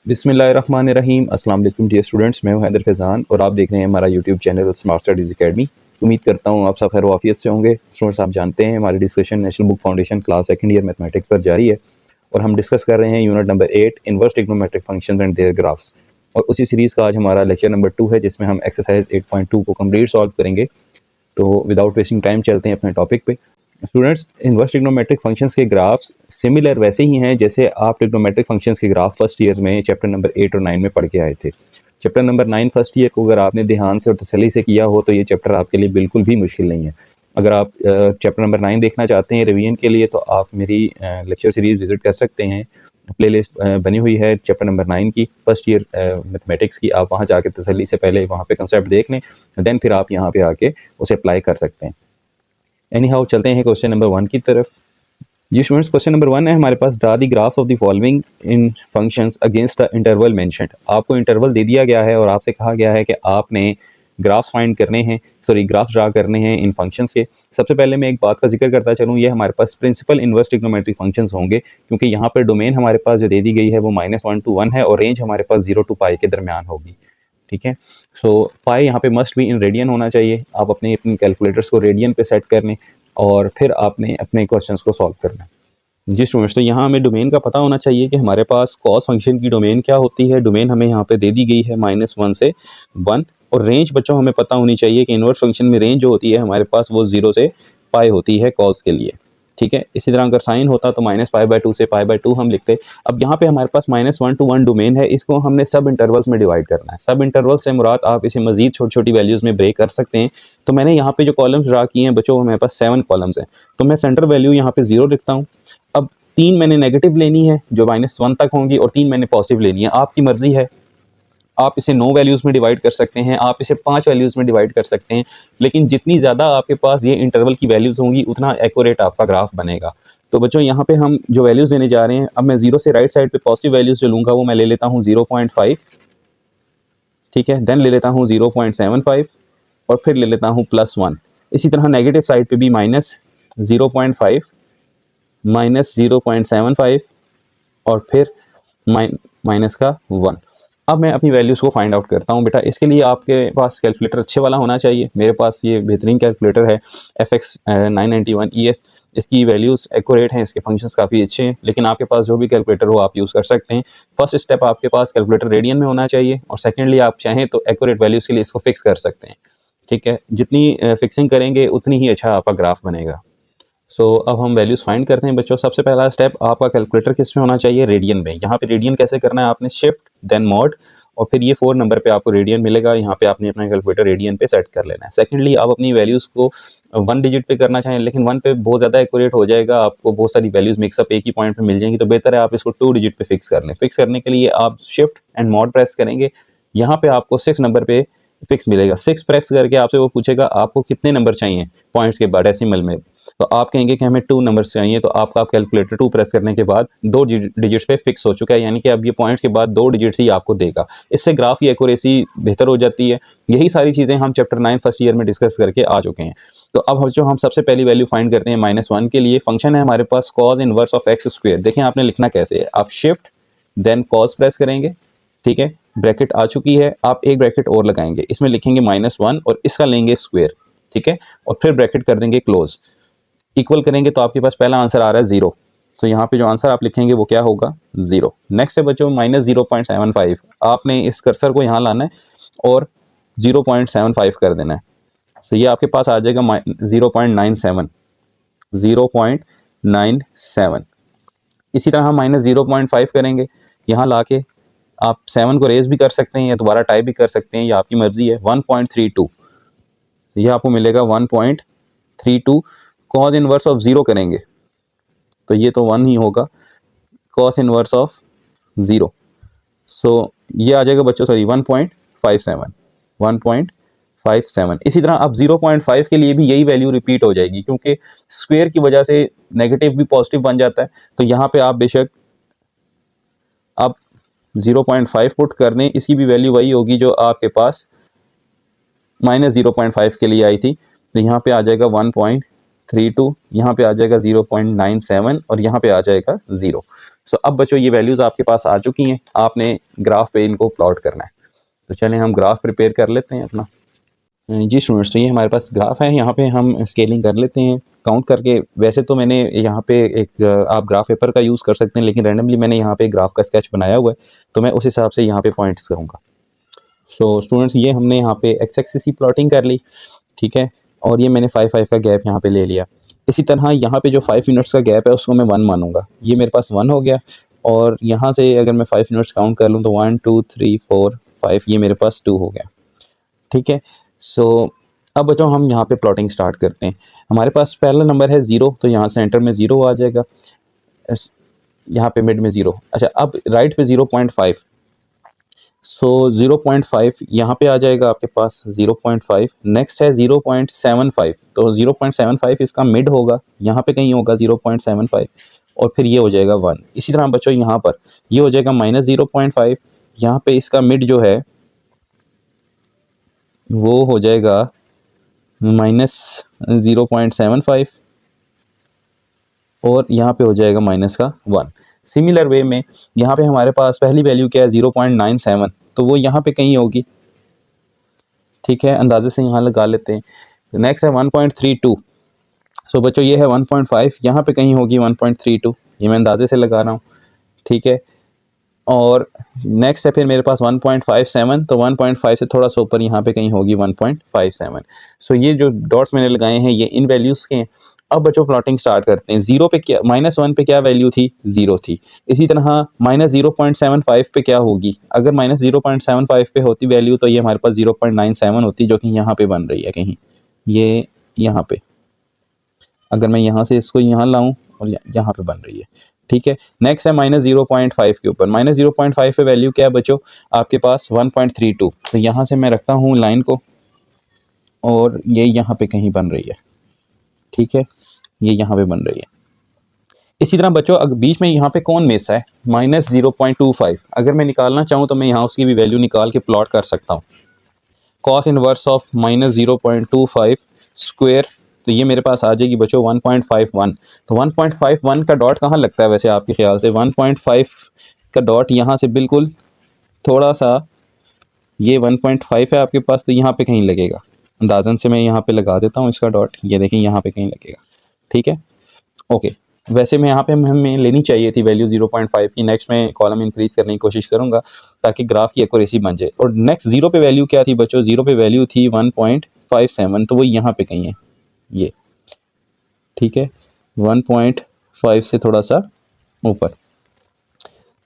बिस्मिल्लाहिर्रहमानिर्रहीम। अस्सलाम वालेकुम डियर स्टूडेंट्स, मैं हूं हैदर फैज़ान और आप देख रहे हैं हमारा YouTube channel smart studies academy. उम्मीद करता हूं आप सब खैर वाफियत से होंगे। स्टूडेंट्स, आप जानते हैं हमारी discussion National Book Foundation class second year mathematics पर जारी है और हम डिस्कस कर रहे हैं unit number 8 inverse trigonometric functions and their graphs. और उसी सीरीज़ का आज हमारा लेक्चर नंबर 2 है, जिसमें हम एक्सरसाइज 8.2 को कंप्लीट सॉल्व करेंगे। तो विदाउट वेस्टिंग टाइम चलते हैं अपने टॉपिक पे। स्टूडेंट्स, इनवर्स ट्रिग्नोमेट्रिक फंक्शंस के ग्राफ्स सिमिलर वैसे ही हैं जैसे आप ट्रिग्नोमेट्रिक फंक्शंस के ग्राफ फर्स्ट ईयर में चैप्टर नंबर 8 और 9 में पढ़ के आए थे। चैप्टर नंबर 9 फर्स्ट ईयर को अगर आपने ध्यान से और तसल्ली से किया हो तो ये चैप्टर आपके लिए बिल्कुल भी मुश्किल नहीं है। अगर आप चैप्टर नंबर 9 देखना चाहते हैं रिवीजन के लिए तो आप मेरी लेक्चर सीरीज विजिट कर सकते हैं। प्लेलिस्ट बनी हुई है चैप्टर नंबर 9 की, फर्स्ट ईयर मैथमेटिक्स की। आप वहाँ जाके तसल्ली से पहले वहाँ पे कंसेप्ट देख लें, देन फिर आप यहाँ पे आके उसे अप्लाई कर सकते हैं। एनी हाउ, चलते हैं क्वेश्चन नंबर 1 की तरफ। जी स्टूडेंट्स, क्वेश्चन नंबर 1 है हमारे पास, draw the graph of the following in functions against the interval mentioned. आपको इंटरवल दे दिया गया है और आपसे कहा गया है कि आपने ग्राफ्स फाइंड करने हैं, ग्राफ्स ड्रा करने हैं इन फंक्शंस के। सबसे पहले मैं एक बात का जिक्र करता चलूँ, ये हमारे पास प्रिंसिपल इनवर्स ट्रिग्नोमेट्रिक फंक्शंस होंगे, क्योंकि यहाँ पर डोमेन हमारे पास जो दे दी गई है वो -1 to 1 है और रेंज हमारे पास 0 to पाई के दरमियान होगी। ठीक है, सो पाई यहाँ पे मस्ट भी इन रेडियन होना चाहिए। आप अपने कैलकुलेटर्स को रेडियन पे सेट कर लें और फिर आपने अपने क्वेश्चंस को सॉल्व करना है। जी स्टूडेंट्स, तो यहाँ हमें डोमेन का पता होना चाहिए कि हमारे पास कॉस फंक्शन की डोमेन क्या होती है। डोमेन हमें यहाँ पे दे दी गई है -1 से 1, और रेंज बच्चों हमें पता होनी चाहिए कि इनवर्स फंक्शन में रेंज जो होती है हमारे पास वो 0 से पाई होती है कॉस के लिए। ठीक है, इसी तरह अगर साइन होता तो -π/2 से π/2 हम लिखते। अब यहाँ पे हमारे पास -1 to 1 डोमेन है, इसको हमने सब इंटरवल्स में डिवाइड करना है। सब इंटरवल से मुराद आप इसे मजीद छोटी छोटी वैल्यूज़ में ब्रेक कर सकते हैं। तो मैंने यहाँ पे जो कॉलम्स ड्रा किए हैं बच्चों, हमारे पास 7 कॉलम्स हैं, तो मैं सेंटर वैल्यू यहाँ पे 0 लिखता हूँ। अब 3 मैंने नेगेटिव लेनी है जो -1 तक होंगी और 3 मैंने पॉजिटिव लेनी है। आपकी मर्जी है, आप इसे 9 वैल्यूज़ में डिवाइड कर सकते हैं, आप इसे 5 वैल्यूज़ में डिवाइड कर सकते हैं, लेकिन जितनी ज़्यादा आपके पास ये इंटरवल की वैल्यूज़ होंगी उतना एक्यूरेट आपका ग्राफ बनेगा। तो बच्चों यहाँ पे हम जो वैल्यूज़ लेने जा रहे हैं, अब मैं 0 से राइट साइड पे पॉजिटिव वैल्यूज़ जो लूँगा वो मैं ले लेता हूँ 0.5। ठीक है, देन ले लेता हूँ 0.75 और फिर ले लेता हूँ +1। इसी तरह नेगेटिव साइड पे भी -0.5, -0.75 और फिर माइनस का 1। अब मैं अपनी वैल्यूज़ को फाइंड आउट करता हूँ। बेटा, इसके लिए आपके पास कैलकुलेटर अच्छे वाला होना चाहिए। मेरे पास ये बेहतरीन कैलकुलेटर है FX 991 ES। इसकी वैल्यूज़ एक्यूरेट हैं, इसके फंक्शंस काफ़ी अच्छे हैं, लेकिन आपके पास जो भी कैलकुलेटर हो आप यूज़ कर सकते हैं। फर्स्ट स्टेप, आपके पास कैलकुलेटर रेडियन में होना चाहिए, और सेकेंडली आप चाहें तो एक्यूरेट वैल्यूज़ के लिए इसको फिक्स कर सकते हैं। ठीक है, जितनी फिक्सिंग करेंगे उतनी ही अच्छा आपका ग्राफ बनेगा। अब हम वैल्यूज़ फाइंड करते हैं बच्चों। सबसे पहला स्टेप, आपका कैलकुलेटर किस में होना चाहिए? रेडियन में। यहाँ पे रेडियन कैसे करना है, आपने शिफ्ट देन मॉड और फिर ये 4 नंबर पे आपको रेडियन मिलेगा। यहाँ पे आपने अपना कैलकुलेटर रेडियन पे सेट कर लेना है। सेकेंडली, आप अपनी वैल्यूज़ को 1 डिजिट पे करना चाहें, लेकिन 1 पे बहुत ज़्यादा एक्यूरेट हो जाएगा, आपको बहुत सारी वैल्यूज़ मिक्सअप एक ही पॉइंट पे मिल जाएंगी, तो बेहतर है आप इसको 2 डिजिट पे फिक्स कर लें। फिक्स करने के लिए आप शिफ्ट एंड मॉड प्रेस करेंगे। यहाँ पे आपको 6 नंबर पे फिक्स मिलेगा। 6 प्रेस करके आपसे वो पूछेगा आपको कितने नंबर चाहिए पॉइंट्स के बाद डेसिमल में, तो आप कहेंगे कि हमें 2 नंबर्स चाहिए, तो आपका कैलकुलेटर 2 प्रेस करने के बाद 2 डिजिट्स पे फिक्स हो चुका है, यानी कि अब ये पॉइंट्स के बाद 2 डिजिट्स ही आपको देगा। इससे ग्राफ की एक्यूरेसी बेहतर हो जाती है। यही सारी चीज़ें हम चैप्टर 9 फर्स्ट ईयर में डिस्कस करके आ चुके हैं। तो अब हम सबसे पहली वैल्यू फाइंड करते हैं -1 के लिए। फंक्शन है हमारे पास cos इनवर्स ऑफ x²। देखें आपने लिखना कैसे है, आप शिफ्ट देन cos प्रेस करेंगे। ठीक है, ब्रैकेट आ चुकी है, आप एक ब्रैकेट और लगाएंगे, इसमें लिखेंगे -1 और इसका लेंगे स्क्वायर। ठीक है, और फिर ब्रैकेट कर देंगे क्लोज, इक्वल करेंगे तो आपके पास पहला आंसर आ रहा है 0। तो यहाँ पे जो आंसर आप लिखेंगे वो क्या होगा? 0। नेक्स्ट है बच्चों -0.75। आपने इस कर्सर को यहाँ लाना है और 0.75 कर देना है, तो ये आपके पास आ जाएगा 0.97। 0.97। इसी तरह हम -0.5 करेंगे, यहाँ ला के आप 7 को रेज भी कर सकते हैं या दोबारा टाइप भी कर सकते हैं, ये आपकी मर्जी है। 1.32, ये आपको मिलेगा 1.32। कॉस इनवर्स ऑफ 0 करेंगे तो ये तो 1 ही होगा, कॉस इनवर्स ऑफ 0। ये आ जाएगा बच्चों 1.57। 1.57। इसी तरह अब 0.5 के लिए भी यही वैल्यू रिपीट हो जाएगी, क्योंकि स्क्वायर की वजह से नेगेटिव भी पॉजिटिव बन जाता है। तो यहाँ पे आप बेशक आप 0.5 पुट कर दें, इसकी भी वैल्यू वही होगी जो आपके पास -0.5 के लिए आई थी। तो यहाँ पे आ जाएगा 1.32, यहाँ पे आ जाएगा 0.97 और यहाँ पे आ जाएगा 0। सो अब बच्चों ये वैल्यूज़ आपके पास आ चुकी हैं, आपने ग्राफ पे इनको प्लॉट करना है। तो चलें हम ग्राफ प्रिपेयर कर लेते हैं अपना। जी स्टूडेंट्स, तो ये हमारे पास ग्राफ है, यहाँ पे हम स्केलिंग कर लेते हैं काउंट करके। वैसे तो मैंने यहाँ पे एक आप ग्राफ पेपर का यूज़ कर सकते हैं, लेकिन रैंडमली मैंने यहाँ पे ग्राफ का स्केच बनाया हुआ है, तो मैं उस हिसाब से यहाँ पे पॉइंट्स करूँगा। सो स्टूडेंट्स, ये हमने यहाँ पे एक्स एक्सिस की प्लॉटिंग कर ली, ठीक है, और ये मैंने 5 का गैप यहाँ पे ले लिया। इसी तरह यहाँ पे जो 5 यूनिट्स का गैप है उसको मैं 1 मानूंगा, ये मेरे पास 1 हो गया। और यहाँ से अगर मैं 5 यूनिट्स काउंट कर लूँ तो 1 2 3 4 5, ये मेरे पास 2 हो गया, ठीक है। सो अब बच्चों हम यहाँ पे प्लॉटिंग स्टार्ट करते हैं। हमारे पास पहला नंबर है 0, तो यहाँ सेंटर में 0 आ जाएगा, यहाँ पे मिड में 0। अच्छा, अब राइट पे 0.5, सो 0.5 यहाँ पे आ जाएगा आपके पास 0.5। नेक्स्ट है 0.75, तो 0.75 इसका मिड होगा, यहाँ पे कहीं होगा 0.75, और फिर ये हो जाएगा 1। इसी तरह बच्चों यहाँ पर ये हो जाएगा -0.5, यहाँ पे इसका मिड जो है वो हो जाएगा -0.75, और यहाँ पे हो जाएगा -1। सिमिलर वे में यहाँ पे हमारे पास पहली वैल्यू क्या है 0.97, तो वो यहाँ पे कहीं होगी, ठीक है, अंदाजे से यहाँ लगा लेते हैं। नेक्स्ट है 1.32, सो बच्चों ये है 1.5, यहाँ पे कहीं होगी 1.32, ये मैं अंदाजे से लगा रहा हूँ, ठीक है। और नेक्स्ट है फिर मेरे पास 1.57, तो 1.5 से थोड़ा सा ऊपर यहाँ पे कहीं होगी 1.57। सो ये जो डॉट्स मैंने लगाए हैं ये इन वैल्यूज़ के हैं। अब बच्चों प्लॉटिंग स्टार्ट करते हैं। 0 पे क्या, -1 पे क्या वैल्यू थी, 0 थी। इसी तरह -0.75 पे क्या होगी, अगर -0.75 पे होती वैल्यू तो ये हमारे पास 0.97 होती, जो कि यहाँ पे बन रही है कहीं, ये यहाँ पे, अगर मैं यहाँ से इसको यहाँ लाऊं और यहाँ पे बन रही है, ठीक है। नेक्स्ट है -0.5 के ऊपर, -0.5 पे वैल्यू क्या है बच्चों आपके पास 1.32, तो यहाँ से मैं रखता हूँ लाइन को, और ये यहाँ पे कहीं बन रही है, ठीक है, ये यहाँ पे बन रही है। इसी तरह बच्चों अगर बीच में यहाँ पे कौन मिस है, -0.25, अगर मैं निकालना चाहूँ तो मैं यहाँ उसकी भी वैल्यू निकाल के प्लॉट कर सकता हूँ। कॉस इनवर्स ऑफ -0.25 स्क्वायर, तो ये मेरे पास आ जाएगी बच्चों 1.51। तो 1.51 का डॉट कहाँ लगता है वैसे आपके ख्याल से, 1.5 का डॉट यहाँ से बिल्कुल थोड़ा सा, ये 1.5 है आपके पास, तो यहाँ पे कहीं लगेगा, अंदाजन से मैं यहाँ पे लगा देता हूँ इसका डॉट, ये देखें यहाँ पे कहीं लगेगा, ठीक है, ओके। वैसे मैं यहाँ पे हमें लेनी चाहिए थी वैल्यू 0.5 की। नेक्स्ट में कॉलम इंक्रीज करने की कोशिश करूँगा ताकि ग्राफ की एक्यूरेसी बन जाए। और नेक्स्ट 0 पे वैल्यू क्या थी बच्चों, 0 पे वैल्यू थी 1.57, तो वो यहाँ पे कहीं है ये, ठीक है, 1.5 से थोड़ा सा ऊपर।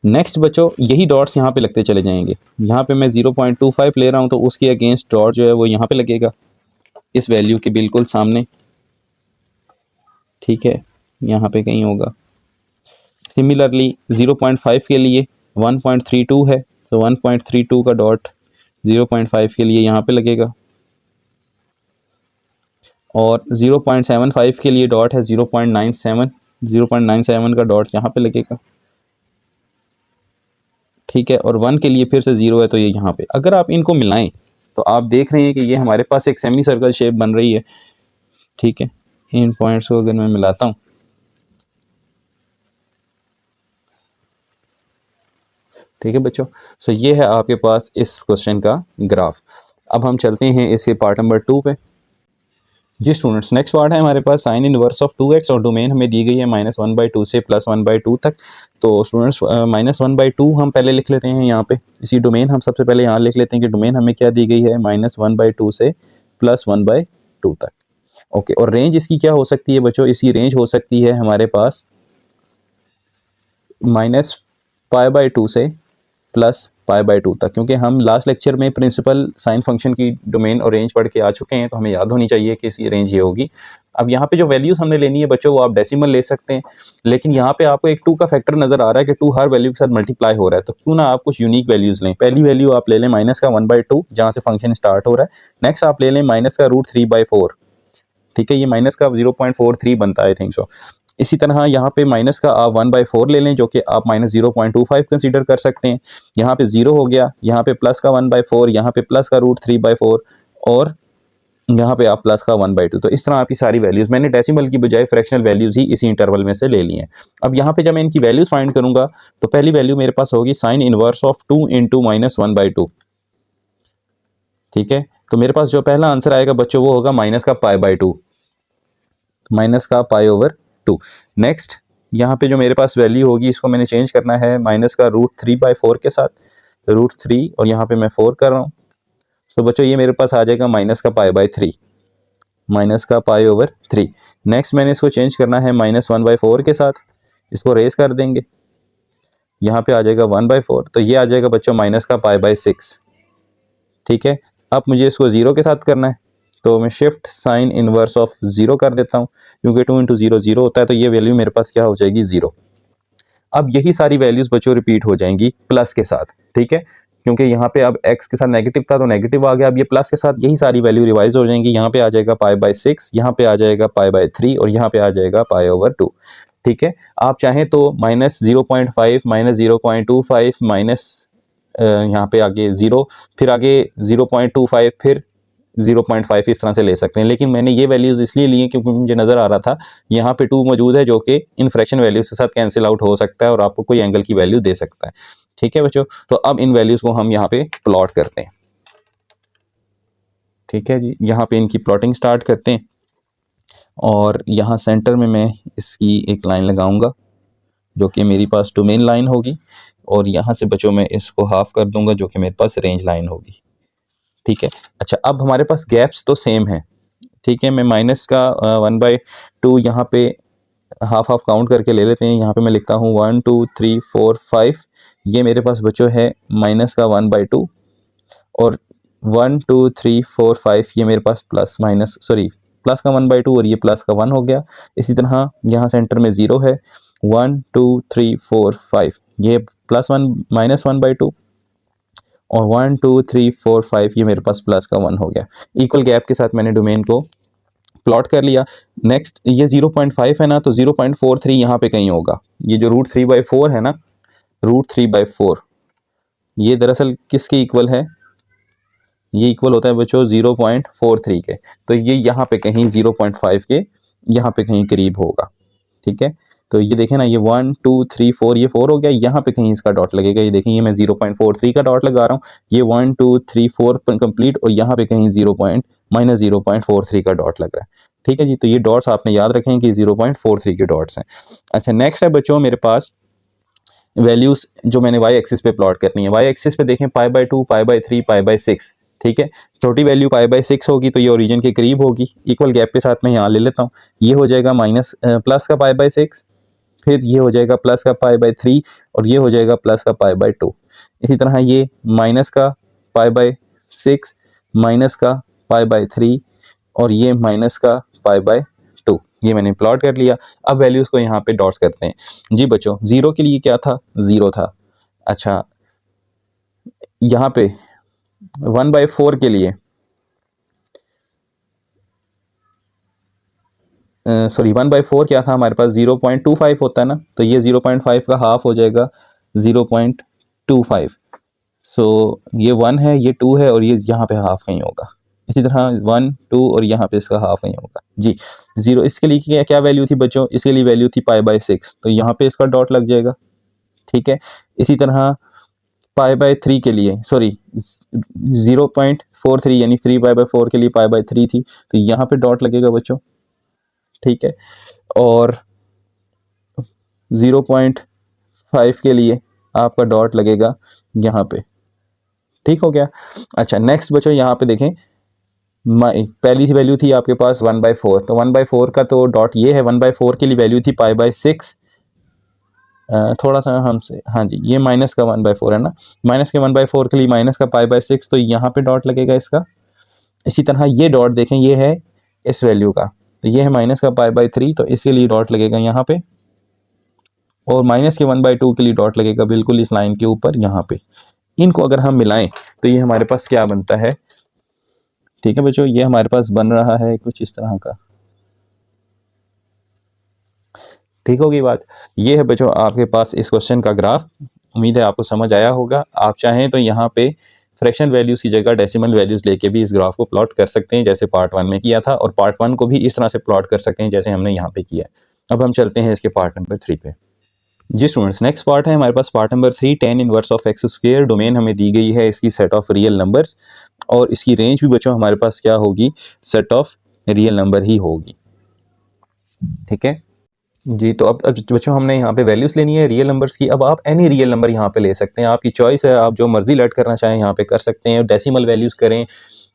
नेक्स्ट बच्चों यही डॉट्स यहाँ पे लगते चले जाएंगे, यहाँ पे मैं 0.25 ले रहा हूँ तो उसके अगेंस्ट डॉट जो है वो यहाँ पे लगेगा इस वैल्यू के बिल्कुल सामने, ठीक है, यहाँ पे कहीं होगा। सिमिलरली 0.5 के लिए 1.32 है, तो 1.32 का डॉट 0.5 के लिए यहाँ पे लगेगा, और 0.75 के लिए डॉट है 0.97, 0.97 का डॉट यहाँ पे लगेगा, ठीक है। और 1 के लिए फिर से 0 है, तो ये यहाँ पे। अगर आप इनको मिलाएं तो आप देख रहे हैं कि ये हमारे पास एक सेमी सर्कल शेप बन रही है, ठीक है। इन पॉइंट्स को अगर मैं मिलाता हूँ, ठीक है बच्चों, सो ये है आपके पास इस क्वेश्चन का ग्राफ। अब हम चलते हैं इसके पार्ट नंबर 2 पे। जी स्टूडेंट्स, नेक्स्ट पार्ट है हमारे पास साइन इनवर्स ऑफ 2x, और डोमेन हमें दी गई है -1/2 से +1/2 तक। तो स्टूडेंट्स -1/2 हम पहले लिख लेते हैं यहाँ पे, इसी डोमेन हम सबसे पहले यहाँ लिख लेते हैं कि डोमेन हमें क्या दी गई है, -1/2 से +1/2 तक, ओके। और रेंज इसकी क्या हो सकती है बच्चों, इसकी रेंज हो सकती है हमारे पास -π/2 से +π/2 तक, क्योंकि हम लास्ट लेक्चर में प्रिंसिपल साइन फंक्शन की डोमेन और रेंज पढ़ के आ चुके हैं, तो हमें याद होनी चाहिए कि इसकी रेंज ये होगी। अब यहाँ पे जो वैल्यूज़ हमने लेनी है बच्चों वो आप डेसिमल ले सकते हैं, लेकिन यहाँ पे आपको एक 2 का फैक्टर नज़र आ रहा है कि 2 हर वैल्यू के साथ मल्टीप्लाई हो रहा है, तो क्यों ना आप कुछ यूनिक वैल्यूज़ लें। पहली वैल्यू आप ले लें -1/2 जहाँ से फंक्शन स्टार्ट हो रहा है। नेक्स्ट आप ले लें -√3/4, ठीक है, ये माइनस का 0.43 बनता है आई थिंक सो। इसी तरह यहाँ पे माइनस का आप 1/4 ले लें, जो कि आप -0.25 कंसीडर कर सकते हैं। यहाँ पे 0 हो गया, यहाँ पे प्लस का 1/4, यहाँ पे प्लस का √3/4, और यहाँ पे आप प्लस का 1/2। तो इस तरह आपकी सारी वैल्यूज़ मैंने डेसिमल की बजाय फ्रैक्शनल वैल्यूज़ ही इसी इंटरवल में से ले ली हैं। अब यहाँ पे जब मैं इनकी वैल्यूज़ फाइंड करूँगा तो पहली वैल्यू मेरे पास होगी sign inverse of 2 into minus 1/2। ठीक है, तो मेरे पास जो पहला आंसर आएगा बच्चों वो होगा माइनस का पाई/2, माइनस का पाई/2। नेक्स्ट यहाँ पे जो मेरे पास वैल्यू होगी इसको मैंने चेंज करना है माइनस का √3/4 के साथ, √3 और यहाँ पे मैं 4 कर रहा हूँ। तो बच्चों ये मेरे पास आ जाएगा माइनस का पाई/3, माइनस का पाई/3। नेक्स्ट मैंने इसको चेंज करना है माइनस 1/4 के साथ, इसको रेस कर देंगे, यहाँ पे आ जाएगा 1/4, तो ये आ जाएगा बच्चों माइनस का पाई/6। ठीक है, अब मुझे इसको 0 के साथ करना है, तो मैं शिफ्ट साइन इनवर्स ऑफ 0 कर देता हूँ, क्योंकि 2 इंटू 0 0 होता है, तो ये वैल्यू मेरे पास क्या हो जाएगी 0। अब यही सारी वैल्यूज़ बच्चों रिपीट हो जाएंगी प्लस के साथ। ठीक है, क्योंकि यहाँ पे अब x के साथ नेगेटिव था तो नेगेटिव आ गया, अब ये प्लस के साथ यही सारी वैल्यू रिवाइज हो जाएंगी। यहाँ पे आ जाएगा पाई/6, यहाँ पे आ जाएगा पाई/3 और यहाँ पे आ जाएगा पाई/2। ठीक है, आप चाहें तो माइनस 0.5, माइनस 0.25, माइनस यहाँ पे आगे 0, फिर आगे 0.25, फिर 0.5 इस तरह से ले सकते हैं, लेकिन मैंने ये वैल्यूज़ इसलिए ली हैं क्योंकि मुझे नज़र आ रहा था यहाँ पे 2 मौजूद है जो कि इन फ्रैक्शन वैल्यूज़ के साथ कैंसिल आउट हो सकता है और आपको कोई एंगल की वैल्यू दे सकता है। ठीक है बच्चों, तो अब इन वैल्यूज़ को हम यहाँ पे प्लॉट करते हैं। ठीक है जी, यहाँ पे इनकी प्लॉटिंग स्टार्ट करते हैं और यहाँ सेंटर में मैं इसकी एक लाइन लगाऊंगा जो कि मेरी पास डोमेन लाइन होगी, और यहाँ से बच्चों मैं इसको हाफ कर दूंगा जो कि मेरे पास रेंज लाइन होगी। ठीक है, अच्छा अब हमारे पास गैप्स तो सेम है। ठीक है, मैं माइनस का 1/2 यहाँ पे हाफ हाफ काउंट करके ले लेते हैं। यहाँ पे मैं लिखता हूँ 1 2 3 4 5, ये मेरे पास बच्चों है माइनस का 1/2, और 1 2 3 4 5 ये मेरे पास प्लस माइनस सॉरी प्लस का 1/2 और ये प्लस का 1 हो गया। इसी तरह यहाँ सेंटर में 0 है, 1 2 3 4 5 ये +1 -1/2, और 1 2 3 4 5 ये मेरे पास प्लस का 1 हो गया। इक्वल गैप के साथ मैंने डोमेन को प्लॉट कर लिया। नेक्स्ट ये 0.5 है ना, तो 0.43 यहाँ पे कहीं होगा। ये जो √3/4 है ना, √3/4 ये दरअसल किसके इक्वल है, ये इक्वल होता है बच्चों 0.43 के, तो ये यहाँ पे कहीं 0.5 के यहाँ पे कहीं करीब होगा। ठीक है, तो ये देखें ना, ये 1 2 3 4 ये 4 हो गया, यहाँ पे कहीं इसका डॉट लगेगा। ये देखें, ये मैं 0.43 का डॉट लगा रहा हूँ, ये 1 2 3 4 कंप्लीट, और यहाँ पे कहीं -0.43 का डॉट लग रहा है। ठीक है जी, तो ये डॉट्स आपने याद रखें कि 0.43 के डॉट्स हैं। अच्छा नेक्स्ट है बच्चों मेरे पास वैल्यूज़ जो मैंने वाई एक्सिस पे प्लॉट करनी है। वाई एक्सिस पे देखें पाई/2, पाई/3, पाई/6। ठीक है, छोटी वैल्यू पाई/6 होगी तो ये ओरिजिन के करीब होगी। इक्वल गैप के साथ मैं यहाँ ले लेता हूँ, ये हो जाएगा प्लस का पाई/6, फिर ये हो जाएगा प्लस का पाई/3, और ये हो जाएगा प्लस का पाई/2। इसी तरह ये माइनस का पाई/6, माइनस का पाई/3, और ये माइनस का पाई/2। ये मैंने प्लॉट कर लिया। अब वैल्यूज़ को यहाँ पे डॉट्स करते हैं। जी बच्चों, 0 के लिए क्या था, 0 था। अच्छा यहाँ पे 1/4 के लिए सॉरी 1/4 क्या था हमारे पास, 0.25 होता है ना, तो ये 0.5 का हाफ हो जाएगा 0.25। सो ये 1 है, ये 2 है, और ये यहाँ पे हाफ कहीं होगा। इसी तरह 1 2 और यहाँ पे इसका हाफ कहीं होगा जी। 0 इसके लिए क्या क्या वैल्यू थी बच्चों, इसके लिए वैल्यू थी पाई/6, तो यहाँ पे इसका डॉट लग जाएगा। ठीक है, इसी तरह पाई/3 के लिए सॉरी 0.43 यानी 3 पाई/4 के लिए पाई/3 थी, तो यहाँ पे डॉट लगेगा बच्चों। ठीक है, और 0.5 के लिए आपका डॉट लगेगा यहाँ पे। ठीक हो गया। अच्छा नेक्स्ट बच्चों यहाँ पे देखें, पहली वैल्यू थी आपके पास 1/4, तो 1/4 का तो डॉट ये है, 1/4 के लिए वैल्यू थी पाई/6। थोड़ा सा हमसे, हाँ जी, ये माइनस का 1/4 है ना, माइनस के 1/4 के लिए माइनस का पाई/6, तो यहाँ पे डॉट लगेगा इसका। इसी तरह ये डॉट देखें, ये है इस वैल्यू का, तो ये है माइनस का पाई/3, तो इसके लिए डॉट लगेगा यहाँ पे, और माइनस के 1/2 के लिए डॉट लगेगा बिल्कुल इस लाइन के ऊपर यहाँ पे। इनको अगर हम मिलाएं तो ये हमारे पास क्या बनता है। ठीक है बच्चों, ये हमारे पास बन रहा है कुछ इस तरह का। ठीक होगी बात। ये है बच्चों आपके पास इस क्वेश्चन का ग्राफ। उम्मीद है आपको समझ आया होगा। आप चाहें तो यहाँ पे फ्रैक्शनल वैल्यूज़ की जगह डेसिमल वैल्यूज़ लेके भी इस ग्राफ को प्लॉट कर सकते हैं, जैसे पार्ट 1 में किया था, और पार्ट 1 को भी इस तरह से प्लॉट कर सकते हैं जैसे हमने यहाँ पे किया है। अब हम चलते हैं इसके पार्ट नंबर 3 पे। जी स्टूडेंट्स, नेक्स्ट पार्ट है हमारे पास part number 3, tan inverse of x square. Domain हमें दी गई है इसकी सेट ऑफ रियल नंबर्स, और इसकी रेंज भी बच्चों हमारे पास क्या होगी, सेट ऑफ रियल नंबर ही होगी। ठीक है जी, तो अब बच्चों हमने यहाँ पे वैल्यूज़ लेनी है रियल नंबर्स की। अब आप एनी रियल नंबर यहाँ पे ले सकते हैं, आपकी चॉइस है, आप जो मर्जी लेट करना चाहें यहाँ पे कर सकते हैं। डेसिमल वैल्यूज़ करें,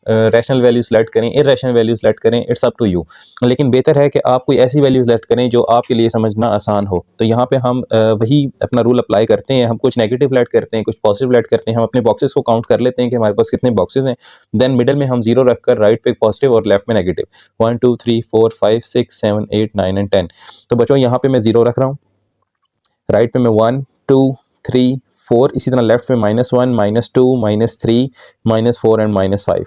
रैशनल वैल्यूज सेलेक्ट करें, इरेशनल वैल्यूज सेलेक्ट करें, इट्स अप टू यू। लेकिन बेहतर है कि आप कोई ऐसी वैल्यू सेलेक्ट करें जो आपके लिए समझना आसान हो। तो यहाँ पे हम वही अपना रूल अप्लाई करते हैं। हम कुछ नेगेटिव सेलेक्ट करते हैं, कुछ पॉजिटिव सेलेक्ट करते हैं। हम अपने बॉक्सेस को काउंट कर लेते हैं कि हमारे पास कितने बॉक्सेस हैं। देन मिडल में हम 0 रखकर राइट पे पॉजिटिव और लेफ्ट में नेगेटिव 1 2 3 4 5 6 7 8 9 एंड 10। तो बच्चों यहाँ पे मैं 0 रख रहा हूँ, राइट पे मैं 1 2 3 4, इसी तरह लेफ्ट में -1 -2 -3 -4 एंड -5।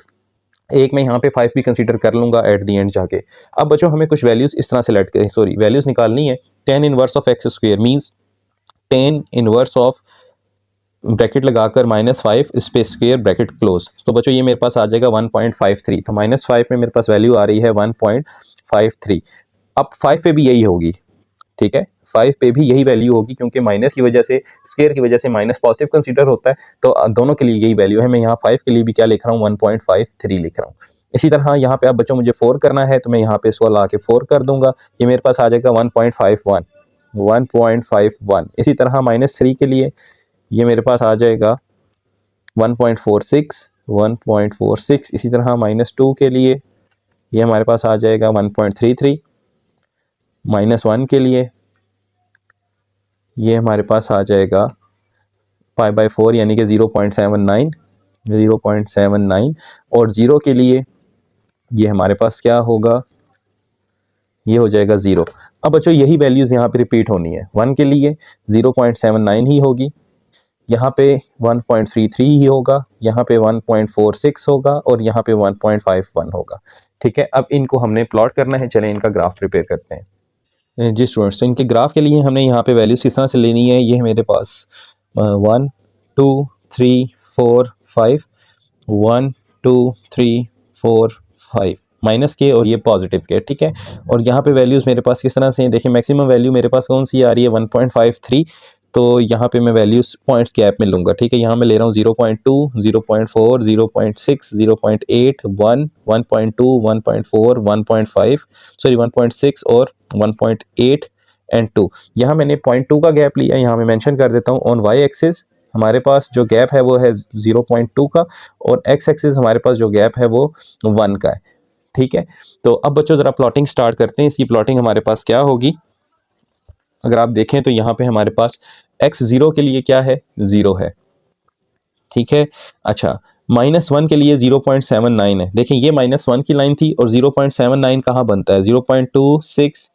एक मैं यहाँ पे 5 भी कंसीडर कर लूँगा एट दी एंड जाके। अब बच्चों हमें कुछ वैल्यूज़ इस तरह से लेट करें, सॉरी वैल्यूज़ निकालनी है। tan inverse of x square means tan inverse of bracket लगाकर -5 स्पेस स्क्वायर ब्रैकेट क्लोज। तो बच्चों ये मेरे पास आ जाएगा 1.53। तो -5 में मेरे पास वैल्यू आ रही है 1.53। अब 5 पे भी यही होगी, ठीक है, 5 पे भी यही वैल्यू होगी, क्योंकि माइनस की वजह से, स्क्वायर की वजह से माइनस पॉजिटिव कंसीडर होता है। तो दोनों के लिए यही वैल्यू है। मैं यहाँ 5 के लिए भी क्या लिख रहा हूँ, 1.53 लिख रहा हूँ। इसी तरह यहाँ पे अब बच्चों मुझे 4 करना है, तो मैं यहाँ पे इसको ला के 4 कर दूंगा। ये मेरे पास आ जाएगा 1.51। इसी तरह -3 के लिए ये मेरे पास आ जाएगा 1.46। इसी तरह -2 के लिए ये हमारे पास आ जाएगा 1.33। -1 के लिए ये हमारे पास आ जाएगा 5/4 यानी कि 0.79। और 0 के लिए ये हमारे पास क्या होगा, ये हो जाएगा 0। अब बच्चों यही वैल्यूज़ यहाँ पे रिपीट होनी है। 1 के लिए 0.79 ही होगी, यहाँ पे 1.33 ही होगा, यहाँ पे 1.46 होगा, और यहाँ पे 1.51 होगा। ठीक है, अब इनको हमने प्लॉट करना है। चलें इनका ग्राफ प्रिपेयर करते हैं। जी स्टूडेंट्स, तो इनके ग्राफ के लिए हमने यहाँ पे वैल्यूज़ किस तरह से लेनी है। ये है मेरे पास 1 2 3 4 5, 1 2 3 4 5 माइनस के और ये पॉजिटिव के, ठीक है। और यहाँ पे वैल्यूज़ मेरे पास किस तरह से हैं, देखिए मैक्सिमम वैल्यू मेरे पास कौन सी आ रही है, 1.53। तो यहाँ पे मैं वैल्यूज़ पॉइंट्स गैप में लूँगा, ठीक है। यहाँ मैं ले रहा हूँ 0.2 0.4 0.6 0.8 1 1.2 1.4 1.5 सॉरी 1.6 और 1.8 एंड 2। यहाँ मैंने 0.2 का गैप लिया, यहाँ मैं मेंशन कर देता हूँ। ऑन वाई एक्सिस हमारे पास जो गैप है वो है 0.2 का, और एक्स एक्सिस हमारे पास जो गैप है वो 1 का है, ठीक है। तो अब बच्चों ज़रा प्लॉटिंग स्टार्ट करते हैं। इसकी प्लॉटिंग हमारे पास क्या होगी, अगर आप देखें तो यहाँ पे हमारे पास x0 के लिए क्या है, 0 है, ठीक है। अच्छा, -1 के लिए 0.79 है। देखें ये -1 की लाइन थी, और 0.79 कहाँ बनता है, 0.26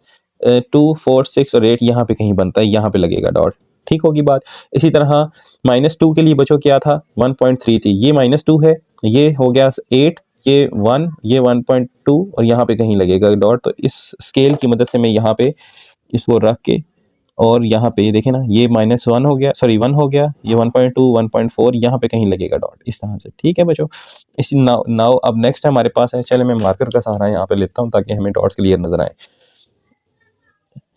2 4 6 और 8 यहाँ पे कहीं बनता है, यहाँ पे लगेगा डॉट, ठीक होगी बात। इसी तरह -2 के लिए बच्चों क्या था, 1.3 थी, ये -2 है, ये हो गया 8, ये 1, ये 1.2 और यहाँ पे कहीं लगेगा डॉट। तो इस स्केल की मदद से मैं यहाँ पे इसको रख के, और यहाँ पे ये देखें ना, ये -1 हो गया, सॉरी 1 हो गया, ये 1.2 1.4 यहाँ पे कहीं लगेगा डॉट, इस तरह से, ठीक है बच्चों। इसी नाउ अब नेक्स्ट हमारे पास है, चले मैं मार्कर का सहारा यहाँ पे लेता हूँ ताकि हमें डॉट्स क्लियर नजर आए,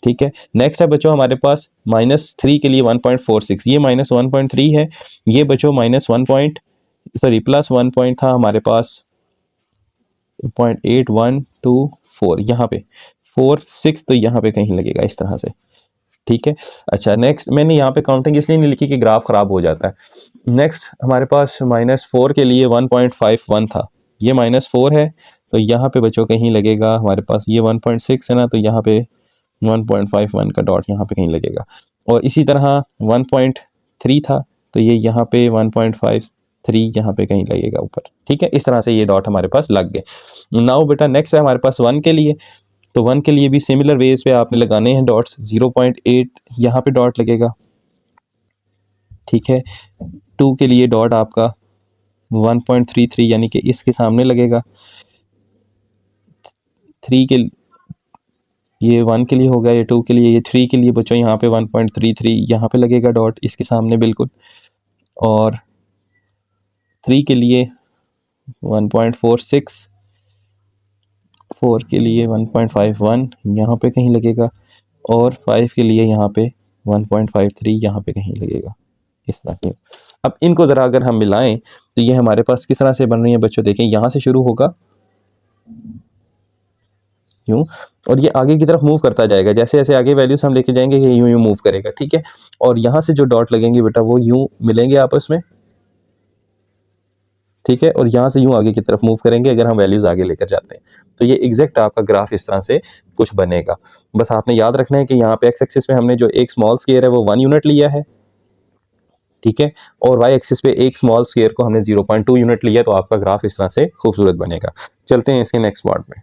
ठीक है। नेक्स्ट है बच्चों हमारे पास -3 के लिए 1.46, ये -1.3 है, ये बच्चों +1 पॉइंट था हमारे पास 0.8124, यहाँ पे 4 6, तो यहाँ पे कहीं लगेगा इस तरह से, ठीक है। अच्छा, नेक्स्ट मैंने यहाँ पे काउंटिंग इसलिए नहीं लिखी कि ग्राफ खराब हो जाता है। नेक्स्ट हमारे पास -4 के लिए 1.51 था, ये -4 है, तो यहाँ पे बच्चों कहीं लगेगा हमारे पास, ये 1.6 है ना, तो यहाँ पे 1.51 का डॉट यहाँ पे कहीं लगेगा। और इसी तरह 1.3 था, तो ये यहाँ पे 1.53 यहाँ पे कहीं लगेगा ऊपर, ठीक है। इस तरह से ये डॉट हमारे पास लग गए। नाउ बेटा नेक्स्ट है हमारे पास 1 के लिए, तो 1 के लिए भी सिमिलर वेज पे आपने लगाने हैं डॉट्स, 0.8 यहाँ पे डॉट लगेगा, ठीक है। 2 के लिए डॉट आपका 1.33 यानी कि इसके सामने लगेगा। 3 के, ये 1 के लिए हो गया, ये 2 के लिए, ये 3 के लिए बच्चों यहाँ पे 1.33 यहाँ पे लगेगा डॉट इसके सामने बिल्कुल। और 3 के लिए 1.46, 4 के लिए 1.51 यहाँ पे कहीं लगेगा, और 5 के लिए यहाँ पे 1.53 यहाँ पे कहीं लगेगा, इस तरह से। अब इनको ज़रा अगर हम मिलाएं तो ये हमारे पास किस तरह से बन रही है बच्चों, देखें यहाँ से शुरू होगा यूँ, और ये आगे की तरफ मूव करता जाएगा, जैसे जैसे आगे वैल्यूज हम लेके जाएंगे ये यूँ यूँ मूव करेगा, ठीक है। और यहाँ से जो डॉट लगेंगे बेटा वो यूँ मिलेंगे आपस में, ठीक है, और यहाँ से यूँ आगे की तरफ मूव करेंगे अगर हम वैल्यूज आगे लेकर जाते हैं। तो ये एग्जैक्ट आपका ग्राफ इस तरह से कुछ बनेगा। बस आपने याद रखना है कि यहाँ पे एक्स एक्सिस में हमने जो एक स्मॉल स्क्वायर है वो 1 यूनिट लिया है, ठीक है, और वाई एक्सिस पे एक स्मॉल स्क्वायर को हमने 0.2 यूनिट लिया, तो आपका ग्राफ इस तरह से खूबसूरत बनेगा। चलते हैं इसके नेक्स्ट पार्ट में।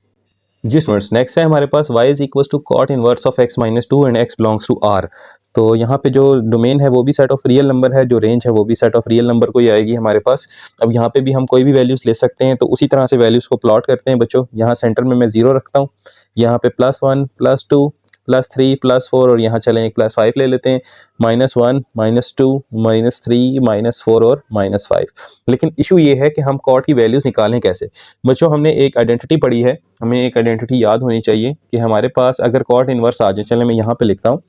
जी स्टूडेंट्स, नेक्स्ट है हमारे पास y is equal to cot inverse of x minus 2 and x belongs to r। तो यहाँ पे जो डोमेन है वो भी सेट ऑफ रियल नंबर है, जो रेंज है वो भी सेट ऑफ रियल नंबर को ही आएगी हमारे पास। अब यहाँ पे भी हम कोई भी वैल्यूज़ ले सकते हैं, तो उसी तरह से वैल्यूज़ को प्लॉट करते हैं बच्चों। यहाँ सेंटर में मैं 0 रखता हूँ, यहाँ पे +1 +2 +3 +4, और यहाँ चलें एक +5 ले लेते हैं, -1 -2 -3 -4 और -5। लेकिन इशू ये है कि हम कॉट की वैल्यूज़ निकालें कैसे। बच्चों हमने एक आइडेंटिटी पढ़ी है, हमें एक आइडेंटिटी याद होनी चाहिए कि हमारे पास अगर कॉट इनवर्स आ जाए, चलें मैं यहाँ पे लिखता हूँ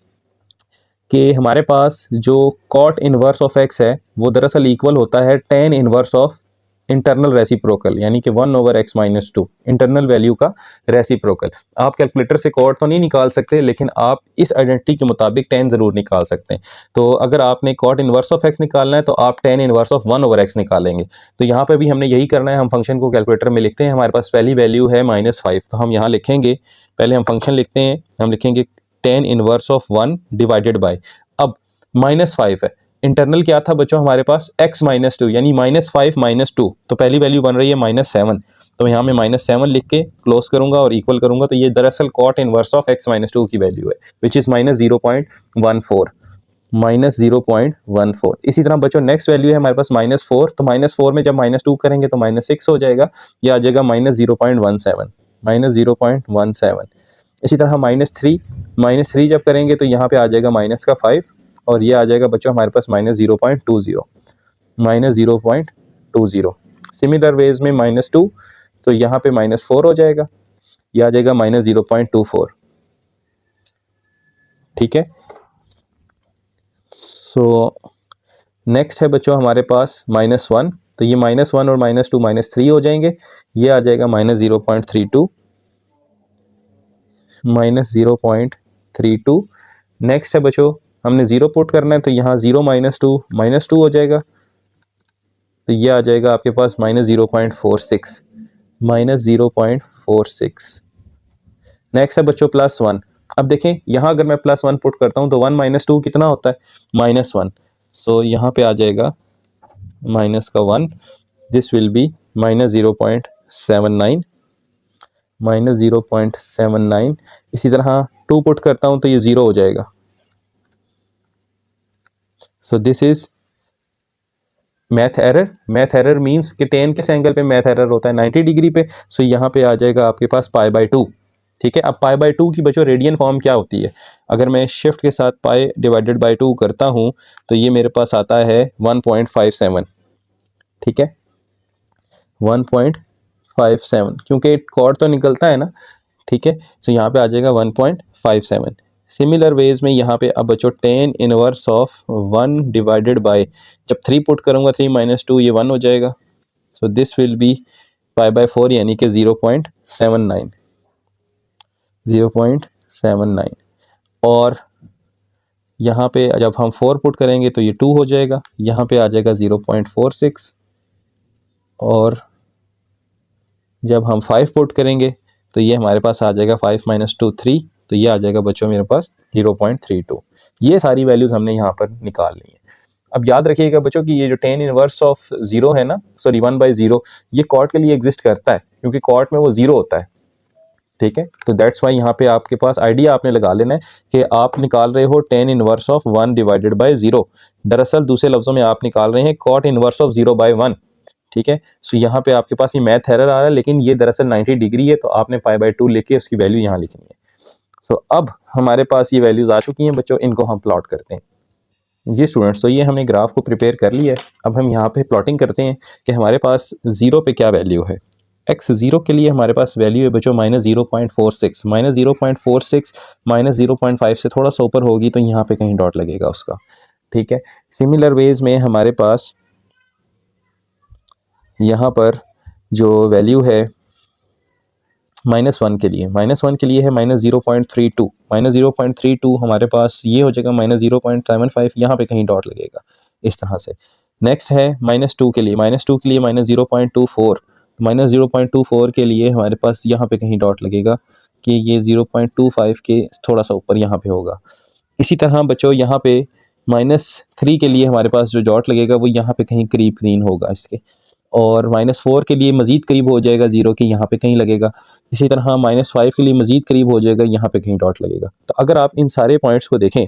कि हमारे पास जो कॉट इनवर्स ऑफ x है वो दरअसल इक्वल होता है tan inverse of internal reciprocal, यानी कि 1/x माइनस 2 इंटरनल वैल्यू का रेसिप्रोकल। आप कैलकुलेटर से कॉट तो नहीं निकाल सकते, लेकिन आप इस आइडेंटिटी के मुताबिक tan ज़रूर निकाल सकते हैं। तो अगर आपने कॉट इनवर्स ऑफ x निकालना है तो आप tan इनवर्स ऑफ 1/x निकालेंगे। तो यहाँ पे भी हमने यही करना है, हम फंक्शन को कैलकुलेटर में लिखते हैं। हमारे पास पहली वैल्यू है -5, तो हम यहाँ लिखेंगे, पहले हम फंक्शन लिखते हैं, हम लिखेंगे tan inverse of 1 divided by, अब -5 है, इंटरनल क्या था बच्चों हमारे पास x माइनस 2, यानी -5 -2, तो पहली वैल्यू बन रही है -7। तो यहाँ मैं -7 लिख के क्लोज करूंगा और इक्वल करूंगा, तो ये दरअसल cot inverse of x minus 2 की वैल्यू है, विच इज़ -0.14, -0.14। इसी तरह बच्चों नेक्स्ट वैल्यू है हमारे पास -4, तो -4 में जब -2 करेंगे तो -6 हो जाएगा, यह आ जाएगा -0.17, -0.17। इसी तरह -3 जब करेंगे तो यहाँ पे आ जाएगा -5, और ये आ जाएगा बच्चों हमारे पास -0.20, -0.20। सिमिलर वेज में -2, तो यहाँ पे -4 हो जाएगा, ये आ जाएगा -0.24, ठीक है। सो नेक्स्ट है बच्चों हमारे पास -1, तो ये -1 और -2 -3 हो जाएंगे, ये आ जाएगा -0.32, -0.32। नेक्स्ट है बच्चों हमने 0 पुट करना है, तो यहाँ 0 -2 हो जाएगा, तो ये आ जाएगा आपके पास -0.46, -0.46। नेक्स्ट है बच्चों +1। अब देखें यहाँ अगर मैं +1 पुट करता हूँ तो 1 -2 कितना होता है, -1। सो यहाँ पे आ जाएगा -1, दिस विल बी -0.79, -0.79। इसी तरह 2 पुट करता हूँ तो ये 0 हो जाएगा। So this is math error means कि tan किस एंगल पे मैथ एरर होता है, 90 डिग्री पे। सो यहाँ पे आ जाएगा आपके पास π/2, ठीक है। अब π/2 की बच्चों रेडियन फॉर्म क्या होती है, अगर मैं शिफ्ट के साथ π/2 करता हूँ तो ये मेरे पास आता है 1.57, ठीक है, 1.57, क्योंकि कॉर्ड तो निकलता है ना, ठीक है। सो यहाँ पे आ जाएगा 1.57। सिमिलर वेज में यहाँ पे अब बच्चों tan inverse of 1 divided by, जब 3 पुट करूँगा 3 -2 ये 1 हो जाएगा, सो दिस विल बी π/4, यानी कि 0.79, 0.79। और यहाँ पे जब हम 4 पुट करेंगे तो ये 2 हो जाएगा, यहाँ पे आ जाएगा 0.46, और जब हम 5 पुट करेंगे तो ये हमारे पास आ जाएगा 5 -2 3, तो ये आ जाएगा बच्चों मेरे पास 0.32। ये सारी वैल्यूज़ हमने यहाँ पर निकाल ली हैं। अब याद रखिएगा बच्चों कि ये जो tan इनवर्स ऑफ 0 है ना, सॉरी 1/0, ये कॉट के लिए एग्जिस्ट करता है, क्योंकि कॉट में वो 0 होता है, ठीक है। तो दैट्स वाई यहाँ पे आपके पास आइडिया आपने लगा लेना है कि आप निकाल रहे हो tan inverse of 1 divided by 0, दरअसल दूसरे लफ्ज़ों में आप निकाल रहे हैं कॉट इनवर्स ऑफ 0/1, ठीक है। सो यहाँ पे आपके पास ये मैथ एरर आ रहा है, लेकिन ये दरअसल 90 डिग्री है, तो आपने π/2 लेके उसकी वैल्यू यहाँ लिखनी है। सो अब हमारे पास ये वैल्यूज़ आ चुकी हैं बच्चों, इनको हम प्लॉट करते हैं। जी स्टूडेंट्स, तो ये हमने ग्राफ को प्रिपेयर कर लिया है। अब हम यहाँ पे प्लॉटिंग करते हैं कि हमारे पास ज़ीरो पे क्या वैल्यू है। एक्स ज़ीरो के लिए हमारे पास वैल्यू है बच्चों -0.46, -0.46 -0.5 से थोड़ा सा ऊपर होगी तो यहाँ पे कहीं डॉट लगेगा उसका, ठीक है। सिमिलर वेज में हमारे पास यहाँ पर जो वैल्यू है -1 के लिए, -1 के लिए है -0.32, -0.32 हमारे पास ये हो जाएगा -0.75, यहाँ पे कहीं डॉट लगेगा इस तरह से। नेक्स्ट है -2 के लिए, -2 के लिए -0.24, -0.24 के लिए हमारे पास यहाँ पे कहीं डॉट लगेगा कि ये 0.25 के थोड़ा सा ऊपर यहाँ पे होगा। इसी तरह बच्चों यहाँ पे -3 के लिए हमारे पास जो डॉट लगेगा वो यहाँ पे कहीं करीब ग्रीन होगा इसके, और -4 के लिए मज़ीद करीब हो जाएगा ज़ीरो के, यहाँ पे कहीं लगेगा। इसी तरह -5 के लिए मज़ीद करीब हो जाएगा, यहाँ पे कहीं डॉट लगेगा। तो अगर आप इन सारे पॉइंट्स को देखें,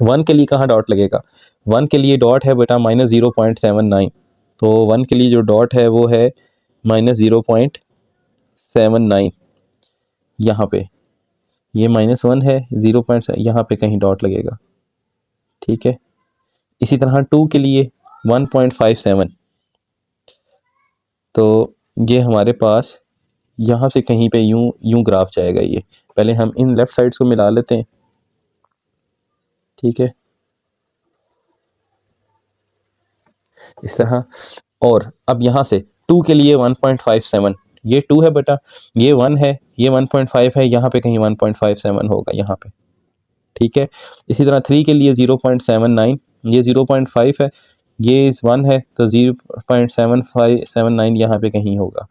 1 के लिए कहाँ डॉट लगेगा, 1 के लिए डॉट है बेटा -0.79, तो 1 के लिए जो डॉट है वो है -0.79, यहाँ पे ये -1 है, 0. यहाँ पे कहीं डॉट लगेगा, ठीक है। इसी तरह 2 के लिए 1.57, तो ये हमारे पास यहाँ से कहीं पे यूं ग्राफ जाएगा। ये पहले हम इन लेफ़्ट साइड्स को मिला लेते हैं, ठीक है, इस तरह। और अब यहाँ से 2 के लिए 1.57, ये 2 है बेटा, ये 1 है, ये 1.5 है, यहाँ पे कहीं 1.57 होगा यहाँ पे, ठीक है। इसी तरह 3 के लिए 0.79, ये 0.5 है, ये 1 है, तो 0.7579 यहाँ पे कहीं होगा।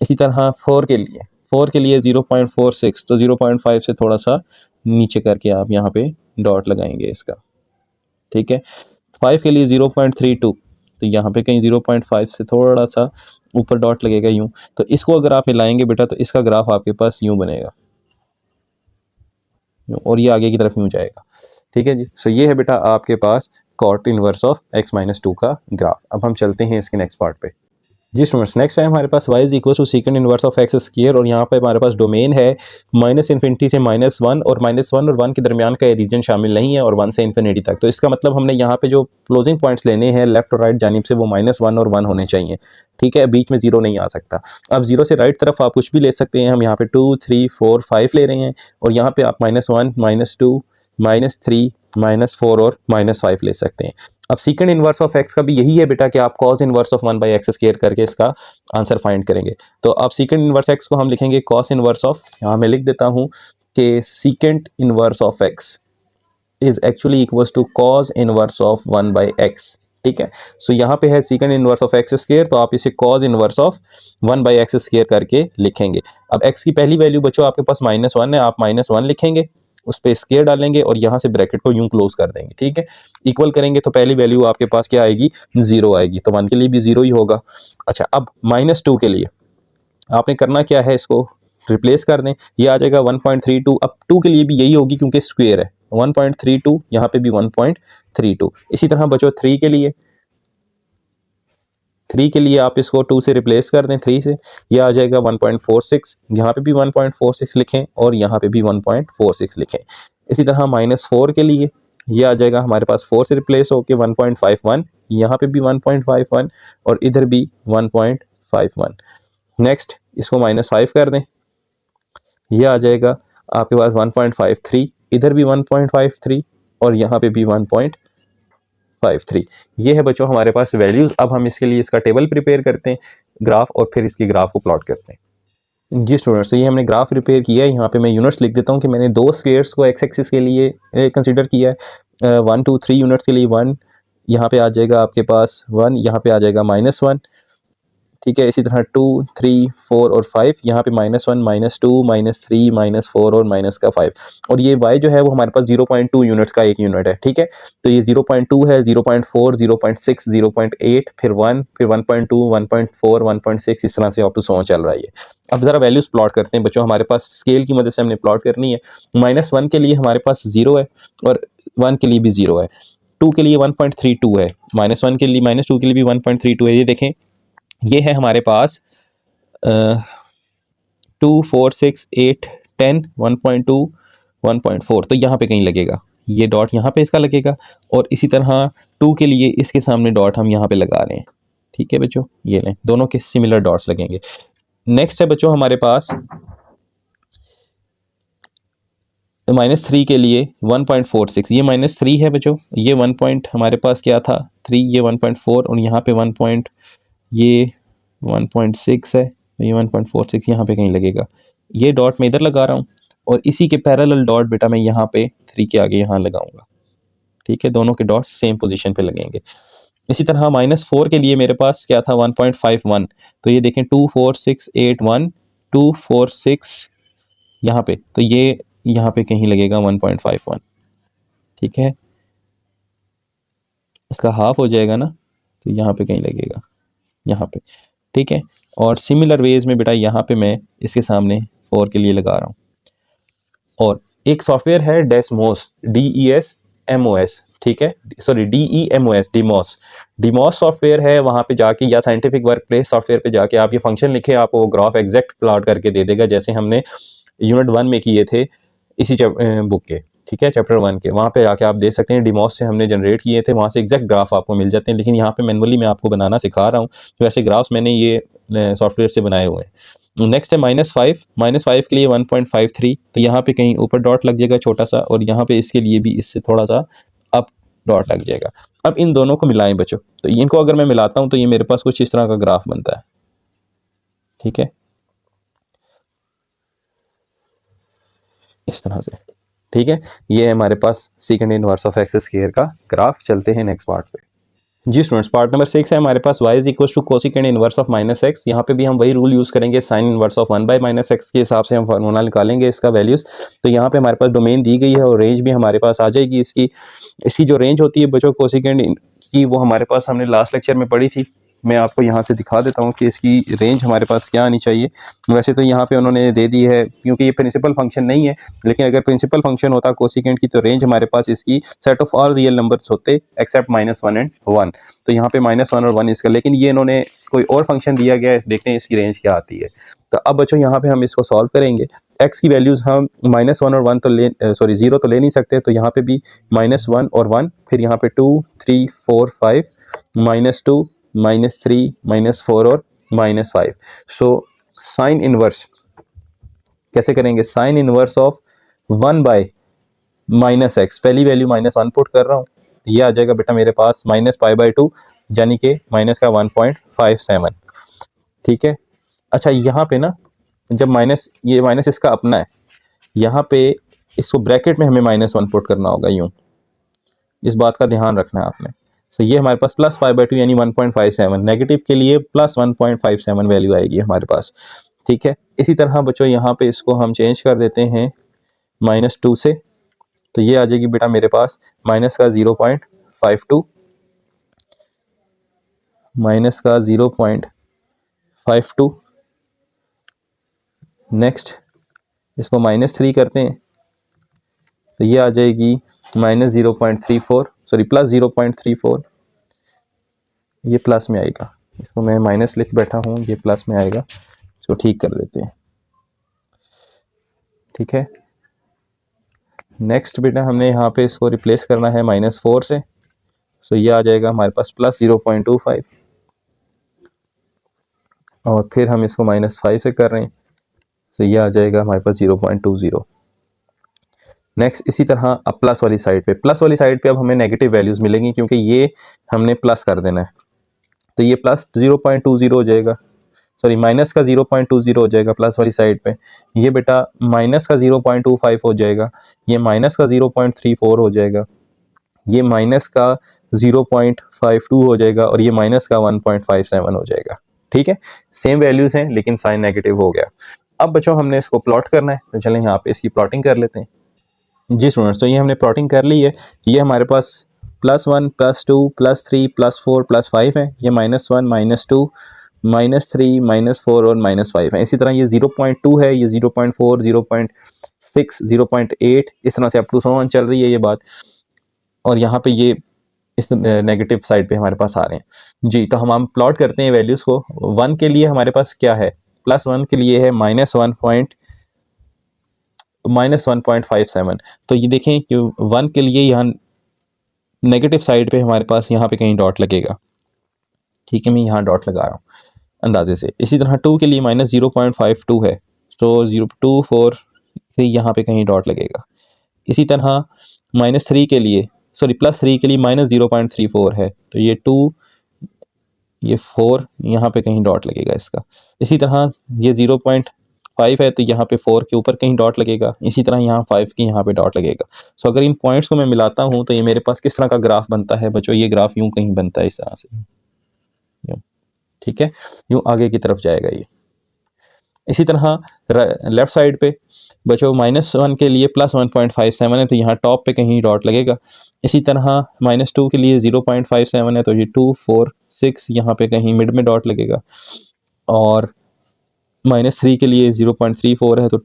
इसी तरह 4 के लिए, 4 के लिए 0.46, तो 0.5 से थोड़ा सा नीचे करके आप यहाँ पे डॉट लगाएंगे इसका, ठीक है। 5 के लिए 0.32, तो यहाँ पे कहीं 0.5 से थोड़ा सा ऊपर डॉट लगेगा यूं। तो इसको अगर आप मिलाएंगे बेटा तो इसका ग्राफ आपके पास यूं बनेगा, और ये आगे की तरफ यूं जाएगा, ठीक है जी। सो ये है बेटा आपके पास कॉट इनवर्स ऑफ x-2 का ग्राफ। अब हम चलते हैं इसके नेक्स्ट पार्ट पे। जी स्टूडेंट्स, नेक्स्ट है हमारे पास y is equal to secant inverse of x square, और यहाँ पे हमारे पास डोमेन है -∞ से -1, और -1 और 1 के दरमियान का रीजन शामिल नहीं है, और 1 से इन्फिनिटी तक। तो इसका मतलब हमने यहाँ पे जो क्लोजिंग पॉइंट्स लेने हैं लेफ्ट और राइट जानिब से, वो -1 और 1 होने चाहिए, ठीक है। बीच में जीरो नहीं आ सकता। अब जीरो से राइट तरफ आप कुछ भी ले सकते हैं, हम यहाँ पे 2, 3, 4, 5 ले रहे हैं, और यहाँ पे आप -1, -2, -3, -4 और -5 ले सकते हैं। अब सीकेंड इनवर्स ऑफ एक्स का भी यही है बेटा कि आप कॉस इनवर्स ऑफ 1/x² करके इसका आंसर फाइंड करेंगे। तो अब सीकेंड इनवर्स एक्स को हम लिखेंगे कॉस इनवर्स ऑफ, यहाँ मैं लिख देता हूँ कि secant inverse of x is actually equals to cos inverse of 1/x, ठीक है। सो यहाँ पे है सीकेंड इनवर्स ऑफ x², तो आप इसे कॉस इनवर्स ऑफ 1/x² करके लिखेंगे। अब x की पहली वैल्यू बच्चों आपके पास -1 है, आप -1 लिखेंगे, उस पर स्क्वायर डालेंगे और यहाँ से ब्रैकेट को यूं क्लोज कर देंगे, ठीक है। इक्वल करेंगे तो पहली वैल्यू आपके पास क्या आएगी, 0 आएगी, तो 1 के लिए भी 0 ही होगा। अच्छा, अब -2 के लिए आपने करना क्या है, इसको रिप्लेस कर दें, ये आ जाएगा 1.32। अब 2 के लिए भी यही होगी क्योंकि स्क्वायर है, 1.32, यहाँ पे भी 1.32। इसी तरह बच्चों 3 के लिए, 3 के लिए आप इसको 2 से रिप्लेस कर दें, 3 से, ये आ जाएगा 1.46, यहाँ पे भी 1.46 लिखें और यहाँ पे भी 1.46 लिखें। इसी तरह -4 के लिए ये आ जाएगा हमारे पास 4 से रिप्लेस होके 1.51, यहाँ पे भी 1.51 और इधर भी 1.51। नेक्स्ट इसको -5 कर दें, ये आ जाएगा आपके पास 1.53, इधर भी 1.53 और यहाँ पे भी 1.53। ये है बच्चों हमारे पास वैल्यूज। अब हम इसके लिए इसका टेबल प्रिपेयर करते हैं, ग्राफ, और फिर इसकी ग्राफ को प्लॉट करते हैं। जी स्टूडेंट्स, तो ये हमने ग्राफ प्रिपेयर किया है। यहाँ पे मैं यूनिट्स लिख देता हूँ कि मैंने 2 स्क्वायर्स को एक्स एक्सिस के लिए कंसीडर किया है। 1, 2, 3 यूनिट्स के लिए 1, यहाँ पे आ जाएगा आपके पास 1, यहाँ पे आ जाएगा -1, ठीक है। इसी तरह 2, 3, 4 और 5, यहाँ पे -1, -2, -3, -4 और -5, और ये y जो है वो हमारे पास 0.2 यूनिट्स का एक यूनिट है, ठीक है। तो ये 0.2 है, 0.4, 0.6, 0.8, फिर 1, फिर 1.2, 1.4, 1.6, इस तरह से अप टू सो चल रहा है ये। अब ज़रा वैल्यूज़ प्लॉट करते हैं बच्चों, हमारे पास स्केल की मदद से हमने प्लॉट करनी है। -1 के लिए हमारे पास 0 है और 1 के लिए भी 0 है, 2 के लिए 1.32 है, -1 के लिए, -2 के लिए भी 1.32 है। ये देखें, ये है हमारे पास 2, 4, 6, 8, 10, 1.2, 1.4, तो यहाँ पे कहीं लगेगा, ये डॉट यहाँ पे इसका लगेगा, और इसी तरह 2 के लिए इसके सामने डॉट हम यहाँ पे लगा रहे हैं। ठीक है बच्चों, ये लें, दोनों के सिमिलर डॉट्स लगेंगे। नेक्स्ट है बच्चों हमारे पास -3 के लिए 1.46, ये -3 है बच्चों, ये 1 पॉइंट हमारे पास क्या था 3, ये 1.4, और यहाँ पे 1 पॉइंट, ये 1.6 है, ये 1.46 यहाँ पे कहीं लगेगा। ये डॉट मैं इधर लगा रहा हूँ, और इसी के पैरेलल डॉट बेटा मैं यहाँ पे 3 के आगे यहाँ लगाऊंगा। ठीक है, दोनों के डॉट्स सेम पोजीशन पे लगेंगे। इसी तरह -4 के लिए मेरे पास क्या था 1.51, तो ये देखें 2 4 6 8 1 2 4 6 यहाँ पे, तो ये यहाँ पे कहीं लगेगा 1.51। ठीक है, इसका हाफ हो जाएगा ना, तो यहाँ पे कहीं लगेगा, यहाँ पे। ठीक है, और सिमिलर वेज में बेटा यहाँ पे मैं इसके सामने 4 के लिए लगा रहा हूँ। और एक सॉफ्टवेयर है डेसमोस, DESMOS, ठीक है, सॉरी DEMOS, डिमोस सॉफ्टवेयर है। वहाँ पे जाके या साइंटिफिक वर्क प्लेस सॉफ्टवेयर पे जाके आप ये फंक्शन लिखे, आपको वो ग्राफ एग्जैक्ट प्लॉट करके दे देगा, जैसे हमने यूनिट 1 में किए थे इसी बुक के। ठीक है, चैप्टर 1 के, वहाँ पे जाके आप देख सकते हैं डिमोस से हमने जनरेट किए थे, वहाँ से एग्जैक्ट ग्राफ आपको मिल जाते हैं। लेकिन यहाँ पे मैनुअली मैं आपको बनाना सिखा रहा हूँ, तो ऐसे ग्राफ्स मैंने ये सॉफ्टवेयर से बनाए हुए हैं। नेक्स्ट है -5 के लिए 1.53, तो यहाँ पे कहीं ऊपर डॉट लग जाएगा छोटा सा, और यहाँ पे इसके लिए भी इससे थोड़ा सा अप डॉट लग जाएगा। अब इन दोनों को मिलाएं बच्चों, तो इनको अगर मैं मिलाता हूँ तो ये मेरे पास कुछ इस तरह का ग्राफ बनता है। ठीक है, इस तरह से। ठीक है, ये हमारे पास second inverse of x square का ग्राफ। चलते हैं नेक्स्ट पार्ट पे। जी स्टूडेंट्स, पार्ट नंबर 6 है हमारे पास, y is equal to cosecant inverse of -x। यहाँ पे भी हम वही रूल यूज़ करेंगे, साइन इनवर्स ऑफ 1/-x के हिसाब से हम फार्मूला निकालेंगे इसका वैल्यूज़। तो यहाँ पे हमारे पास डोमेन दी गई है और रेंज भी हमारे पास आ जाएगी इसकी जो रेंज होती है बच्चों कोसिकेंड की, वो हमारे पास हमने लास्ट लेक्चर में पढ़ी थी। मैं आपको यहाँ से दिखा देता हूँ कि इसकी रेंज हमारे पास क्या आनी चाहिए। वैसे तो यहाँ पे उन्होंने दे दी है, क्योंकि ये प्रिंसिपल फंक्शन नहीं है, लेकिन अगर प्रिंसिपल फंक्शन होता कोसिकेंड की, तो रेंज हमारे पास इसकी set of all real numbers होते एक्सेप्ट -1 एंड 1। तो यहाँ पे -1 और 1 इसका, लेकिन ये इन्होंने कोई और फंक्शन दिया गया है, देखते हैं इसकी रेंज क्या आती है। तो अब बच्चों यहाँ पे हम इसको सॉल्व करेंगे। x की वैल्यूज़ हम -1 और 1 तो ले 0 तो ले नहीं सकते, तो यहाँ पे भी -1 और 1, फिर यहाँ पे 2 3 4 5 -2 -3 -4 और -5। सो साइन इनवर्स कैसे करेंगे, साइन इनवर्स ऑफ 1/-x, पहली वैल्यू -1 पुट कर रहा हूँ, ये आ जाएगा बेटा मेरे पास -π/2, यानी कि माइनस का 1.57। ठीक है, अच्छा यहाँ पे ना, जब ये माइनस इसका अपना है, यहाँ पे इसको ब्रैकेट में हमें -1 पुट करना होगा, यूँ, इस बात का ध्यान रखना है आपने। तो ये हमारे पास +π/2 यानी 1.57, नेगेटिव के लिए +1.57 वैल्यू आएगी हमारे पास। ठीक है, इसी तरह बच्चों यहाँ पे इसको हम चेंज कर देते हैं -2 से, तो ये आ जाएगी बेटा मेरे पास माइनस का 0.52, माइनस का 0.52। नेक्स्ट इसको -3 करते हैं, तो ये आ जाएगी -0.34, सॉरी +0.34, ये प्लस में आएगा, इसको मैं माइनस लिख बैठा हूँ, ये प्लस में आएगा, इसको ठीक कर देते हैं। ठीक है, नेक्स्ट बेटा हमने यहाँ पे इसको रिप्लेस करना है -4 से, सो ये आ जाएगा हमारे पास +0.25, और फिर हम इसको -5 से कर रहे हैं, तो ये आ जाएगा हमारे पास 0.20। नेक्स्ट इसी तरह अब प्लस वाली साइड पे अब हमें नेगेटिव वैल्यूज़ मिलेंगी, क्योंकि ये हमने प्लस कर देना है, तो ये +0.20 हो जाएगा, सॉरी माइनस का 0.20 हो जाएगा प्लस वाली साइड पे। ये बेटा माइनस का 0.25 हो जाएगा, ये माइनस का 0.34 हो जाएगा, ये माइनस का 0.52 हो जाएगा, और ये माइनस का 1.57 हो जाएगा। ठीक है, सेम वैल्यूज़ हैं लेकिन साइन नेगेटिव हो गया। अब बच्चों हमने इसको प्लॉट करना है, तो चलें यहाँ पे इसकी प्लॉटिंग कर लेते हैं। जी स्टूडेंट्स, तो ये हमने प्लॉटिंग कर ली है। ये हमारे पास +1 +2 +3 +4 +5 है, ये -1 -2 -3 -4 और -5 है। इसी तरह ये 0.2 है, ये 0.4 0.6 0.8, इस तरह से अप टू 100 चल रही है ये बात। और यहाँ पे ये इस नेगेटिव साइड पे हमारे पास आ रहे हैं। जी, तो हम प्लॉट करते हैं वैल्यूज़ को। 1 के लिए हमारे पास क्या है, +1 के लिए है -1.5 -1.57। तो ये देखें कि 1 के लिए यहाँ नेगेटिव साइड पे हमारे पास यहाँ पे कहीं डॉट लगेगा। ठीक है, मैं यहाँ डॉट लगा रहा हूँ अंदाजे से। इसी तरह 2 के लिए -0.52 है, तो 0.24 से यहाँ पे कहीं डॉट लगेगा। इसी तरह -3 के लिए +3 के लिए -0.34 है, तो ये 2 ये 4 यहाँ पे कहीं डॉट लगेगा इसका। इसी तरह ये 0.5 है, तो यहाँ पे 4 के ऊपर कहीं डॉट लगेगा। इसी तरह यहाँ 5 के यहाँ पे डॉट लगेगा। सो अगर इन पॉइंट्स को मैं मिलाता हूँ तो ये मेरे पास किस तरह का ग्राफ बनता है बच्चों? ये ग्राफ यूँ कहीं बनता है इस तरह से, यूँ। ठीक है, यूँ आगे की तरफ जाएगा ये। इसी तरह लेफ्ट साइड पे बच्चों -1 के लिए +1.57 है, तो यहाँ टॉप पे कहीं डॉट लगेगा। इसी तरह -2 के लिए 0.57 है, तो ये 2, 4, 6 यहाँ पे कहीं मिड में डॉट लगेगा। और -3 के लिए 0.34 है, तो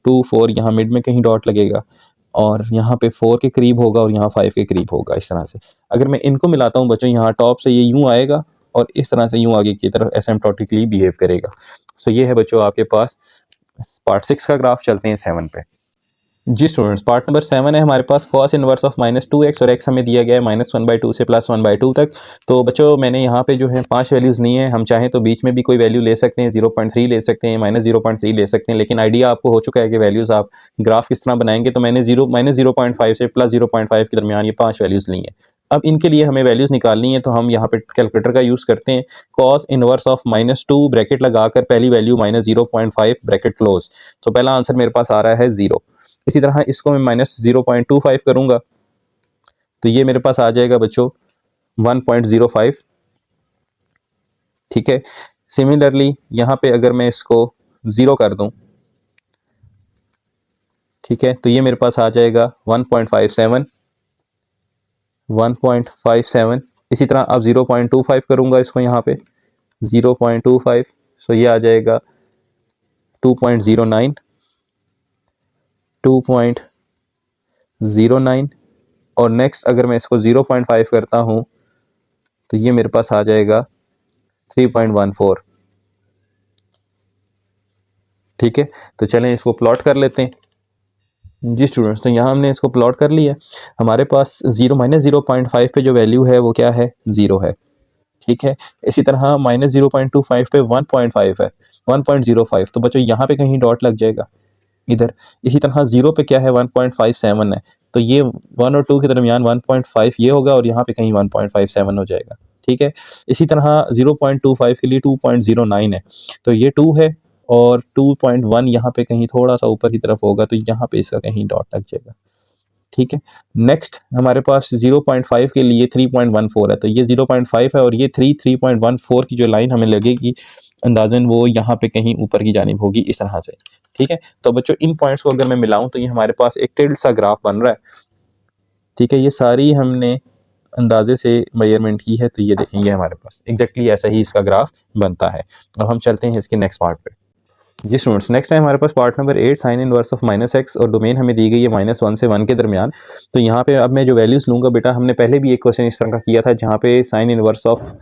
2, 4 यहाँ मिड में कहीं डॉट लगेगा। और यहाँ पे 4 के करीब होगा और यहाँ 5 के करीब होगा, इस तरह से। अगर मैं इनको मिलाता हूँ बच्चों, यहाँ टॉप से ये यूँ आएगा और इस तरह से यूँ आगे की तरफ एसिम्प्टोटिकली बिहेव करेगा। सो ये है बच्चों आपके पास पार्ट 6 का ग्राफ। चलते हैं 7 पे। जी स्टूडेंट्स, पार्ट नंबर 7 है हमारे पास कॉस इनवर्स ऑफ -2x और x हमें दिया गया है -1/2 से +1/2 तक। तो बच्चों मैंने यहाँ पे जो है 5 वैल्यूज़ ली हैं। हम चाहें तो बीच में भी कोई वैल्यू ले सकते हैं, 0.3 ले सकते हैं, -0.3 ले सकते हैं, लेकिन आइडिया आपको हो चुका है कि वैल्यूज़ आप ग्राफ किस तरह बनाएंगे। तो मैंने -0.5 से +0.5 के दरमियान ये 5 वैल्यूज़ ली हैं। अब इनके लिए हमें वैल्यूज़ निकालनी है, तो हम यहाँ पे कैलकुलेटर का यूज़ करते हैं। कॉस इनवर्स ऑफ -2 ब्रैकेट लगाकर पहली वैल्यू -0.5 ब्रैकेट क्लोज। तो पहला आंसर मेरे पास आ रहा है 0। इसी तरह इसको मैं -0.25 करूँगा, तो ये मेरे पास आ जाएगा बच्चों 1.05। ठीक है, सिमिलरली यहाँ पे अगर मैं इसको 0 कर दूँ, ठीक है, तो ये मेरे पास आ जाएगा 1.57। 1.57। इसी तरह अब 0.25 करूँगा इसको यहाँ पे 0.25, सो ये आ जाएगा 2.09। 2.09 और नेक्स्ट अगर मैं इसको 0.5 करता हूँ तो ये मेरे पास आ जाएगा 3.14। ठीक है, तो चलें इसको प्लॉट कर लेते हैं। जी स्टूडेंट्स, तो यहाँ हमने इसको प्लॉट कर लिया। हमारे पास -0.5 पे जो वैल्यू है वो क्या है? 0 है। ठीक है, इसी तरह -0.25 पे 1.5 है, 1.05। तो बच्चों यहाँ पे कहीं डॉट लग जाएगा इधर। इसी तरह 0 पे क्या है? 1.57 है, तो ये 1 और 2 के दरमियान 1.5 ये होगा और यहाँ पे कहीं 1.57 हो जाएगा। ठीक है, इसी तरह 0.25 के लिए 2.09 है, तो ये 2 है और 2.1 यहाँ पे कहीं थोड़ा सा ऊपर की तरफ होगा, तो यहाँ पे इसका कहीं डॉट लग जाएगा। ठीक है, नेक्स्ट हमारे पास 0.5 के लिए 3.14 है, तो ये 0.5 है और ये 3.14 की जो लाइन हमें लगेगी अंदाजन वो यहाँ पे कहीं ऊपर की जानिब होगी, इस तरह से। ठीक है, तो बच्चों इन पॉइंट्स को अगर मैं मिलाऊं तो ये हमारे पास एक टिल्ड सा ग्राफ बन रहा है। ठीक है, ये सारी हमने अंदाजे से मेजरमेंट की है, तो ये देखेंगे हमारे पास एग्जैक्टली ऐसा ही इसका ग्राफ बनता है। अब हम चलते हैं इसके नेक्स्ट पार्ट पे। जी स्टूडेंट्स, नेक्स्ट है हमारे पास part number 8 sine inverse of -x और डोमेन हमें दी गई है -1 से 1 के दरमियान। तो यहाँ पे अब मैं जो वैल्यूज़ लूँगा बेटा, हमने पहले भी एक क्वेश्चन इस तरह का किया था जहाँ पे साइन इनवर्स ऑफ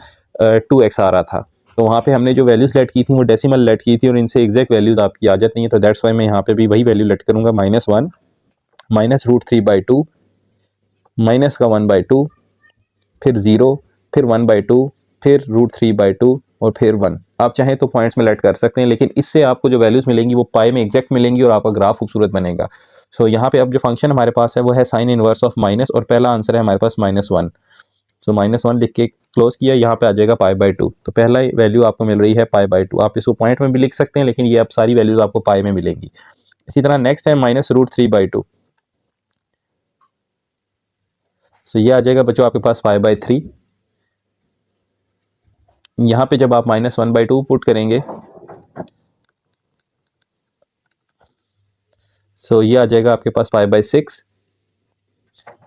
2x आ रहा था। तो वहाँ पे हमने जो वैल्यूज़ लेट की थी वो डेसिमल लेट की थी और इनसे एग्जैक्ट वैल्यूज़ आपकी आ जाती हैं। तो दैट्स वाई मैं यहाँ पे भी वही वैल्यू लेट करूँगा, -1 -√3/2 माइनस का 1/2 फिर 0 फिर 1/2 फिर √3/2 और फिर 1। आप चाहें तो पॉइंट्स में लेट कर सकते हैं, लेकिन इससे आपको जो वैल्यूज़ मिलेंगी वो पाई में एग्जैक्ट मिलेंगी और आपका ग्राफ खूबसूरत बनेगा। सो यहाँ पे अब जो फंक्शन हमारे पास है वो है साइन इनवर्स ऑफ माइनस और पहला आंसर है हमारे पास -1। सो -1 लिख के क्लोज किया, यहाँ पे आ जाएगा π/2। तो पहला वैल्यू आपको मिल रही है π/2। आप इसको पॉइंट में भी लिख सकते हैं, लेकिन ये अब सारी वैल्यूज़ आपको पाई में मिलेंगी। इसी तरह नेक्स्ट है -√3/2। सो ये आ जाएगा बच्चों आपके पास π/3। यहाँ पे जब आप -1/2 पुट करेंगे सो ये आ जाएगा आपके पास π/6।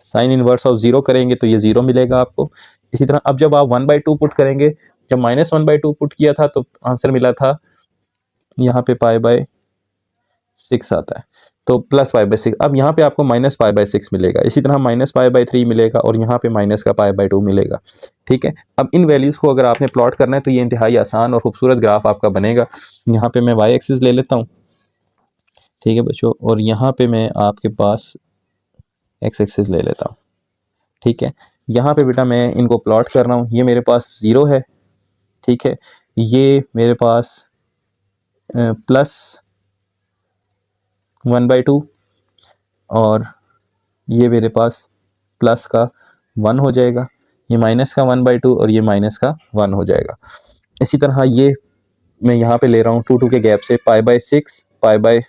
साइन इनवर्स ऑफ 0 करेंगे तो ये 0 मिलेगा आपको। इसी तरह अब जब आप 1/2 पुट करेंगे, जब -1/2 पुट किया था तो आंसर मिला था यहाँ पे π/6 आता है, तो +π/6। अब यहाँ पे आपको -π/6 मिलेगा। इसी तरह -π/3 मिलेगा और यहाँ पे माइनस का π/2 मिलेगा। ठीक है, अब इन वैल्यूज़ को अगर आपने प्लॉट करना है तो ये इंतहाई आसान और खूबसूरत ग्राफ आपका बनेगा। यहाँ पे मैं y एक्सिस ले लेता हूँ। ठीक है बच्चों, और यहाँ पे मैं आपके पास एक्स एक्सिस ले लेता हूँ। ठीक है, यहाँ पे बेटा मैं इनको प्लॉट कर रहा हूँ। ये मेरे पास 0 है, ठीक है, ये मेरे पास प्लस 1/2 और ये मेरे पास प्लस का 1 हो जाएगा, ये माइनस का 1/2 और ये माइनस का 1 हो जाएगा। इसी तरह ये मैं यहाँ पे ले रहा हूँ 2 के गैप से पाई/6 पाई/6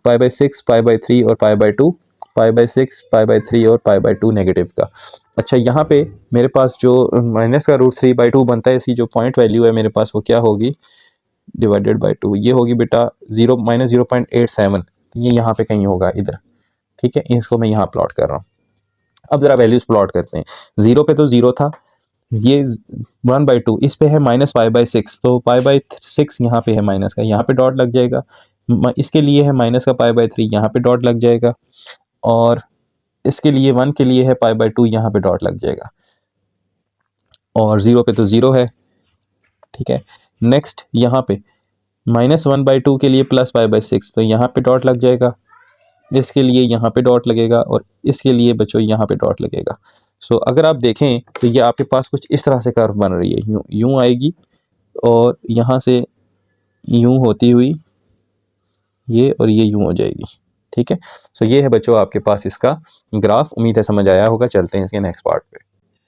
पाई/3 और पाई/2, पाई/6 पाई/3 और पाई/2 नेगेटिव का। अच्छा, यहाँ पे मेरे पास जो माइनस का √3/2 बनता है, इसकी जो पॉइंट वैल्यू है मेरे पास वो क्या होगी, डिवाइडेड बाई 2, ये होगी बेटा 0-0.87। ये यहाँ पे कहीं होगा इधर। ठीक है, इसको मैं यहाँ प्लॉट कर रहा हूँ। अब जरा वैल्यूज प्लॉट करते हैं। 0 पे तो 0 था, ये 1/2 इस पे है -π/6, तो π/6 यहाँ पे है माइनस का, यहाँ पे डॉट लग जाएगा। इसके लिए है माइनस का π/3, यहाँ पे डॉट लग जाएगा, और इसके लिए 1 के लिए है π/2, यहाँ पे डॉट लग जाएगा, और 0 पे तो 0 है। ठीक है, नेक्स्ट यहाँ पे -1/2 के लिए प्लस π/6, तो यहाँ पे डॉट लग जाएगा, इसके लिए यहाँ पे डॉट लगेगा, और इसके लिए बच्चों यहाँ पे डॉट लगेगा। सो अगर आप देखें तो ये आपके पास कुछ इस तरह से कर्व बन रही है, यूँ यूँ आएगी और यहाँ से यूँ होती हुई ये, और ये यूँ हो जाएगी। ठीक है, सो ये है बच्चों आपके पास इसका ग्राफ। उम्मीद है समझ आया होगा। चलते हैं इसके नेक्स्ट पार्ट पे।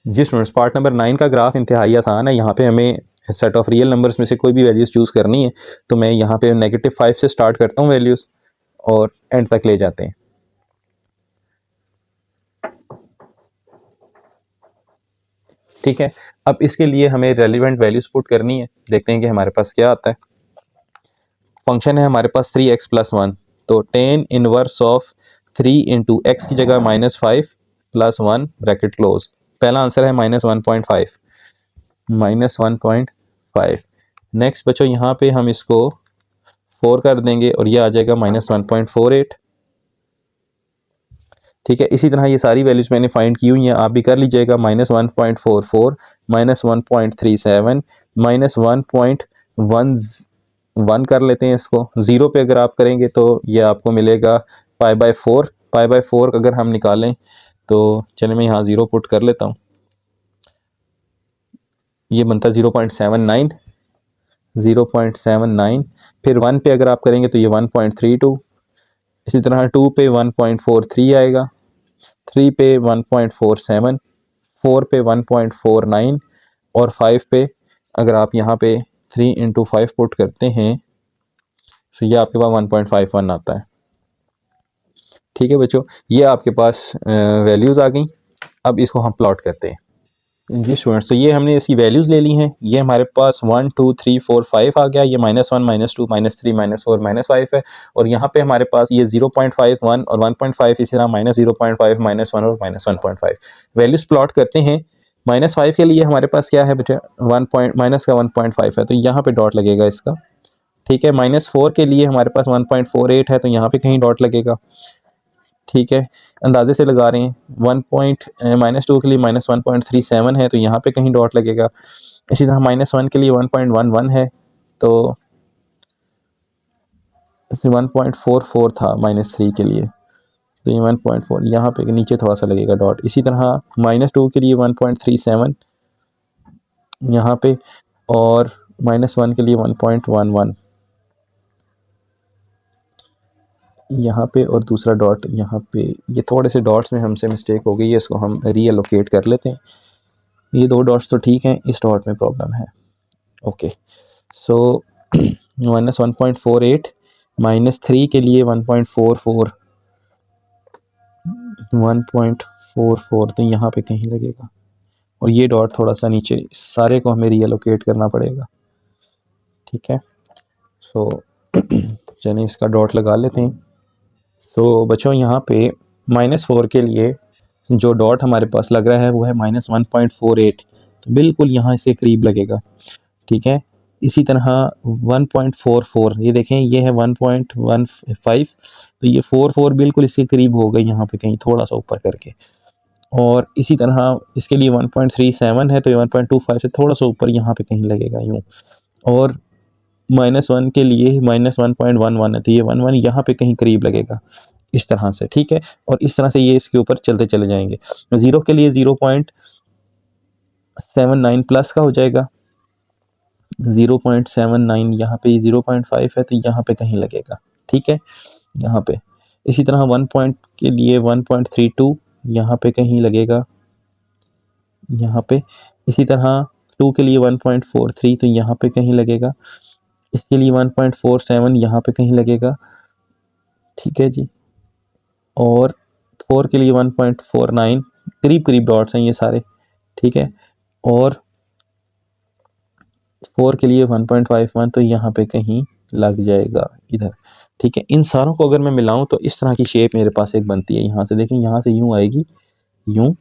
जी स्टूडेंट्स, पार्ट नंबर 9 का ग्राफ इंतहाई आसान है। यहाँ पे हमें सेट ऑफ रियल नंबर्स में से कोई भी वैल्यूज़ चूज़ करनी है, तो मैं यहाँ पे -5 से स्टार्ट करता हूँ वैल्यूज़, और एंड तक ले जाते हैं। ठीक है, अब इसके लिए हमें रेलिवेंट वैल्यूज पुट करनी है। देखते हैं कि हमारे पास क्या आता है। फंक्शन है हमारे पास 3x + 1, तो tan inverse of 3 into x की जगह -5 + 1 ब्रैकेट क्लोज। पहला आंसर है -1.5, -1.5। नेक्स्ट बच्चों यहाँ पे हम इसको 4 कर देंगे और ये आ जाएगा -1.48। ठीक है, इसी तरह ये सारी वैल्यूज मैंने फाइंड की हुई हैं, आप भी कर लीजिएगा। -1.44, -1.37, -1.11 कर लेते हैं इसको। 0 पे अगर आप करेंगे तो ये आपको मिलेगा π/4। π/4 अगर हम निकालें तो चलिए मैं यहाँ 0 पुट कर लेता हूँ, ये बनता है 0.79, 0.79। फिर 1 पे अगर आप करेंगे तो ये 1.32, इसी तरह 2 पे 1.43 आएगा, 3 पे 1.47, 4 पे 1.49, और 5 पे अगर आप यहाँ पे 3 इंटू 5 पुट करते हैं तो ये आपके पास 1.51 आता है। ठीक है बच्चों, ये आपके पास वैल्यूज़ आ गई। अब इसको हम प्लॉट करते हैं। जी स्टूडेंट्स, तो ये हमने इसकी वैल्यूज़ ले ली हैं। ये हमारे पास 1 2 3 4 5 आ गया, ये -1 -2 -3 -4 -5 है, और यहाँ पे हमारे पास ये 0.51 और 1.5, इसी तरह -0.5 -1 और -1.5 वैल्यूज़ प्लॉट करते हैं। -5 के लिए हमारे पास क्या है बेटा, माइनस का 1.5 है, तो यहाँ पे डॉट लगेगा इसका। ठीक है, -4 के लिए हमारे पास 1.48 है, तो यहाँ पे कहीं डॉट लगेगा। ठीक है, अंदाजे से लगा रहे हैं। -2 के लिए -1.37 है, तो यहाँ पे कहीं डॉट लगेगा। इसी तरह -1 के लिए 1.11 है, तो 1.44 था -3 के लिए, तो ये 1.4 यहाँ पे नीचे थोड़ा सा लगेगा डॉट। इसी तरह -2 के लिए 1.37 यहाँ पे, और -1 के लिए 1.11 यहाँ पे, और दूसरा डॉट यहाँ पे। ये थोड़े से डॉट्स में हमसे मिस्टेक हो गई है, इसको हम रीअलोकेट कर लेते हैं। ये 2 डॉट्स तो ठीक हैं, इस डॉट में प्रॉब्लम है। ओके, सो -1.48, -3 के लिए 1.44, 1.44, तो यहाँ पे कहीं लगेगा, और ये डॉट थोड़ा सा नीचे, सारे को हमें रीअलोकेट करना पड़ेगा। ठीक है, सो चलिए इसका डॉट लगा लेते हैं। सो बच्चों यहाँ पे -4 के लिए जो डॉट हमारे पास लग रहा है वो है -1.48, तो बिल्कुल यहाँ से करीब लगेगा। ठीक है, इसी तरह 1.44, ये देखें ये है 1.15, तो ये 44 बिल्कुल इसके करीब हो गई यहाँ पे कहीं, थोड़ा सा ऊपर करके। और इसी तरह इसके लिए 1.37 है, तो ये 1.25 से थोड़ा सा ऊपर यहाँ पे कहीं लगेगा यूँ। और -1 के लिए -1.11 है, तो ये 1 यहाँ पे कहीं करीब लगेगा इस तरह से, ठीक है। और इस तरह से ये इसके ऊपर चलते चले जाएंगे। 0 के लिए 0.79 प्लस का हो जाएगा, 0.79 यहाँ पे 0.5 है, तो यहाँ पे कहीं लगेगा, ठीक है, यहाँ पे। इसी तरह 1 पॉइंट के लिए 1.32 यहाँ पे कहीं लगेगा, यहाँ पे। इसी तरह 2 के लिए 1.43 तो यहाँ पे कहीं लगेगा। इसके लिए 1.47 यहाँ पे कहीं लगेगा, ठीक है जी। और 4 के लिए 1.49, करीब करीब डॉट्स हैं ये सारे, ठीक है। और 4 के लिए 1.51 तो यहाँ पे कहीं लग जाएगा इधर, ठीक है। इन सारों को अगर मैं मिलाऊं तो इस तरह की शेप मेरे पास एक बनती है। यहाँ से देखें, यहाँ से यूं आएगी, यूं,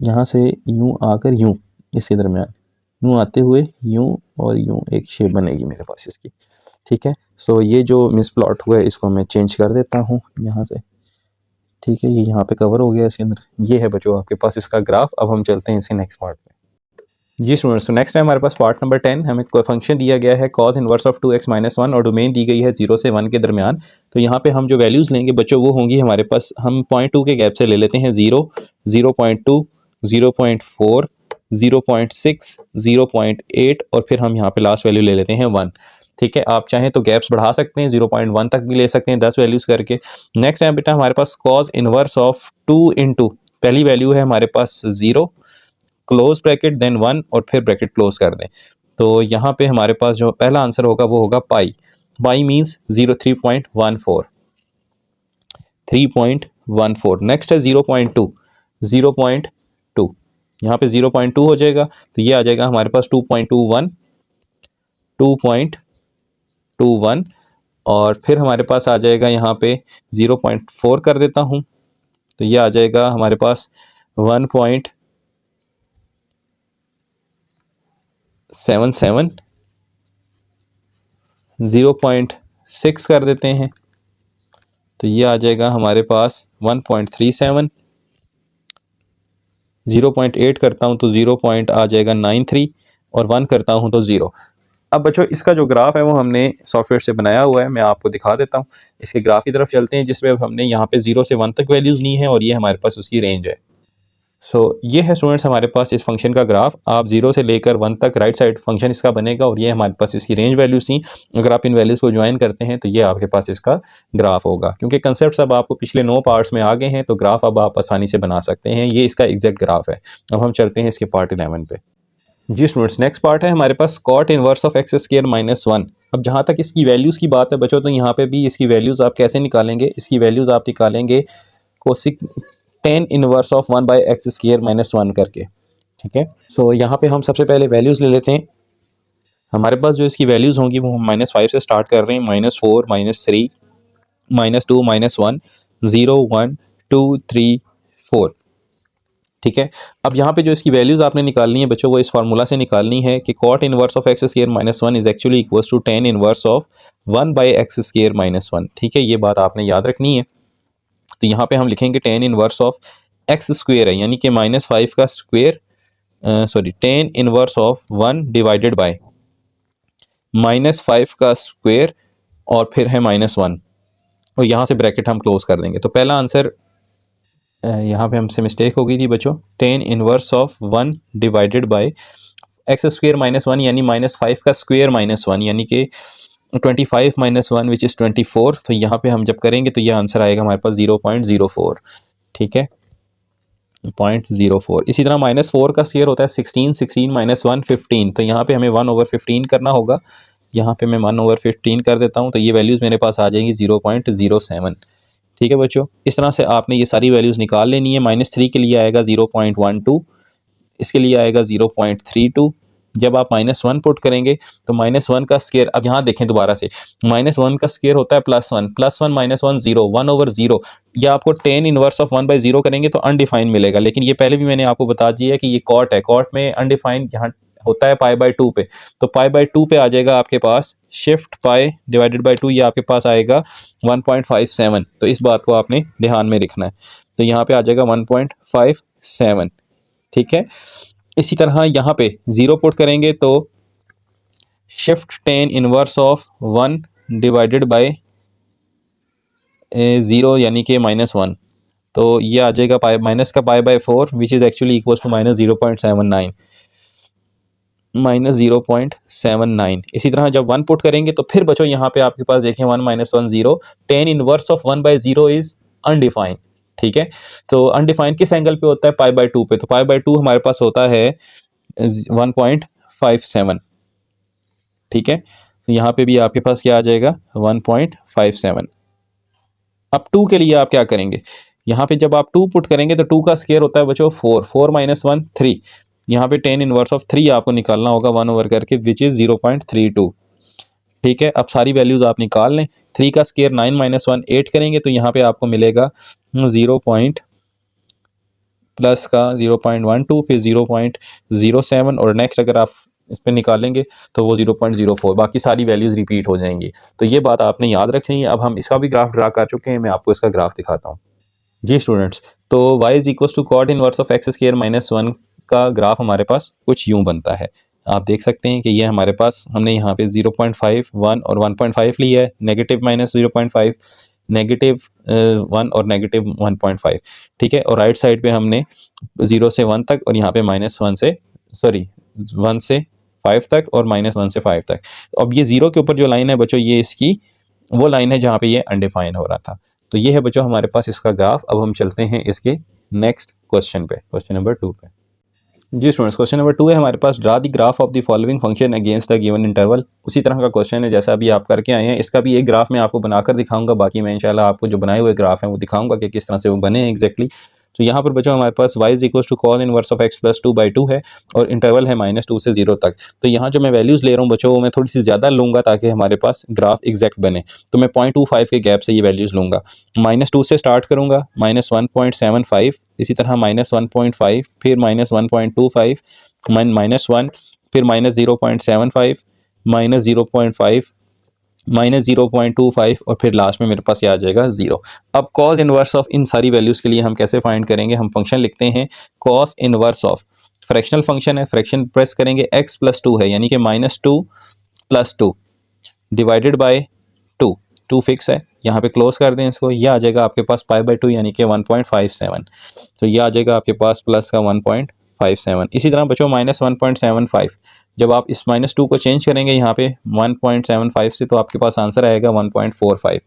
यहाँ से यूं आकर यूं, इसके दरमियान यूं आते हुए यूं और यूं एक शेप बनेगी मेरे पास इसकी, ठीक है। सो ये जो मिस प्लॉट हुआ है इसको मैं चेंज कर देता हूँ यहाँ से, ठीक है। ये यहाँ पे कवर हो गया इसके अंदर। ये है बच्चों आपके पास इसका ग्राफ। अब हम चलते हैं इसके नेक्स्ट पार्ट में। जी स्टूडेंट्स, तो नेक्स्ट है हमारे पास पार्ट नंबर 10। हमें कोई फंक्शन दिया गया है cos इनवर्स ऑफ 2x - 1 और डोमेन दी गई है 0 से 1 के दरमियान। तो यहाँ पे हम जो वैल्यूज़ लेंगे बच्चों वो होंगी हमारे पास, हम 0.2 के गैप से ले लेते हैं 0, 0.2, 0.4, 0.6, 0.8 और फिर हम यहाँ पे लास्ट वैल्यू ले लेते हैं 1, ठीक है। आप चाहें तो गैप्स बढ़ा सकते हैं, 0.1 तक भी ले सकते हैं 10 वैल्यूज़ करके। नेक्स्ट है बेटा हमारे पास cos इनवर्स ऑफ 2 इंटू, पहली वैल्यू है हमारे पास 0, क्लोज ब्रैकेट देन 1 और फिर ब्रैकेट क्लोज कर दें। तो यहाँ पे हमारे पास जो पहला आंसर होगा वो होगा पाई। पाई मीन्स 3.14, 3.14। नेक्स्ट है 0.2, 0.2, यहाँ पे 0.2 हो जाएगा तो ये आ जाएगा हमारे पास 2.21, 2.21 और फिर हमारे पास आ जाएगा यहाँ पे 0.4 कर देता हूँ तो ये आ जाएगा हमारे पास 1.77, 0.6 कर देते हैं तो ये आ जाएगा हमारे पास 1.37, 0.8 करता हूँ तो 0 पॉइंट आ जाएगा 93 और 1 करता हूँ तो 0। अब बच्चों इसका जो ग्राफ है वो हमने सॉफ्टवेयर से बनाया हुआ है, मैं आपको दिखा देता हूँ। इसके ग्राफ की तरफ चलते हैं जिसमें हमने यहाँ पे 0 से 1 तक वैल्यूज़ ली हैं और ये हमारे पास उसकी रेंज है। ये है स्टूडेंट्स हमारे पास इस फंक्शन का ग्राफ। आप 0 से लेकर 1 तक राइट साइड फंक्शन इसका बनेगा और ये हमारे पास इसकी रेंज वैल्यूज थी। अगर आप इन वैल्यूज़ को ज्वाइन करते हैं तो ये आपके पास इसका ग्राफ होगा। क्योंकि कंसेप्ट अब आपको पिछले 9 पार्ट्स में आ गए हैं तो ग्राफ अब आप आसानी से बना सकते हैं। ये इसका एग्जैक्ट ग्राफ है। अब हम चलते हैं इसके पार्ट 11 पे। जी स्टूडेंट्स, नेक्स्ट पार्ट है हमारे पास cot inverse of x square -1। अब जहाँ तक इसकी वैल्यूज़ की बात है बच्चों, तो यहाँ पे भी इसकी वैल्यूज़ आप कैसे निकालेंगे? इसकी वैल्यूज़ आप निकालेंगे cosec tan inverse of 1/x² -1 करके, ठीक है। यहाँ पे हम सबसे पहले वैल्यूज़ ले लेते हैं। हमारे पास जो इसकी वैल्यूज़ होंगी वो हम -5 से स्टार्ट कर रहे हैं, -4, -3, -2, -1, 0, 1, 2, 3, 4, ठीक है। अब यहाँ पे जो इसकी वैल्यूज़ आपने निकालनी है बच्चों वो इस फार्मूला से निकालनी है कि cot inverse of x² -1 is actually equals to tan inverse of 1/x² -1, ठीक है। ये बात आपने याद रखनी है। तो यहाँ पे हम लिखेंगे tan inverse of x square है यानी कि -5 का square, sorry tan inverse of 1 divided by -5 का स्क्वेयर और फिर है -1 और यहाँ से ब्रैकेट हम क्लोज कर देंगे। तो पहला आंसर यहाँ पे हमसे मिस्टेक हो गई थी बच्चों, tan inverse of 1 divided by x² -1 यानी -5 का स्क्वेयर -1 यानी कि 25 -1 विच इज़ 24। तो यहाँ पे हम जब करेंगे तो ये आंसर आएगा हमारे पास 0.04, ठीक है, 0.04। इसी तरह -4 का स्क्वायर होता है 16, 16 -1 15। तो यहाँ पे हमें 1/15 करना होगा। यहाँ पे मैं 1/15 कर देता हूँ तो ये वैल्यूज़ मेरे पास आ जाएंगी 0.07, ठीक है बच्चों। इस तरह से आपने ये सारी वैल्यूज़ निकाल लेनी है। -3 के लिए आएगा 0.12, इसके लिए आएगा 0.32। जब आप -1 पुट करेंगे तो -1 का स्क्वायर, अब यहाँ देखें दोबारा से, -1 का स्क्वायर होता है +1, +1 -1 0, 1/0। या आपको tan इनवर्स ऑफ 1/0 करेंगे तो अनडिफाइंड मिलेगा, लेकिन ये पहले भी मैंने आपको बता दिया है कि ये कॉट है। कॉट में अनडिफाइंड यहाँ होता है π/2 पे, तो π/2 पे आ जाएगा आपके पास शिफ्ट पाई डिवाइडेड बाई 2, ये आपके पास आएगा 1.57। तो इस बात को आपने ध्यान में रखना है। तो यहाँ पे आ जाएगा 1.57, ठीक है। इसी तरह यहाँ पे 0 पुट करेंगे तो shift tan inverse of 1 divided by 0 यानी कि -1, तो ये आ जाएगा पाई माइनस का pi by 4 which is actually equal to -0.79, -0.79। इसी तरह जब 1 पुट करेंगे तो फिर बच्चों यहाँ पे आपके पास देखें 1 - 1 0, tan inverse of 1/0 is undefined. ठीक है, तो अनडिफाइंड किस एंगल पे होता है? पाई बाय 2 पे, तो पाई बाय 2 हमारे पास होता है 1.57। ठीक है, तो यहाँ पे भी आपके पास क्या आ जाएगा 1.57। अब 2 के लिए आप क्या करेंगे? यहाँ पे जब आप 2 पुट करेंगे तो 2 का स्क्वायर होता है बच्चों 4, 4 - 1 3। यहाँ पे टेन इनवर्स ऑफ 3 आपको निकालना होगा 1 ओवर करके विच इज़ 0.32। ठीक है, अब सारी वैल्यूज़ आप निकाल लें। 3 का स्क्वायर 9 - 1 8 करेंगे तो यहाँ पे आपको मिलेगा 0 पॉइंट प्लस का 0.12, फिर 0.07 और नेक्स्ट अगर आप इस पर निकालेंगे तो वो 0.04, बाकी सारी वैल्यूज़ रिपीट हो जाएंगी। तो ये बात आपने याद रखनी है। अब हम इसका भी ग्राफ ड्रा कर चुके हैं, मैं आपको इसका ग्राफ दिखाता हूँ। जी स्टूडेंट्स, तो y is equal to cot inverse of x square -1 का ग्राफ हमारे पास कुछ यूं बनता है। आप देख सकते हैं कि ये हमारे पास हमने यहाँ पे 0.5 1 और 1.5 लिया है, नेगेटिव -0.5, नेगेटिव 1 और नेगेटिव 1.5। ठीक है, और राइट साइड पे हमने 0 से 1 तक और यहाँ पे -1 से 1 से 5 तक और -1 से 5 तक। अब ये 0 के ऊपर जो लाइन है बच्चों, ये इसकी वो लाइन है जहाँ पे ये अनडिफाइन हो रहा था। तो ये है बच्चों हमारे पास इसका ग्राफ। अब हम चलते हैं इसके नेक्स्ट क्वेश्चन पे, क्वेश्चन नंबर 2 पे। जी स्टूडेंट्स, क्वेश्चन नंबर 2 है हमारे पास, draw the graph of the following function against the given interval. उसी तरह का क्वेश्चन है जैसा अभी आप करके आए हैं। इसका भी एक ग्राफ मैं आपको बनाकर दिखाऊंगा, बाकी मैं इंशाल्लाह आपको जो बनाए हुए ग्राफ हैं वो दिखाऊंगा कि किस तरह से वो बने हैं एग्जैक्टली। तो यहाँ पर बच्चों हमारे पास y is equal to cos inverse of x plus 2/2 है और इंटरवल है -2 से 0 तक। तो यहाँ जो मैं वैल्यूज़ ले रहा हूँ बच्चों वो मैं थोड़ी सी ज़्यादा लूँगा ताकि हमारे पास ग्राफ एग्जैक्ट बने। तो मैं 0.25 के गैप से ये वैल्यूज़ लूँगा। -2 से स्टार्ट करूँगा, -1.75, इसी तरह -1.5, फिर -1.25, -1, फिर -0.75, -0.5, -0.25 और फिर लास्ट में मेरे पास ये आ जाएगा 0। अब कॉस इनवर्स ऑफ इन सारी वैल्यूज़ के लिए हम कैसे फाइंड करेंगे? हम फंक्शन लिखते हैं cos inverse of, fractional function है, फ्रैक्शन प्रेस करेंगे, x + 2 है यानी कि -2 + 2 डिवाइडेड बाय 2, 2 फिक्स है, यहाँ पे क्लोज कर दें इसको। ये आ जाएगा आपके पास π/2 यानी कि 1.57। तो ये आ जाएगा आपके पास प्लस का 1.57। इसी तरह बच्चों -1.75, जब आप इस -2 को चेंज करेंगे यहाँ पे 1.75 से तो आपके पास आंसर आएगा 1.45।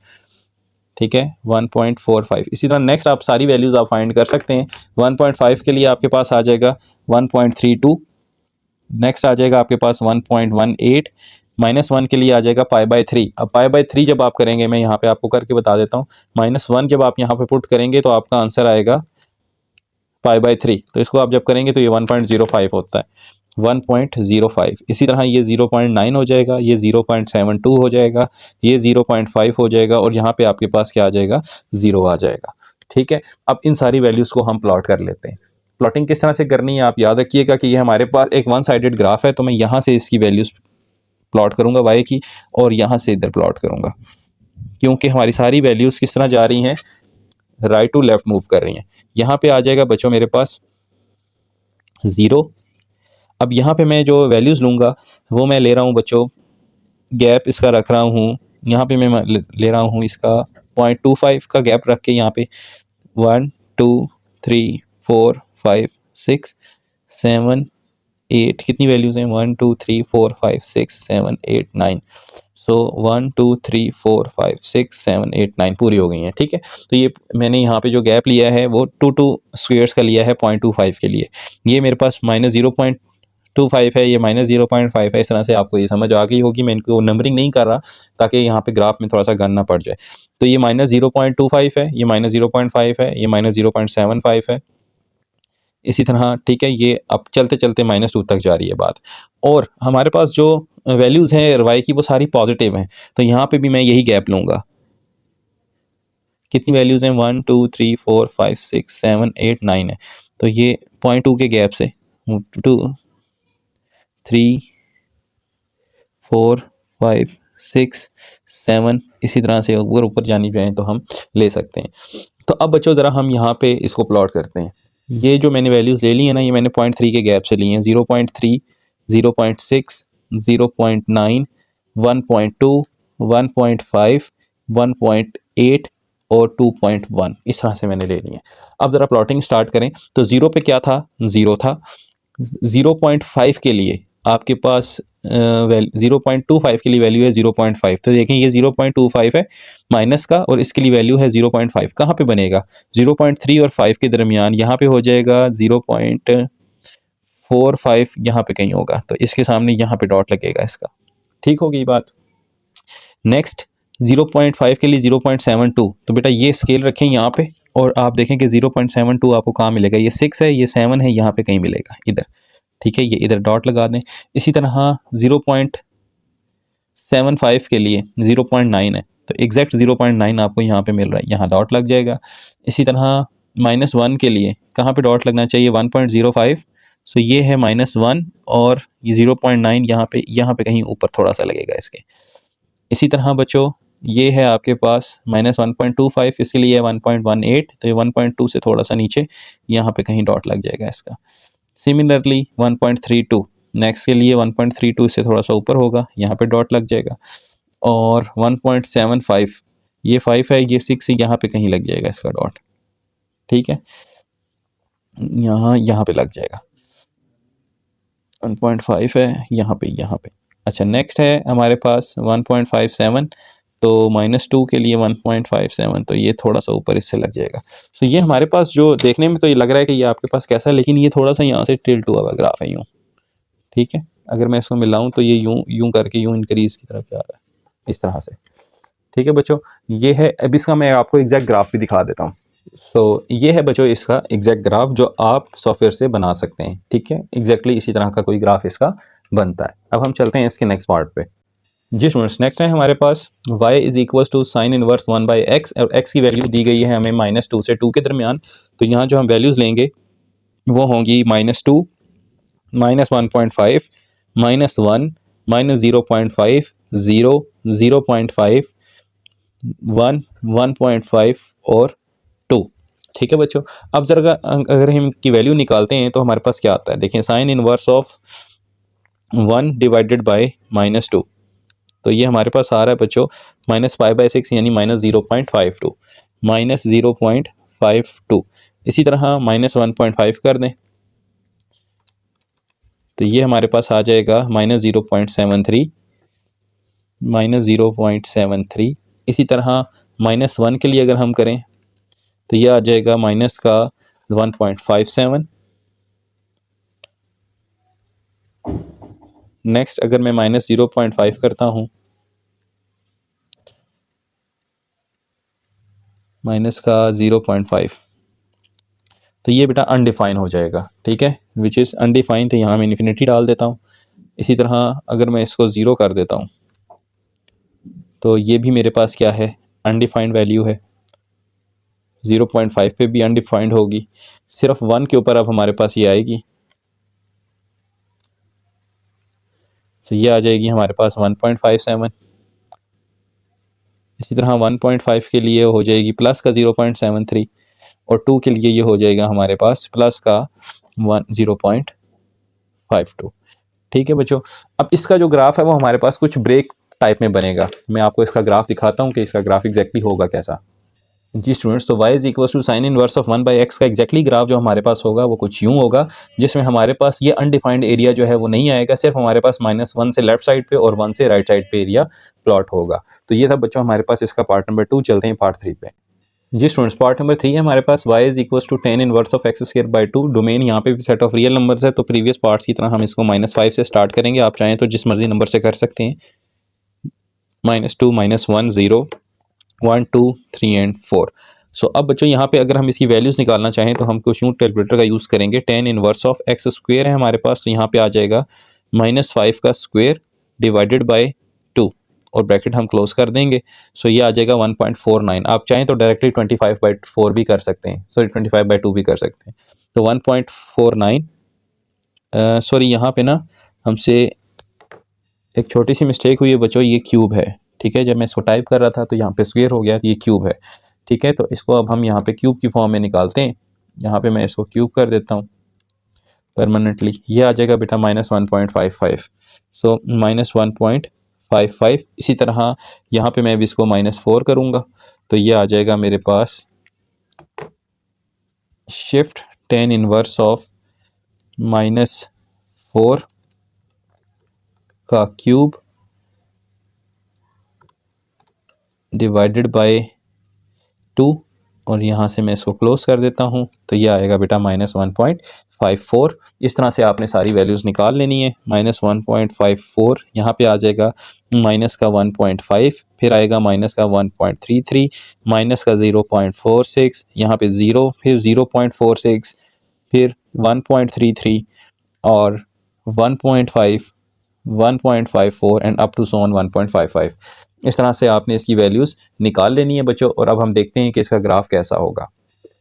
ठीक है, 1.45। इसी तरह नेक्स्ट आप सारी वैल्यूज़ आप फाइंड कर सकते हैं। 1.5 के लिए आपके पास आ जाएगा 1.32, नेक्स्ट आ जाएगा आपके पास 1.18, -1 के लिए आ जाएगा π/3। अब π/3 जब आप करेंगे, मैं यहाँ पे आपको करके बता देता हूँ, -1 जब आप यहाँ पे पुट करेंगे तो आपका आंसर आएगा π/3। तो इसको आप जब करेंगे तो ये 1.05 होता है, 1.05। इसी तरह ये 0.9 हो जाएगा, ये 0.72 हो जाएगा, ये 0.5 हो जाएगा और यहाँ पे आपके पास क्या आ जाएगा 0 आ जाएगा। ठीक है, अब इन सारी वैल्यूज़ को हम प्लॉट कर लेते हैं। प्लॉटिंग किस तरह से करनी है आप याद रखिएगा कि ये हमारे पास एक वन साइडेड ग्राफ है, तो मैं यहाँ से इसकी वैल्यूज़ प्लॉट करूँगा y की और यहाँ से इधर प्लॉट करूँगा, क्योंकि हमारी सारी वैल्यूज़ किस तरह जा रही हैं, राइट टू लेफ्ट मूव कर रही हैं। यहाँ पे आ जाएगा बच्चों मेरे पास 0। अब यहाँ पे मैं जो वैल्यूज़ लूँगा वो मैं ले रहा हूँ बच्चों, गैप इसका रख रहा हूँ, यहाँ पे मैं ले रहा हूँ इसका 0.25 का गैप रख के यहाँ पे 1 2 3 4 5 6 7 8, कितनी वैल्यूज़ हैं 1 2 3 4 5 6 7 8 9। सो 1 2 3 4 5 6 7 8 9 पूरी हो गई हैं। ठीक है, तो ये मैंने यहाँ पे जो गैप लिया है वो 2 स्क्वेयर्स का लिया है 0.25 के लिए। ये मेरे पास -0.25 है, ये -0.5 है। इस तरह से आपको ये समझ आ गई होगी। मैं इनको नंबरिंग नहीं कर रहा ताकि यहाँ पे ग्राफ में थोड़ा सा गन ना पड़ जाए। तो ये -0.25 है, ये -0.5 है, ये -0.75 है, इसी तरह। ठीक है, ये अब चलते चलते -2 तक जा रही है बात। और हमारे पास जो वैल्यूज़ हैं y की वो सारी पॉजिटिव हैं, तो यहाँ पे भी मैं यही गैप लूँगा। कितनी वैल्यूज़ हैं 1 2 3 4 5 6 7 8 9 है, तो ये 0.2 के गैप से 2 3 4 5 6 7 इसी तरह से अगर ऊपर जानी चाहें तो हम ले सकते हैं। तो अब बच्चों ज़रा हम यहाँ पे इसको प्लॉट करते हैं। ये जो मैंने वैल्यूज़ ले ली है ना, ये मैंने 0.3 के गैप से ली हैं, 0.3 0.6 0.9, 1.2, 1.5, 1.8 और 2.1, इस तरह से मैंने ले ली है। अब ज़रा प्लॉटिंग स्टार्ट करें तो 0 पे क्या था, 0 था। 0.5 के लिए आपके पास 0.25 के लिए वैल्यू है 0.5, तो देखें ये 0.25 है माइनस का, और इसके लिए वैल्यू है 0.5। कहाँ पे बनेगा, 0.3 और 5 के दरमियान, यहाँ पे हो जाएगा 0.45, यहाँ पे कहीं होगा, तो इसके सामने यहाँ पे डॉट लगेगा इसका। ठीक होगी ये बात। नेक्स्ट 0.5 के लिए 0.72, तो बेटा ये स्केल रखें यहाँ पे, और आप देखें कि 0.72 आपको कहाँ मिलेगा, ये 6 है, ये 7 है, यहाँ पे कहीं मिलेगा इधर। ठीक है, ये इधर डॉट लगा दें। इसी तरह 0.75 के लिए 0.9 है, तो एग्जैक्ट 0.9 आपको यहाँ पे मिल रहा है, यहाँ डॉट लग जाएगा। इसी तरह -1 के लिए कहाँ पे डॉट लगना चाहिए, 1.05, सो ये है -1, और ये 0.9 यहाँ पे कहीं ऊपर थोड़ा सा लगेगा इसके। इसी तरह बच्चों ये है आपके पास -1.25, इसके लिए 1.18, तो ये 1.2 से थोड़ा सा नीचे यहाँ पे कहीं डॉट लग जाएगा इसका। सिमिलरली 1.32 नेक्स्ट के लिए 1.32 से थोड़ा सा ऊपर होगा, यहाँ पे डॉट लग जाएगा। और 1.75 ये 5 है, ये 6 है, यहाँ पे कहीं लग जाएगा इसका डॉट। ठीक है, यहाँ पे लग जाएगा, 1.5 है यहाँ पे। अच्छा, नेक्स्ट है हमारे पास 1.57, तो -2 के लिए 1.57, तो ये थोड़ा सा ऊपर इससे लग जाएगा। तो ये हमारे पास जो देखने में तो ये लग रहा है कि ये आपके पास कैसा है, लेकिन ये थोड़ा सा यहाँ से टिल्ट हुआ हुआ ग्राफ है यूँ। ठीक है, अगर मैं इसको मिलाऊं तो ये यूं करके यूं इंक्रीज की तरफ जा रहा है इस तरह से। ठीक है बच्चों, ये है। अब इसका मैं आपको एग्जैक्ट ग्राफ भी दिखा देता हूँ। ये है बच्चों इसका एग्जैक्ट ग्राफ जो आप सॉफ्टवेयर से बना सकते हैं। ठीक है, एग्जैक्टली इसी तरह का कोई ग्राफ इसका बनता है। अब हम चलते हैं इसके नेक्स्ट पार्ट पे। जी स्टूडेंट्स, नेक्स्ट है हमारे पास y is equal to sine inverse 1/x, और x की वैल्यू दी गई है हमें -2 से 2 के दरमियान। तो यहाँ जो हम वैल्यूज़ लेंगे वो होंगी -2, -1.5, -1, -0.5, 0, 0.5, 1, 1.5 और 2। ठीक है बच्चों, अब जरा अगर हम इनकी वैल्यू निकालते हैं तो हमारे पास क्या आता है, देखें sign inverse of 1 divided by -2, तो ये हमारे पास आ रहा है बच्चों -5/6 यानी -0.52, -0.52। इसी तरह -1.5 कर दें तो ये हमारे पास आ जाएगा -0.73, -0.73। इसी तरह -1 के लिए अगर हम करें तो ये आ जाएगा माइनस का 1.57। नेक्स्ट अगर मैं -0.5 करता हूँ, माइनस का 0.5, तो ये बेटा अनडिफाइन हो जाएगा। ठीक है, विच इज़ अनडिफाइन, तो यहाँ मैं इन्फिनिटी डाल देता हूँ। इसी तरह अगर मैं इसको 0 कर देता हूँ तो ये भी मेरे पास क्या है, अनडिफाइंड वैल्यू है। 0.5 पे भी अनडिफाइंड होगी, सिर्फ 1 के ऊपर अब हमारे पास ये आएगी, तो ये आ जाएगी हमारे पास 1.57। इसी तरह 1.5 के लिए हो जाएगी प्लस का 0.73, और 2 के लिए ये हो जाएगा हमारे पास प्लस का 0.52। ठीक है बच्चों, अब इसका जो ग्राफ है वो हमारे पास कुछ ब्रेक टाइप में बनेगा। मैं आपको इसका ग्राफ दिखाता हूँ कि इसका ग्राफ एग्जैक्टली होगा कैसा। जी स्टूडेंट्स, तो y is equal to sine inverse of 1/x का एग्जैक्टली ग्राफ जो हमारे पास होगा वो कुछ यूँ होगा, जिसमें हमारे पास ये अनडिफाइंड एरिया जो है वो नहीं आएगा, सिर्फ हमारे पास -1 से लेफ्ट साइड पे और 1 से राइट साइड पे एरिया प्लॉट होगा। तो ये था बच्चों हमारे पास इसका पार्ट नंबर 2। चलते हैं पार्ट 3 पे। जी स्टूडेंट्स, पार्ट नंबर 3 है हमारे पास y is equal to tan inverse of x²/2। Domain यहाँ पे भी सेट ऑफ रियल नंबर्स है, तो प्रीवियस पार्ट्स की तरह हम इसको -5 से स्टार्ट करेंगे। आप चाहें तो जिस मर्जी नंबर से कर सकते हैं, -2, -1, 0, 1, 2, 3 एंड 4। सो अब बच्चों यहाँ पे अगर हम इसकी वैल्यूज़ निकालना चाहें तो हम कुछ यूँ कैलकुलेटर का यूज़ करेंगे। tan इनवर्स ऑफ x² है हमारे पास, तो यहाँ पे आ जाएगा -5 का स्क्वायर डिवाइडेड बाय 2, और ब्रैकेट हम क्लोज कर देंगे। सो ये आ जाएगा 1.49। आप चाहें तो डायरेक्टली 25/4 भी कर सकते हैं, सॉरी 25/2 भी कर सकते हैं। तो 1.49, सॉरी यहाँ पे ना हमसे एक छोटी सी मिस्टेक हुई है बच्चों, ये क्यूब है। ठीक है, जब मैं इसको टाइप कर रहा था तो यहाँ पे स्क्वायर हो गया, तो ये क्यूब है। ठीक है, तो इसको अब हम यहाँ पे क्यूब की फॉर्म में निकालते हैं। यहाँ पे मैं इसको क्यूब कर देता हूँ, परमानेंटली। ये आ जाएगा बेटा -1.55। सो -1.55। इसी तरह यहाँ पे मैं भी इसको -4 करूँगा तो ये आ जाएगा मेरे पास शिफ्ट टेन इनवर्स ऑफ -4 का क्यूब डिवाइडेड बाय 2, और यहाँ से मैं इसको क्लोज कर देता हूँ तो ये आएगा बेटा -1.54। इस तरह से आपने सारी वैल्यूज़ निकाल लेनी है। -1.54 यहाँ पे आ जाएगा, माइनस का 1.5, फिर आएगा माइनस का 1.33, माइनस का 0.46, यहाँ पे 0, फिर 0.46, फिर 1.33 और 1.5, 1.54 एंड अप टू सोन 1.55। इस तरह से आपने इसकी वैल्यूज़ निकाल लेनी है बच्चों। और अब हम देखते हैं कि इसका ग्राफ कैसा होगा।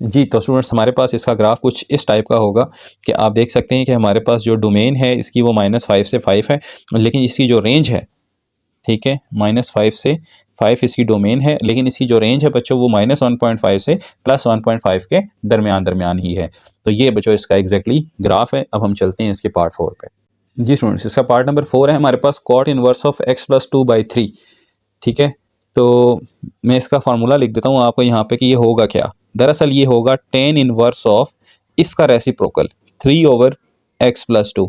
जी तो स्टूडेंट्स, हमारे पास इसका ग्राफ कुछ इस टाइप का होगा कि आप देख सकते हैं कि हमारे पास जो डोमेन है इसकी वो -5 से 5 है, लेकिन इसकी जो रेंज है, ठीक है, -5 से 5 इसकी डोमेन है, लेकिन इसकी जो रेंज है बच्चों वो -1.5 से +1.5 के दरमियान ही है। तो ये बच्चों इसका एग्जैक्टली ग्राफ है। अब हम चलते हैं इसके पार्ट 4 पे। जी स्टूडेंट्स, इसका पार्ट नंबर 4 है हमारे पास कॉट इनवर्स ऑफ x + 2/3। ठीक है, तो मैं इसका फार्मूला लिख देता हूँ आपको यहाँ पे कि ये होगा क्या। दरअसल ये होगा tan इनवर्स ऑफ इसका रेसिप्रोकल 3/x + 2।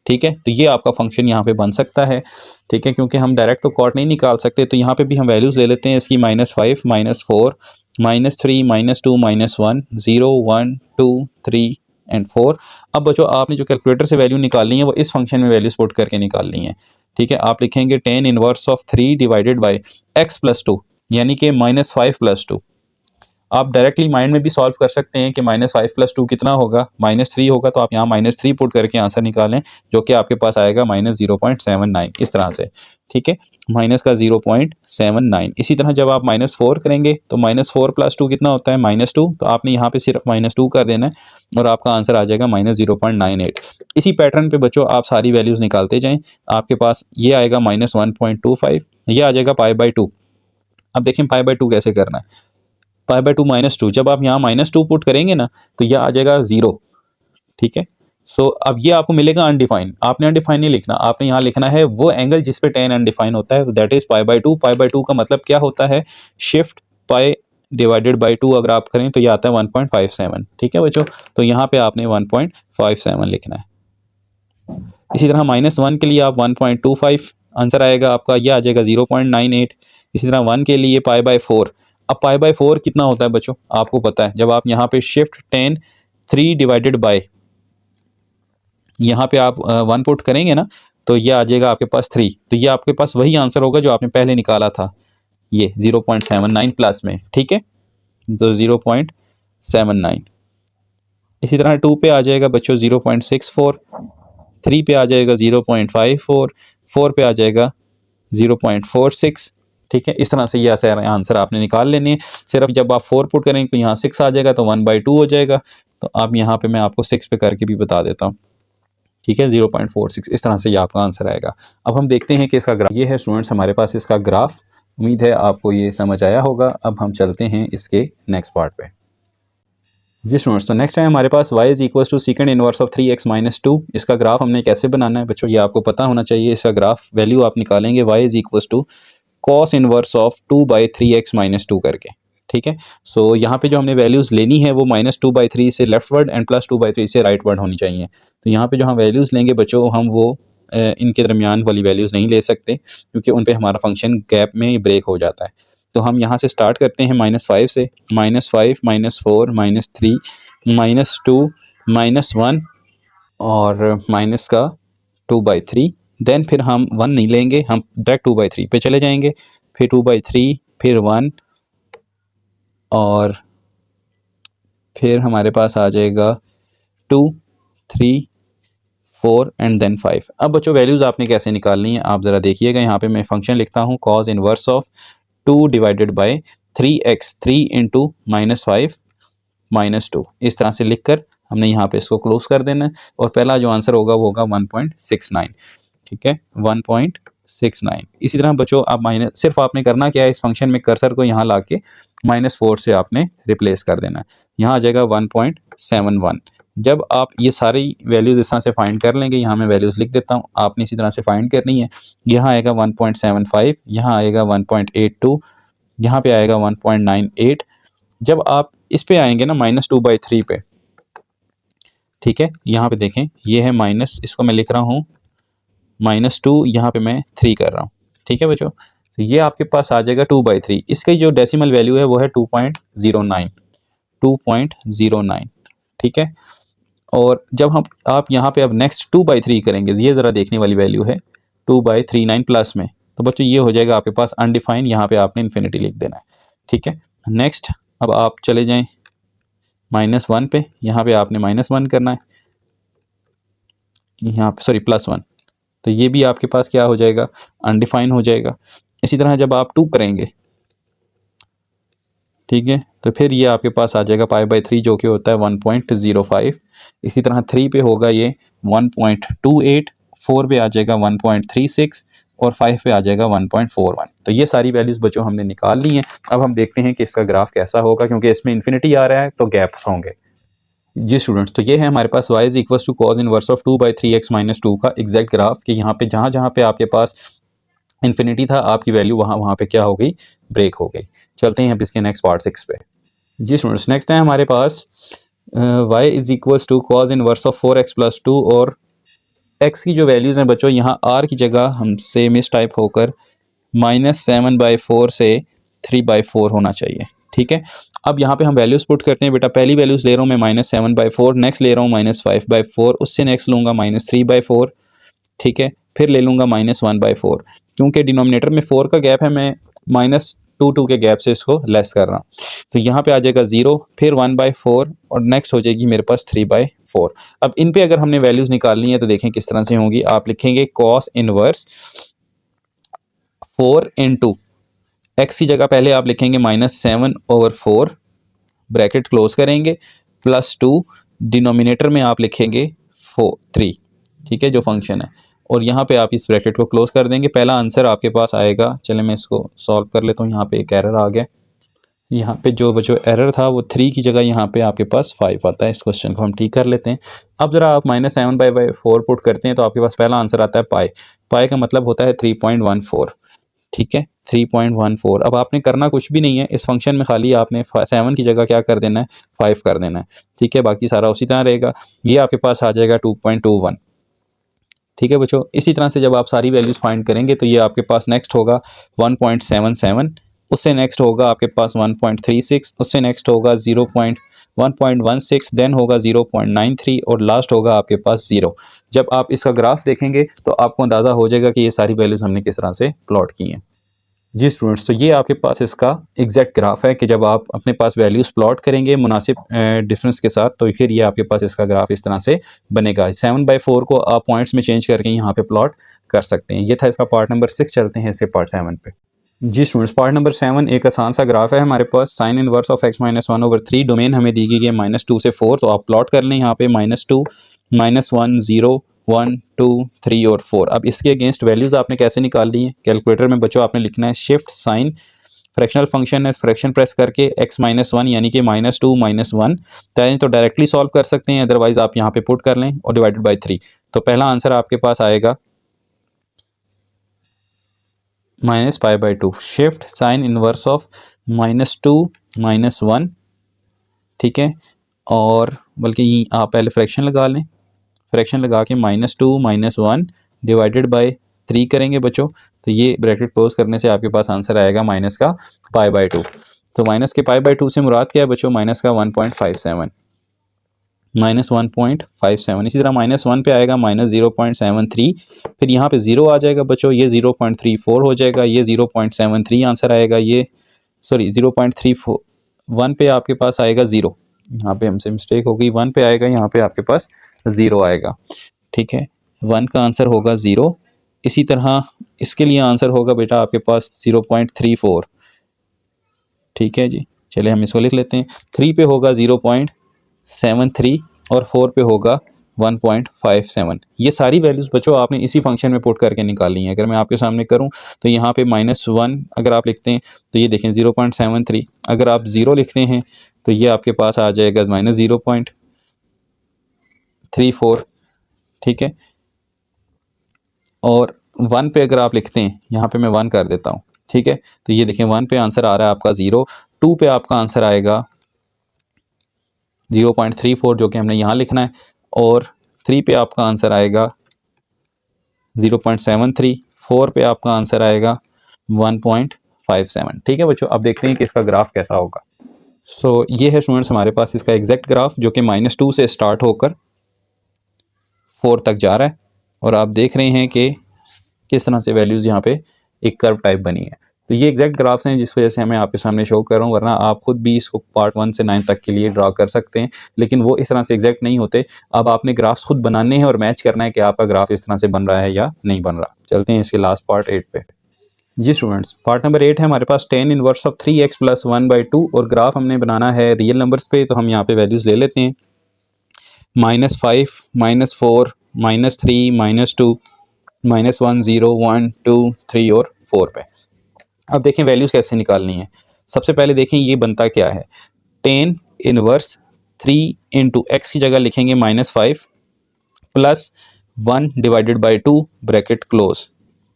ठीक है, तो ये आपका फंक्शन यहाँ पे बन सकता है। ठीक है, क्योंकि हम डायरेक्ट तो कॉट नहीं निकाल सकते, तो यहाँ पे भी हम वैल्यूज़ ले लेते हैं इसकी -5, -4, -3, -2, -1, 0, 1, 2, 3 एंड 4। अब बच्चों आपने जो कैलकुलेटर से वैल्यू निकालनी है वो इस फंक्शन में वैल्यूज पुट करके निकालनी है। ठीक है, आप लिखेंगे tan inverse of 3 divided by x + 2, यानी कि -5 + 2। आप डायरेक्टली माइंड में भी सॉल्व कर सकते हैं कि -5 + 2 कितना होगा, -3 होगा, तो आप यहाँ -3 पुट करके आंसर निकालें, जो कि आपके पास आएगा -0.79 इस तरह से। ठीक है, माइनस का 0.79। इसी तरह जब आप -4 करेंगे तो -4 + 2 कितना होता है, -2, तो आपने यहाँ पे सिर्फ -2 कर देना है और आपका आंसर आ जाएगा -0.98। इसी पैटर्न पे बच्चों आप सारी वैल्यूज़ निकालते जाएँ। आपके पास ये आएगा -1.25, ये आ जाएगा π/2। अब देखें π/2 कैसे करना है। π/2 -2, जब आप यहाँ -2 पुट करेंगे ना तो यह आ जाएगा 0। ठीक है, सो अब ये आपको मिलेगा अनडिफाइंड। आपने अनडिफाइंड नहीं लिखना, आपने यहाँ लिखना है वो एंगल जिस पे tan अनडिफाइंड होता है, दैट इज π/2। π/2 का मतलब क्या होता है, शिफ्ट पाई डिवाइडेड बाई 2 अगर आप करें तो ये आता है 1.57। ठीक है बच्चों, तो यहाँ पे आपने 1.57 लिखना है। इसी तरह -1 के लिए आप 1.25 आंसर आएगा आपका, यह आ जाएगा 0.98। इसी तरह 1 के लिए π/4। अब π/4 कितना होता है बच्चों, आपको पता है, जब आप यहाँ पे शिफ्ट tan 3 डिवाइडेड बाय, यहाँ पे आप 1 पुट करेंगे ना तो ये आ जाएगा आपके पास 3। तो ये आपके पास वही आंसर होगा जो आपने पहले निकाला था, ये 0.79 प्लस में। ठीक है, तो 0.79। इसी तरह 2 पे आ जाएगा बच्चों 0.64, 3 पे आ जाएगा 0.54, 4 पे आ जाएगा 0.46। ठीक है, इस तरह से ये आंसर आपने निकाल लेने हैं। सिर्फ जब आप 4 पुट करेंगे तो यहाँ 6 आ जाएगा, तो 1/2 हो जाएगा। तो आप यहाँ पे मैं आपको 6 पे करके भी बता देता हूँ। ठीक है, 0.46, इस तरह से ये आपका आंसर आएगा। अब हम देखते हैं कि इसका ग्राफ, ये है स्टूडेंट्स हमारे पास इसका ग्राफ। उम्मीद है आपको ये समझ आया होगा। अब हम चलते हैं इसके नेक्स्ट पार्ट पे। जी स्टूडेंट्स, तो नेक्स्ट है हमारे पास y = second inverse of 3x - 2। इसका ग्राफ हमने कैसे बनाना है बच्चों, ये आपको पता होना चाहिए। इसका ग्राफ वैल्यू आप निकालेंगे y = cos inverse of 2/3x - 2 करके। ठीक है, सो यहाँ पे जो हमने वैल्यूज़ लेनी है वो -2/3 से लेफ्टवर्ड एंड +2/3 से राइटवर्ड होनी चाहिए। तो यहाँ पे जो हम वैल्यूज़ लेंगे बच्चों, हम वो इनके दरमियान वाली वैल्यूज़ नहीं ले सकते, क्योंकि उन पे हमारा फंक्शन गैप में ब्रेक हो जाता है। तो हम यहाँ से स्टार्ट करते हैं -5 से, -5, -4, -3, -2, -1 और माइनस का 2/3। देन फिर हम 1 नहीं लेंगे, हम डायरेक्ट 2/3 पे चले जाएंगे, फिर 2/3, फिर 1 और फिर हमारे पास आ जाएगा 2, 3, 4 एंड देन 5। अब बच्चों वैल्यूज़ आपने कैसे निकालनी है आप ज़रा देखिएगा। यहाँ पे मैं फंक्शन लिखता हूँ cos inverse of 2 divided by 3x, 3 into -5 -2। इस तरह से लिखकर हमने यहाँ पे इसको क्लोज कर देना है, और पहला जो आंसर होगा वो होगा 1.69। ठीक है, 1.69। इसी तरह बच्चों आप सिर्फ आपने करना क्या है, इस फंक्शन में कर्सर को यहाँ ला के -4 से आपने रिप्लेस कर देना है। यहाँ आ जाएगा 1.71। जब आप ये सारी वैल्यूज़ इस तरह से फाइंड कर लेंगे, यहाँ मैं वैल्यूज़ लिख देता हूँ, आपने इसी तरह से फाइंड करनी है। यहाँ आएगा 1.75, यहाँ आएगा 1.82, यहाँ पे आएगा 1.98। जब आप इस पे आएंगे ना -2/3 पे, ठीक है, यहाँ पे देखें ये है माइनस, इसको मैं लिख रहा हूँ -2, यहाँ पे मैं 3 कर रहा हूँ, ठीक है बच्चों। तो ये आपके पास आ जाएगा 2/3। इसकी जो डेसिमल वैल्यू है वो है 2.09, 2.09, ठीक है। और जब हम आप यहाँ पे अब नेक्स्ट 2/3 करेंगे, ये ज़रा देखने वाली वैल्यू है 2/39 प्लस में, तो बच्चों ये हो जाएगा आपके पास अनडिफाइंड, यहाँ पे आपने इन्फिनिटी लिख देना है, ठीक है। नेक्स्ट अब आप चले जाएं -1 पे, यहाँ पे आपने -1 करना है, यहाँ पे सॉरी +1, तो ये भी आपके पास क्या हो जाएगा, अनडिफाइन हो जाएगा। इसी तरह जब आप 2 करेंगे, ठीक है, तो फिर ये आपके पास आ जाएगा π/3 जो कि होता है 1.05। इसी तरह 3 पे होगा ये 1.28, 4 पे आ जाएगा 1.36 और 5 पे आ जाएगा 1.41। तो ये सारी वैल्यूज़ बच्चों हमने निकाल ली हैं। अब हम देखते हैं कि इसका ग्राफ कैसा होगा, क्योंकि इसमें इन्फिनिटी आ रहा है तो गैप्स होंगे। जी स्टूडेंट्स, तो ये है हमारे पास y = cos inverse of 2/3x-2 का एग्जैक्ट ग्राफ, कि यहाँ पे जहाँ जहाँ पे आपके पास इन्फिनिटी था आपकी वैल्यू वहाँ वहाँ पे क्या हो गई, ब्रेक हो गई। चलते हैं अब इसके नेक्स्ट पार्ट 6 पे। जी स्टूडेंट्स, नेक्स्ट है हमारे पास y = cos inverse of 4x+2, और x की जो वैल्यूज़ हैं बच्चों, यहाँ r की जगह हमसे मिस टाइप होकर -7/4 से 3/4 होना चाहिए, ठीक है। अब यहाँ पे हम वैल्यूज़ पुट करते हैं। बेटा पहली वैल्यूज़ ले रहा हूँ मैं -7/4, नेक्स्ट ले रहा हूँ -5/4, उससे नेक्स्ट लूँगा -3/4, ठीक है, फिर ले लूँगा -1/4। क्योंकि डिनोमिनेटर में 4 का गैप है, मैं -2 के गैप से इसको लेस कर रहा हूँ। तो यहाँ पे आ जाएगा 0, फिर 1/4 और नेक्स्ट हो जाएगी मेरे पास 3/4। अब इन पे अगर हमने वैल्यूज़ निकालनी है तो देखें किस तरह से होंगी। आप लिखेंगे cos इनवर्स 4 × x की जगह पहले आप लिखेंगे -7/4, ब्रैकेट क्लोज करेंगे, +2, डिनोमिनेटर में आप लिखेंगे 3, ठीक है, जो फंक्शन है, और यहाँ पे आप इस ब्रैकेट को क्लोज कर देंगे। पहला आंसर आपके पास आएगा, चले मैं इसको सॉल्व कर लेता हूँ। यहाँ पे एक एरर आ गया, यहाँ पे जो बच्चों एरर था वो 3 की जगह यहाँ पे आपके पास 5 आता है। इस क्वेश्चन को हम ठीक कर लेते हैं। अब ज़रा आप -7/4 पुट करते हैं तो आपके पास पहला आंसर आता है पाई। पाई का मतलब होता है 3.14, ठीक है, 3.14। अब आपने करना कुछ भी नहीं है इस फंक्शन में, खाली आपने 7 की जगह क्या कर देना है, 5 कर देना है, ठीक है, बाकी सारा उसी तरह रहेगा। ये आपके पास आ जाएगा 2.21, ठीक है बच्चों। इसी तरह से जब आप सारी वैल्यूज़ फाइंड करेंगे तो ये आपके पास नेक्स्ट होगा 1.77, उससे नेक्स्ट होगा आपके पास 1.36, उससे नेक्स्ट होगा 1.16, देन होगा 0.93 और लास्ट होगा आपके पास 0। जब आप इसका ग्राफ देखेंगे तो आपको अंदाज़ा हो जाएगा कि ये सारी वैल्यूज़ हमने किस तरह से प्लॉट की हैं। जी स्टूडेंट्स, तो ये आपके पास इसका एग्जैक्ट ग्राफ है कि जब आप अपने पास वैल्यूज़ प्लॉट करेंगे मुनासिब डिफरेंस के साथ तो फिर ये आपके पास इसका ग्राफ इस तरह से बनेगा। 7/4 को आप पॉइंट्स में चेंज करके यहाँ पे प्लॉट कर सकते हैं। ये था इसका पार्ट नंबर 6। चलते हैं इसके पार्ट 7 पे। जी स्टूडेंट्स, पार्ट नंबर 7 एक आसान सा ग्राफ है हमारे पास। Sine inverse of x-1/3, domain हमें दी गई है -2 से 4, तो आप प्लॉट कर लें यहाँ पे -2, -1, 0, 1, 2, 3 और 4। अब इसके अगेंस्ट वैल्यूज़ आपने कैसे निकाल ली है, कैलकुलेटर में बच्चों आपने लिखना है शिफ्ट साइन, फ्रैक्शनल फंक्शन है, फ्रैक्शन प्रेस करके x-1 यानी कि -2 -1, चाहे तो डायरेक्टली सॉल्व कर सकते हैं, अदरवाइज आप यहाँ पे पुट कर लें और डिवाइडेड बाई 3। तो पहला आंसर आपके पास आएगा -π/2, शिफ्ट साइन इनवर्स ऑफ -2 -1, ठीक है, और बल्कि आप पहले फ्रैक्शन लगा लें, फ्रैक्शन लगा के -2 -1 डिवाइडेड बाय 3 करेंगे बच्चों, तो ये ब्रैकेट क्लोज करने से आपके पास आंसर आएगा माइनस का π/2। तो माइनस के π/2 से मुराद क्या है बच्चों, माइनस का 1.57, -1.57। इसी तरह -1 पे आएगा -0.73, फिर यहाँ पे 0 आ जाएगा बच्चों, ये 0.34 हो जाएगा, ये 0.73 आंसर आएगा, ये सॉरी 0.31 पे आपके पास आएगा 0, यहाँ पे हमसे मिस्टेक हो गई, 1 पे आएगा, यहाँ पे आपके पास 0 आएगा, ठीक है, 1 का आंसर होगा 0। इसी तरह इसके लिए आंसर होगा बेटा आपके पास 0.34, ठीक है जी। चलिए हम इसको लिख लेते हैं, 3 पे होगा 0.73 और 4 पे होगा 1.57। ये सारी वैल्यूज़ बच्चों आपने इसी फंक्शन में पुट करके निकाली हैं। अगर मैं आपके सामने करूं तो यहाँ पे -1 अगर आप लिखते हैं तो ये देखें 0.73, अगर आप 0 लिखते हैं तो ये आपके पास आ जाएगा -0.73, 0.34, ठीक है। और 1 पे अगर आप लिखते हैं, यहाँ पे मैं 1 कर देता हूँ, ठीक है। तो ये देखें 1 पे आंसर आ रहा है आपका 0, 2 पे आपका आंसर आएगा 0.34 जो कि हमने यहाँ लिखना है, और 3 पे आपका आंसर आएगा 0.73, 4 पे आपका आंसर आएगा 1.57, ठीक है बच्चों। अब देखते हैं कि इसका ग्राफ कैसा होगा। सो ये है स्टूडेंट्स हमारे पास इसका एग्जैक्ट ग्राफ, जो कि -2 से स्टार्ट होकर 4 तक जा रहा है, और आप देख रहे हैं कि किस तरह से वैल्यूज़ यहाँ पे एक कर्व टाइप बनी है। तो ये एग्जैक्ट ग्राफ्स हैं जिस वजह से मैं आपके सामने शो कर रहा हूँ, वरना आप खुद भी इसको पार्ट 1 से 9 तक के लिए ड्रा कर सकते हैं, लेकिन वो इस तरह से एग्जैक्ट नहीं होते। अब आपने ग्राफ्स खुद बनाने हैं और मैच करना है कि आपका ग्राफ इस तरह से बन रहा है या नहीं बन रहा। चलते हैं इसके लास्ट पार्ट 8 पे। जी स्टूडेंट्स, पार्ट नंबर 8 है हमारे पास tan इनवर्स ऑफ 3x + 1/2, और ग्राफ हमने बनाना है रियल नंबर्स पे। तो हम यहाँ पे वैल्यूज़ ले लेते हैं, -5, -4, -3, -2, -1, 0, 1, 2, 3 और 4 पे। अब देखें वैल्यूज़ कैसे निकालनी है। सबसे पहले देखें ये बनता क्या है। tan इनवर्स 3 इंटू एक्स की जगह लिखेंगे -5 प्लस 1/2 ब्रैकेट क्लोज।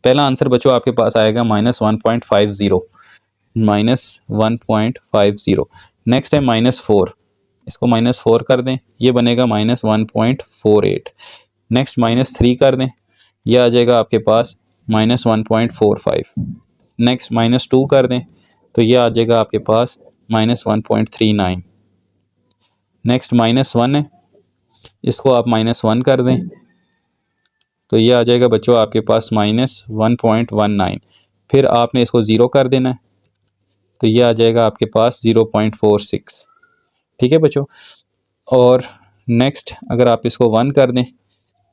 पहला आंसर बच्चों आपके पास आएगा -1.50, -1.50। नेक्स्ट है -4, इसको -4 कर दें, ये बनेगा -1.48। नेक्स्ट -3 कर दें, ये आ जाएगा आपके पास -1.45। नेक्स्ट -2 कर दें, तो ये आ जाएगा आपके पास -1.39। नेक्स्ट -1 है, इसको आप -1 कर दें, तो ये आ जाएगा बच्चों आपके पास -1.19। फिर आपने इसको 0 कर देना है, तो ये आ जाएगा आपके पास 0.46, ठीक है बच्चों। और नेक्स्ट अगर आप इसको 1 कर दें,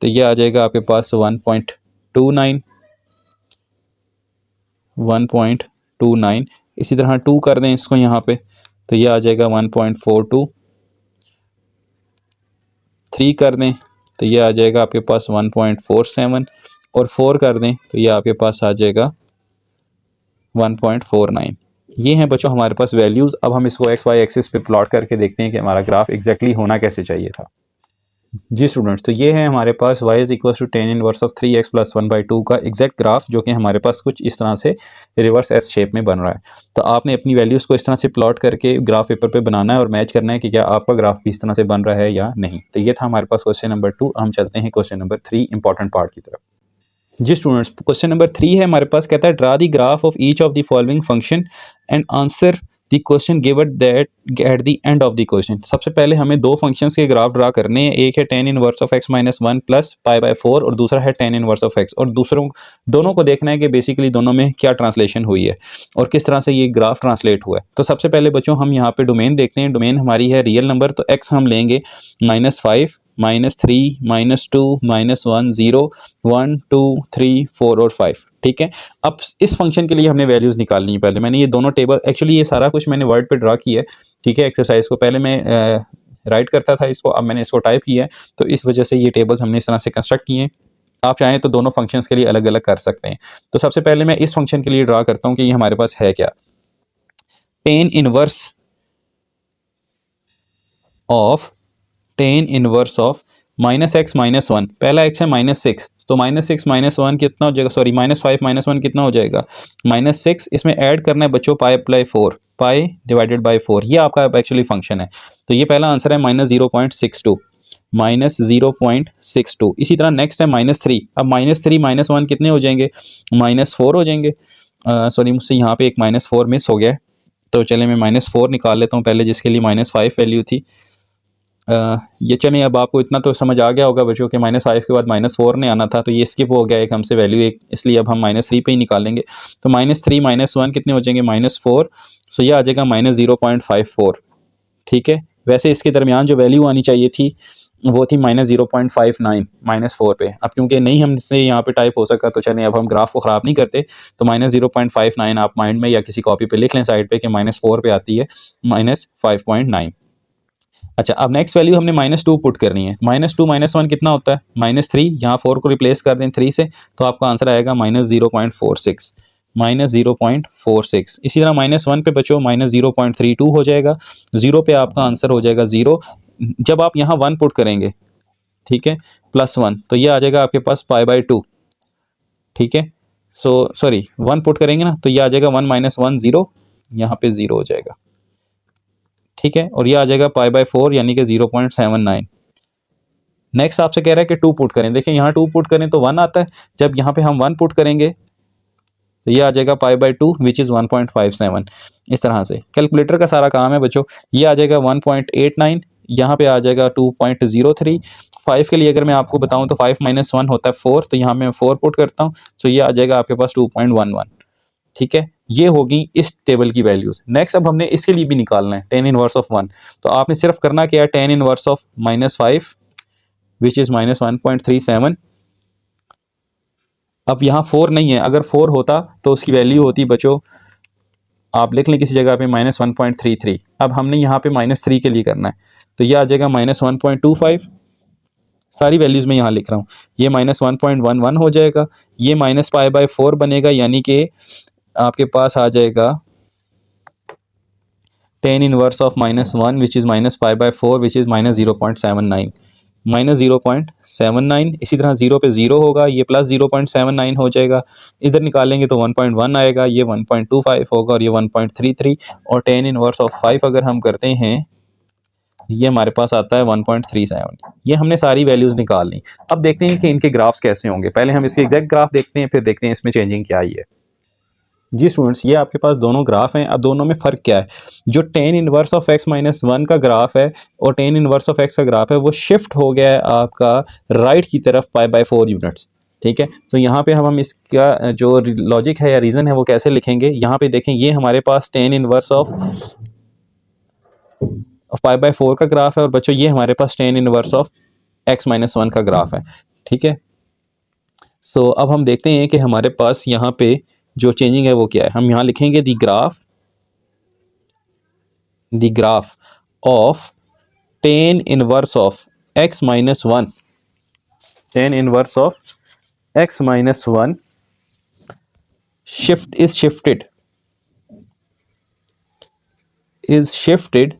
तो ये आ जाएगा आपके पास 1.29। इसी तरह 2 कर दें इसको यहाँ पे, तो ये आ जाएगा 1.42। 3 कर दें, तो ये आ जाएगा आपके पास 1.47, और 4 कर दें, तो ये आपके पास आ जाएगा 1.49। ये हैं बच्चों हमारे पास वैल्यूज़। अब हम इसको एक्स वाई एक्सिस पे प्लॉट करके देखते हैं कि हमारा ग्राफ एग्जैक्टली होना कैसे चाहिए था। जी स्टूडेंट्स, तो ये है हमारे पास y = tan inverse of 3x + 1/2 का एग्जैक्ट ग्राफ, जो कि हमारे पास कुछ इस तरह से रिवर्स एस शेप में बन रहा है। तो आपने अपनी वैल्यूज़ को इस तरह से प्लॉट करके ग्राफ पेपर पे बनाना है और मैच करना है कि क्या आपका ग्राफ भी इस तरह से बन रहा है या नहीं। तो ये था हमारे पास क्वेश्चन नंबर 2। हम चलते हैं क्वेश्चन नंबर 3 इंपॉर्टेंट पार्ट की तरफ। जी स्टूडेंट्स, क्वेश्चन नंबर 3 है हमारे पास, कहता है draw the graph of each of the following function and answer the question given that at the end of the question. सबसे पहले हमें दो फंक्शंस के ग्राफ ड्रा करने हैं। एक है tan inverse of x - 1 plus π/4, और दूसरा है tan इनवर्स ऑफ x। और दोनों को देखना है कि बेसिकली दोनों में क्या ट्रांसलेशन हुई है और किस तरह से ये ग्राफ ट्रांसलेट हुआ है। तो सबसे पहले बच्चों हम यहाँ पे डोमेन देखते हैं। डोमेन हमारी है रियल नंबर, तो x हम लेंगे -5, -3, -2, -1, 0, 1, 2, 3, 4 और 5, ठीक है। अब इस फंक्शन के लिए हमने वैल्यूज़ निकालनी है। पहले मैंने ये दोनों टेबल, एक्चुअली ये सारा कुछ मैंने वर्ड पे ड्रा किया है, ठीक है। एक्सरसाइज को पहले मैं राइट करता था इसको, अब मैंने इसको टाइप किया है, तो इस वजह से ये टेबल्स हमने इस तरह से कंस्ट्रक्ट किए हैं। आप चाहें तो दोनों फंक्शंस के लिए अलग अलग कर सकते हैं। तो सबसे पहले मैं इस फंक्शन के लिए ड्रा करता हूँ कि ये हमारे पास है क्या। tan इनवर्स ऑफ -x - 1, पहला x है -6, तो -6 - 1 कितना हो जाएगा, सॉरी -5 - 1 कितना हो जाएगा -6। इसमें ऐड करना है बच्चों π/4, π/4, ये आपका एक्चुअली फंक्शन है। तो ये पहला आंसर है -0.62, -0.62। इसी तरह नेक्स्ट है -3। अब -3 - 1 कितने हो जाएंगे, -4 हो जाएंगे। सॉरी मुझसे यहाँ पे एक -4 मिस हो गया है, तो चले मैं -4 निकाल लेता हूँ पहले, जिसके लिए -5 वैल्यू थी। ये चलिए, अब आपको इतना तो समझ आ गया होगा बच्चों के -5 के बाद -4 ने आना था, तो ये स्किप हो गया एक हमसे वैल्यू एक, इसलिए अब हम -3 पे ही निकालेंगे। तो -3 - 1 कितने हो जाएंगे, -4, सो ये आ जाएगा -0.54, ठीक है। वैसे इसके दरमियान जो वैल्यू आनी चाहिए थी वो थी -0.59 -4 पे। अब क्योंकि नहीं हमसे यहाँ पे टाइप हो सका, तो चलें अब हम ग्राफ को ख़राब नहीं करते, तो -0.59 आप माइंड में या किसी कॉपी पे लिख लें साइड पे कि -4 पे आती है -5.9। अच्छा, अब नेक्स्ट वैल्यू हमने -2 पुट करनी है। -2 - 1 कितना होता है, -3, यहाँ 4 को रिप्लेस कर दें 3 से, तो आपका आंसर आएगा -0.46, -0.46। इसी तरह -1 पे बच्चों -0.32 हो जाएगा। 0 पे आपका आंसर हो जाएगा 0। जब आप यहाँ 1 पुट करेंगे ठीक है, +1, तो ये आ जाएगा आपके पास π/2, ठीक है। सो सॉरी 1 पुट करेंगे ना तो ये आ जाएगा 1 - 1 0, यहाँ पे 0 हो जाएगा, ठीक है। और ये आ जाएगा π/4 यानी कि 0.79। नेक्स्ट आपसे कह रहा है कि 2 पुट करें, देखिए यहाँ 2 पुट करें तो 1 आता है, जब यहाँ पे हम 1 पुट करेंगे तो ये आ जाएगा π/2 विच इज़ 1.57। इस तरह से कैलकुलेटर का सारा काम है बच्चों। ये आ जाएगा 1.89, यहाँ पे आ जाएगा 2.03। 5 के लिए अगर मैं आपको बताऊं तो 5 - 1 होता है 4, तो यहाँ मैं 4 पुट करता हूँ, तो ये आ जाएगा आपके पास 2.11, ठीक है। ये होगी इस टेबल की वैल्यूज। नेक्स्ट अब हमने इसके लिए भी निकालना है tan इनवर्स ऑफ 1, तो आपने सिर्फ करना क्या है, tan inverse of -5 which is -1.37। अब यहाँ 4 नहीं है, अगर 4 होता तो उसकी वैल्यू होती बच्चों, आप लिख लें किसी जगह पे -1.33। अब हमने यहाँ पे -3 के लिए करना है, तो ये आ जाएगा -1.25। सारी वैल्यूज़ मैं यहाँ लिख रहा हूँ, ये -1.11 हो जाएगा, ये -π/4 बनेगा, यानी कि आपके पास आ जाएगा tan inverse of -1 which is -π/4 which is -0.79, -0.79। इसी तरह 0 पे 0 होगा, ये +0.79 हो जाएगा, इधर निकालेंगे तो 1.1 आएगा, ये 1.25 होगा और ये 1.33। और tan इनवर्स ऑफ 5 अगर हम करते हैं, ये हमारे पास आता है 1.37। ये हमने सारी वैल्यूज़ निकाल ली। अब देखते हैं कि इनके ग्राफ्स कैसे होंगे। पहले हम इसके एग्जैक्ट ग्राफ देखते हैं, फिर देखते हैं इसमें चेंजिंग क्या आई है। जी स्टूडेंट्स, ये आपके पास दोनों ग्राफ हैं। अब दोनों में फ़र्क क्या है, जो tan इनवर्स ऑफ x - 1 का ग्राफ है और tan इनवर्स ऑफ x का ग्राफ है, वो शिफ्ट हो गया है आपका राइट की तरफ π/4 यूनिट्स, ठीक है। तो यहाँ पे हम इसका जो लॉजिक है या रीज़न है वो कैसे लिखेंगे, यहाँ पे देखें, ये हमारे पास tan इनवर्स ऑफ π/4 का ग्राफ है और बच्चों ये हमारे पास tan इनवर्स ऑफ x - 1 का ग्राफ है, ठीक है। सो अब हम देखते हैं कि हमारे पास यहाँ पे जो चेंजिंग है वो क्या है। हम यहाँ लिखेंगे the graph of tan inverse of x - 1, tan inverse of x - 1 is shifted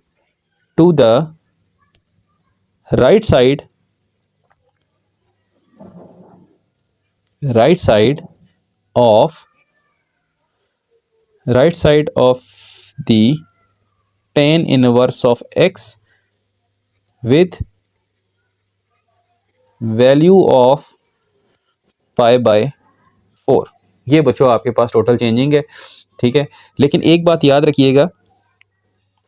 to the right side of the tan inverse of x with value of π/4। ये बच्चों आपके पास टोटल चेंजिंग है, ठीक है। लेकिन एक बात याद रखिएगा,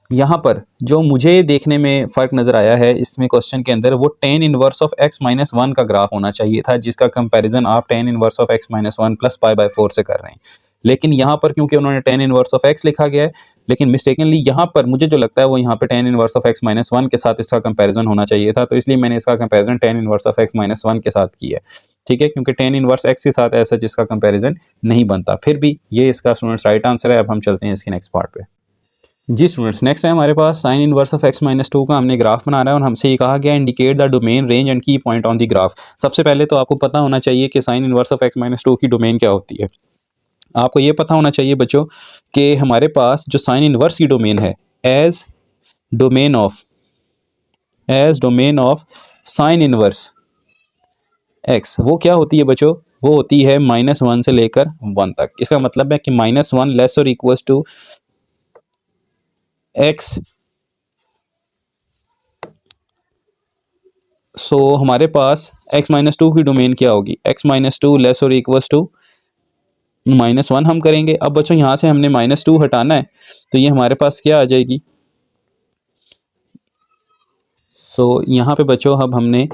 यहाँ पर जो मुझे देखने में फ़र्क नज़र आया है इसमें क्वेश्चन के अंदर, वो tan इनवर्स ऑफ x - 1 का ग्राफ होना चाहिए था, जिसका कंपैरिजन आप tan inverse of x - 1 plus π/4 से कर रहे हैं। लेकिन यहाँ पर क्योंकि उन्होंने tan इनवर्स ऑफ x लिखा गया है, लेकिन मिस्टेकनली यहाँ पर मुझे जो लगता है वो यहाँ पे tan इनवर्स ऑफ x - 1 के साथ इसका कंपैरिजन होना चाहिए था, तो इसलिए मैंने इसका comparison tan inverse of x - 1 के साथ किया है, ठीक है। क्योंकि tan इनवर्स x के साथ ऐसा जिसका कंपैरिजन नहीं बनता। फिर भी ये इसका स्टूडेंट्स राइट आंसर है। अब हम चलते हैं इसके नेक्स्ट पार्ट पे। जी स्टूडेंट्स, नेक्स्ट है हमारे पास साइन इनवर्स ऑफ x - 2 का हमने ग्राफ बनाना है और हमसे ये कहा गया indicate the domain range and की पॉइंट ऑन द ग्राफ। सबसे पहले तो आपको पता होना चाहिए कि साइन इनवर्स ऑफ x - 2 की डोमेन क्या होती है। आपको ये पता होना चाहिए बच्चों कि हमारे पास जो साइन इनवर्स की डोमेन है as domain of sine inverse x, वो क्या होती है बच्चों, वो होती है -1 से लेकर 1 तक। इसका मतलब है कि -1 लेस और इक्वल्स टू x। सो हमारे पास x - 2 की डोमेन क्या होगी, x - 2 लेस और इक्वल्स टू -1 हम करेंगे। अब बच्चों यहाँ से हमने -2 हटाना है, तो ये हमारे पास क्या आ जाएगी। सो यहाँ पे बच्चों अब हमने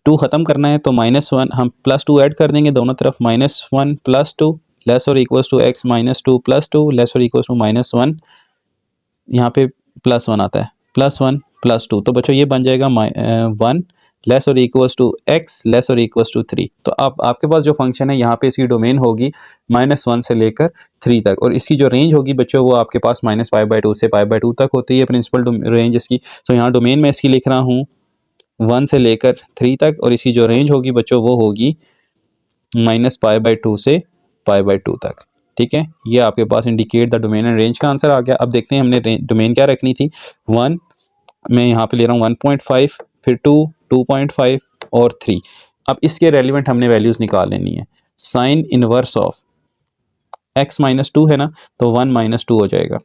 2 ख़त्म करना है, तो -1 हम +2 ऐड कर देंगे दोनों तरफ, -1 + 2 लेस और इक्वल्स टू x - 2 + 2 लेस और इक्वल्स टू -1, यहाँ पे +1 आता है, +1 + 2, तो बच्चों ये बन जाएगा 1 लेस और इक्वल्स टू x लेस और इक्वल्स टू 3। तो अब आपके पास जो फंक्शन है यहाँ पे इसकी डोमेन होगी -1 से लेकर 3 तक, और इसकी जो रेंज होगी बच्चों वो आपके पास -π/2 से π/2 तक होती है प्रिंसिपल रेंज इसकी। तो यहाँ डोमेन में इसकी लिख रहा हूँ 1 से लेकर 3 तक, और इसकी जो रेंज होगी बच्चों वो होगी -π/2 से π/2 तक, ठीक है। ये आपके पास indicate the domain and range का आंसर आ गया। अब देखते हैं हमने डोमेन क्या रखनी थी। 1 मैं यहाँ पे ले रहा हूँ 1.5, फिर 2 2.5, और 3। अब इसके रेलिवेंट हमने वैल्यूज़ निकाल लेनी है। Sign inverse of x minus 2 है ना, तो 1 माइनस 2 हो जाएगा।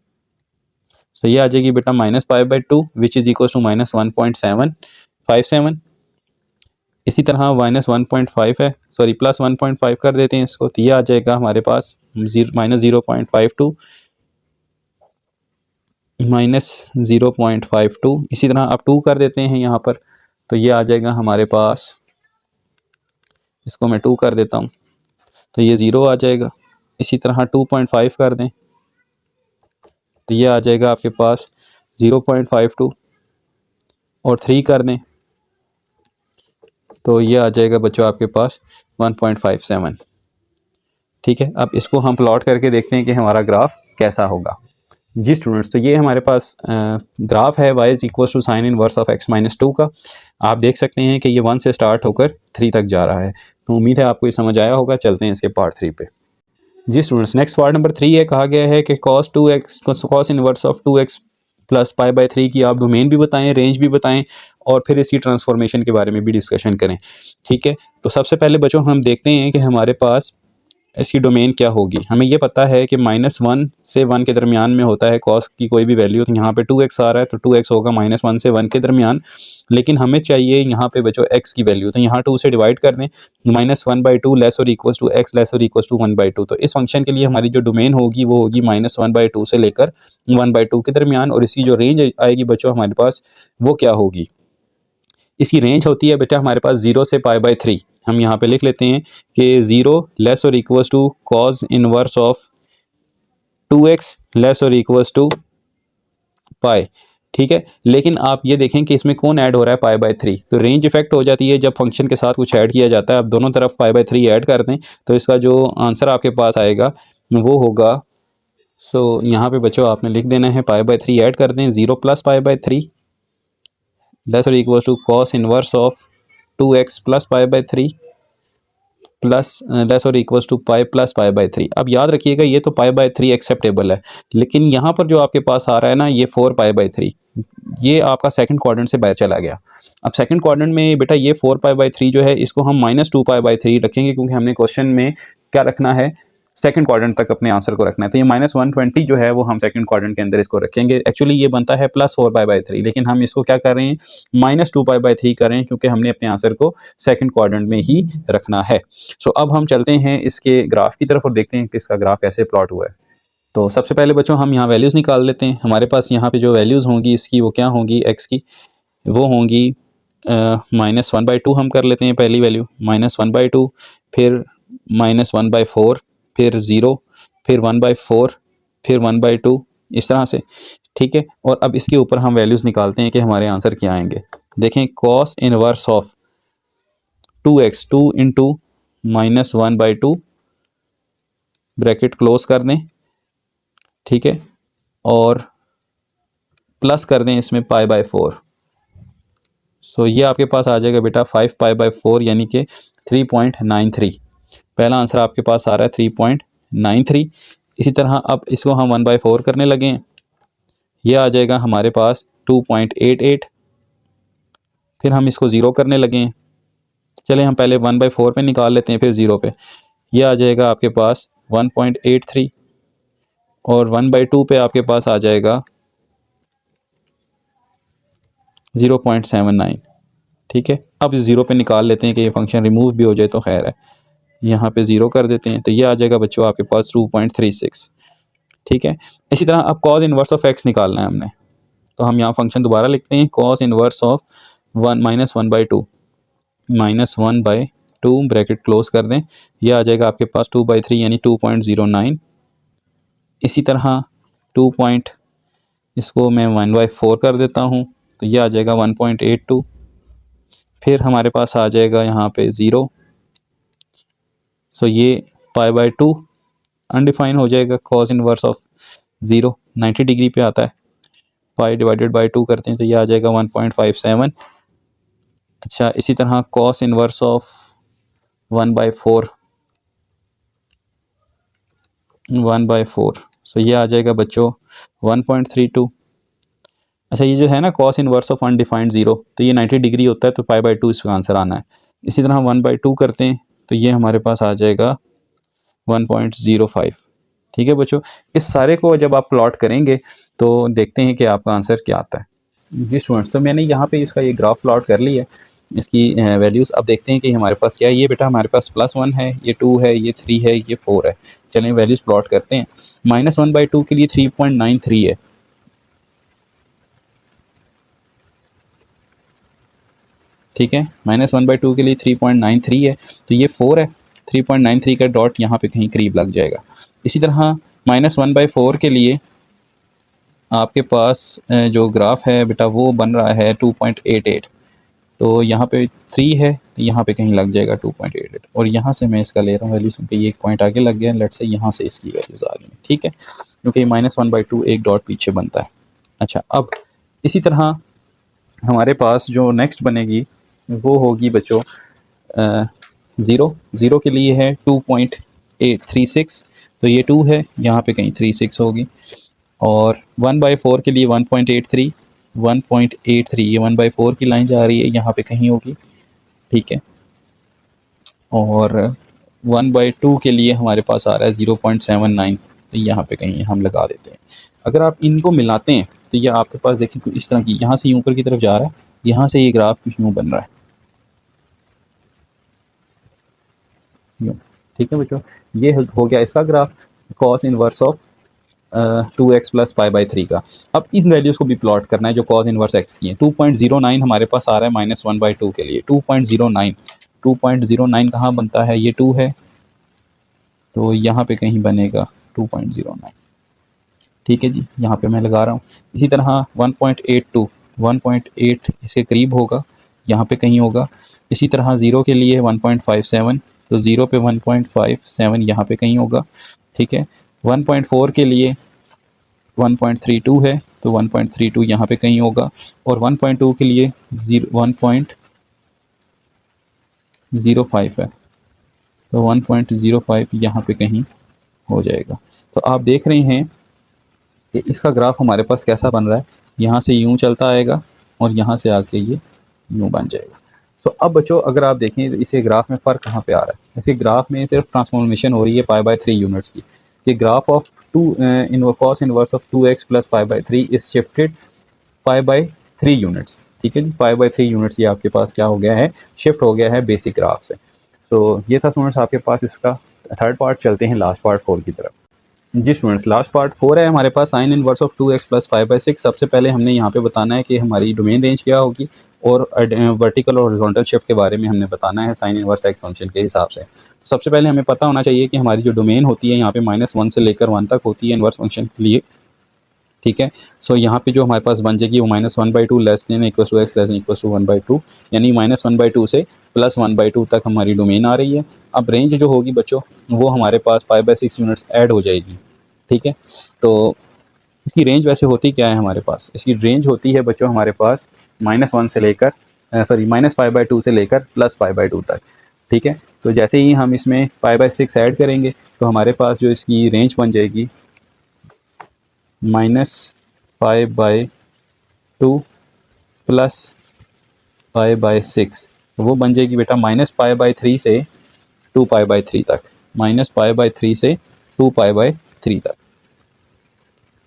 तो ये आ जाएगी बेटा minus pi by 2 which is equal to minus 1.757। इसी तरह माइनस 1.5 है, सॉरी प्लस 1.5 कर देते हैं इसको, तो ये आ जाएगा हमारे पास माइनस 0.52 माइनस 0.52। इसी तरह अब 2 कर देते हैं यहाँ पर, तो ये आ जाएगा हमारे पास, इसको मैं 2 कर देता हूँ तो ये 0 आ जाएगा। इसी तरह 2.5 कर दें तो ये आ जाएगा आपके पास 0.52 और 3 कर दें तो ये आ जाएगा बच्चों आपके पास 1.57। ठीक है, अब इसको हम प्लॉट करके देखते हैं कि हमारा ग्राफ कैसा होगा। जी स्टूडेंट्स, तो ये हमारे पास ग्राफ है y is equal to sine inverse of x minus 2 का। आप देख सकते हैं कि ये 1 से स्टार्ट होकर 3 तक जा रहा है। तो उम्मीद है आपको ये समझ आया होगा। चलते हैं इसके पार्ट 3 पे। जी स्टूडेंट्स, नेक्स्ट पार्ट नंबर 3 है, कहा गया है कि cos inverse of 2x plus pi by 3 की आप डोमेन भी बताएं, रेंज भी बताएं और फिर इसी ट्रांसफॉर्मेशन के बारे में भी डिस्कशन करें। ठीक है, तो सबसे पहले बच्चों हम देखते हैं कि हमारे पास इसकी डोमेन क्या होगी। हमें ये पता है कि -1 से 1 के दरमियान में होता है कॉस की कोई भी वैल्यू। तो यहाँ पे 2x आ रहा है तो 2x होगा -1 से 1 के दरमियान। लेकिन हमें चाहिए यहाँ पे बच्चों x की वैल्यू, तो यहाँ 2 से डिवाइड कर दें, -1/2 लेस और इक्वल्स टू x लेस और इक्वल्स टू 1/2। तो इस फंक्शन के लिए हमारी जो डोमेन होगी वो होगी -1/2 से लेकर 1/2 के दरमियान। और इसकी जो रेंज आएगी बच्चों हमारे पास वो क्या होगी, इसकी रेंज होती है बेटा हमारे पास 0 से पाई बाई 3। हम यहाँ पे लिख लेते हैं कि 0 लेस और equals to cos inverse of 2x less और इक्वल्स टू पाई। ठीक है, लेकिन आप ये देखें कि इसमें कौन ऐड हो रहा है, पाई बाई 3। तो रेंज इफेक्ट हो जाती है जब फंक्शन के साथ कुछ ऐड किया जाता है। आप दोनों तरफ पाई बाई 3 ऐड कर दें तो इसका जो आंसर आपके पास आएगा वो होगा, सो यहाँ पे बच्चों आपने लिख देना है पाई बाई 3 ऐड कर दें, 0 प्लस पाई बाई 3 लेस और equals to cos inverse of 2x plus pi by 3 plus less और equals to pi plus pi by 3। अब याद रखिएगा ये तो पाई बाई 3 एक्सेप्टेबल है, लेकिन यहाँ पर जो आपके पास आ रहा है ना ये 4 पाई बाई 3, ये आपका सेकंड क्वाड्रेंट से बाहर चला गया। अब सेकंड क्वाड्रेंट में बेटा ये 4 पाई बाई 3 जो है इसको हम -2 पाई बाई 3 रखेंगे, क्योंकि हमने क्वेश्चन में क्या रखना है, सेकंड क्वाड्रेंट तक अपने आंसर को रखना है। तो ये -120 जो है वो हम सेकंड क्वाड्रेंट के अंदर इसको रखेंगे। एक्चुअली ये बनता है +4 पाई बाई 3, लेकिन हम इसको क्या कर रहे हैं, -2 पाई बाई 3 कर रहे हैं, क्योंकि हमने अपने आंसर को सेकंड क्वाड्रेंट में ही रखना है। सो अब हम चलते हैं इसके ग्राफ की तरफ और देखते हैं कि इसका ग्राफ कैसे प्लॉट हुआ है। तो सबसे पहले बच्चों हम यहाँ वैल्यूज़ निकाल लेते हैं। हमारे पास यहाँ पे जो वैल्यूज़ होंगी इसकी वो क्या होंगी, एक्स की वो होंगी -1/2 हम कर लेते हैं पहली वैल्यू, -1/2, फिर -1/4, फिर 0, फिर 1/4, फिर 1/2, इस तरह से। ठीक है, और अब इसके ऊपर हम वैल्यूज़ निकालते हैं कि हमारे आंसर क्या आएंगे। देखें, cos inverse of 2x 2 into -1/2 bracket close कर दें। ठीक है, और प्लस कर दें इसमें पाई बाई 4। सो ये आपके पास आ जाएगा बेटा 5 पाई बाई 4 यानी कि 3.93। पहला आंसर आपके पास आ रहा है 3.93। इसी तरह अब इसको हम 1/4 करने लगे, ये आ जाएगा हमारे पास 2.88। फिर हम इसको 0 करने लगे, चलें हम पहले 1/4 पे निकाल लेते हैं फिर 0 पे। ये आ जाएगा आपके पास 1.83 और 1/2 पे आपके पास आ जाएगा 0.79। ठीक है, अब इस 0 पे निकाल लेते हैं कि ये फंक्शन रिमूव भी हो जाए तो खैर है। यहाँ पे 0 कर देते हैं तो ये आ जाएगा बच्चों आपके पास 2.36। ठीक है, इसी तरह अब कॉस इनवर्स ऑफ x निकालना है हमने, तो हम यहाँ फंक्शन दोबारा लिखते हैं, cos inverse of 1/2 bracket close कर दें। यह आ जाएगा आपके पास 2/3 यानी 2.09। इसी तरह 2 पॉइंट इसको मैं 1/4 कर देता हूँ तो यह आ जाएगा 1.82। फिर हमारे पास आ जाएगा यहाँ पे 0, सो ये पाई बाई 2 अनडिफाइन हो जाएगा। कॉस इनवर्स ऑफ 0 90 डिग्री पे आता है, पाई डिवाइडेड बाई 2 करते हैं तो ये आ जाएगा 1.57। अच्छा, इसी तरह कॉस इनवर्स ऑफ 1/4 सो ये आ जाएगा बच्चों 1.32। अच्छा, ये जो है ना cos inverse of undefined zero, तो ये 90 डिग्री होता है, तो पाई/2 इसका आंसर आना है। इसी तरह हम 1/2 करते हैं तो ये हमारे पास आ जाएगा 1.05। ठीक है बच्चों, इस सारे को जब आप प्लॉट करेंगे तो देखते हैं कि आपका आंसर क्या आता है। जी स्टूडेंट्स, तो मैंने यहाँ पे इसका ये ग्राफ प्लॉट कर लिया है, इसकी वैल्यूज़। अब देखते हैं कि हमारे पास क्या है। ये बेटा हमारे पास +1 है, ये 2 है, ये 3 है, ये 4 है। चलें वैल्यूज़ प्लॉट करते हैं। -1/2 के लिए 3.93 है। ठीक है, -1/2 के लिए 3.93 है, तो ये 4 है। 3.93 का डॉट यहाँ पे कहीं करीब लग जाएगा। इसी तरह -1/4 के लिए आपके पास जो ग्राफ है बेटा वो बन रहा है 2.88, तो यहाँ पे 3 है, तो यहाँ पे कहीं लग जाएगा 2.88, और यहाँ से मैं इसका ले रहा हूँ वैल्यूज़ क्योंकि ये एक पॉइंट आगे लग गया। लेट्स से यहाँ से इसकी वैल्यूज़ आ रही हैं। ठीक है, क्योंकि -1/2 एक डॉट पीछे बनता है। अच्छा, अब इसी तरह हमारे पास जो नेक्स्ट बनेगी वो होगी बच्चों ज़ीरो के लिए है 2.836, तो ये 2 है, यहाँ पे कहीं 36 होगी। और 1/4 के लिए 1.83, 1.83 ये 1/4 की लाइन जा रही है, यहाँ पे कहीं होगी। ठीक है, और 1/2 के लिए हमारे पास आ रहा है 0.79, तो यहाँ पे कहीं हम लगा देते हैं। अगर आप इनको मिलाते हैं तो ये आपके पास देखिए कुछ इस तरह की, यहाँ से ऊपर की तरफ जा रहा है, यहाँ से ये ग्राफ कुछ यूँ बन रहा है, यूँ। ठीक है बच्चों, ये हो गया इसका graph cos inverse of 2x plus pi का। अब इन वैल्यूज़ को भी प्लॉट करना है जो कॉस इनवर्स x की है। 2.09 हमारे पास आ रहा है -1/2 के लिए। 2.09 कहाँ बनता है, ये 2 है, तो यहाँ पे कहीं बनेगा 2.09। ठीक है जी, यहाँ पे मैं लगा रहा हूँ। इसी तरह 1.82, 1.8 इसके करीब होगा, यहाँ पे कहीं होगा। इसी तरह 0 के लिए 1.57, तो 0 पे 1.57 यहाँ पे कहीं होगा। ठीक है, 1.4 के लिए 1.32 है, तो 1.32 यहाँ पे कहीं होगा। और 1.2 के लिए 1.05 है, तो 1.05 यहाँ पे कहीं हो जाएगा। तो आप देख रहे हैं कि इसका ग्राफ हमारे पास कैसा बन रहा है, यहाँ से यूँ चलता आएगा और यहाँ से आके ये यूँ बन जाएगा। सो अब बच्चों अगर आप देखें तो इसे ग्राफ में फ़र्क कहाँ पे आ रहा है। इसे ग्राफ में सिर्फ ट्रांसफॉर्मेशन हो रही है पाई/3 यूनिट्स की। कि graph of 2 in cos inverse of 2x plus pi is shifted pi units. ठीक है जी, पाई/3 यूनिट्स ये आपके पास क्या हो गया है, शिफ्ट हो गया है बेसिक ग्राफ से। सो ये था स्टूडेंट्स आपके पास इसका थर्ड पार्ट। चलते हैं लास्ट पार्ट 4 की तरफ। जी स्टूडेंट्स, लास्ट पार्ट 4 है हमारे पास, sine inverse of 2x plus pi. सबसे पहले हमने यहाँ पे बताना है कि हमारी डोमेन रेंज क्या होगी, और वर्टिकल और हॉरिजॉन्टल शिफ्ट के बारे में हमने बताना है साइन इनवर्स एक्स फंक्शन के हिसाब से। तो सबसे पहले हमें पता होना चाहिए कि हमारी जो डोमेन होती है यहाँ पे -1 से लेकर 1 तक होती है इनवर्स फंक्शन के लिए। ठीक है, सो यहाँ पे जो हमारे पास बन जाएगी वो -1/2 less than equal to x less than equal to 1/2, यानी -1/2 से +1/2 तक हमारी डोमेन आ रही है। अब रेंज जो होगी बच्चों वो हमारे पास पाई/6 यूनिट्स ऐड हो जाएगी। ठीक है, तो इसकी रेंज वैसे होती क्या है हमारे पास, इसकी रेंज होती है बच्चों हमारे पास -1 से लेकर -पाई/2 से लेकर +पाई/2 तक। ठीक है, तो जैसे ही हम इसमें पाई/6 ऐड करेंगे तो हमारे पास जो इसकी रेंज बन जाएगी -पाई/2 +पाई/6, वो बन जाएगी बेटा -पाई/3 से 2पाई/3 तक, -पाई/3 से 2पाई/3 तक।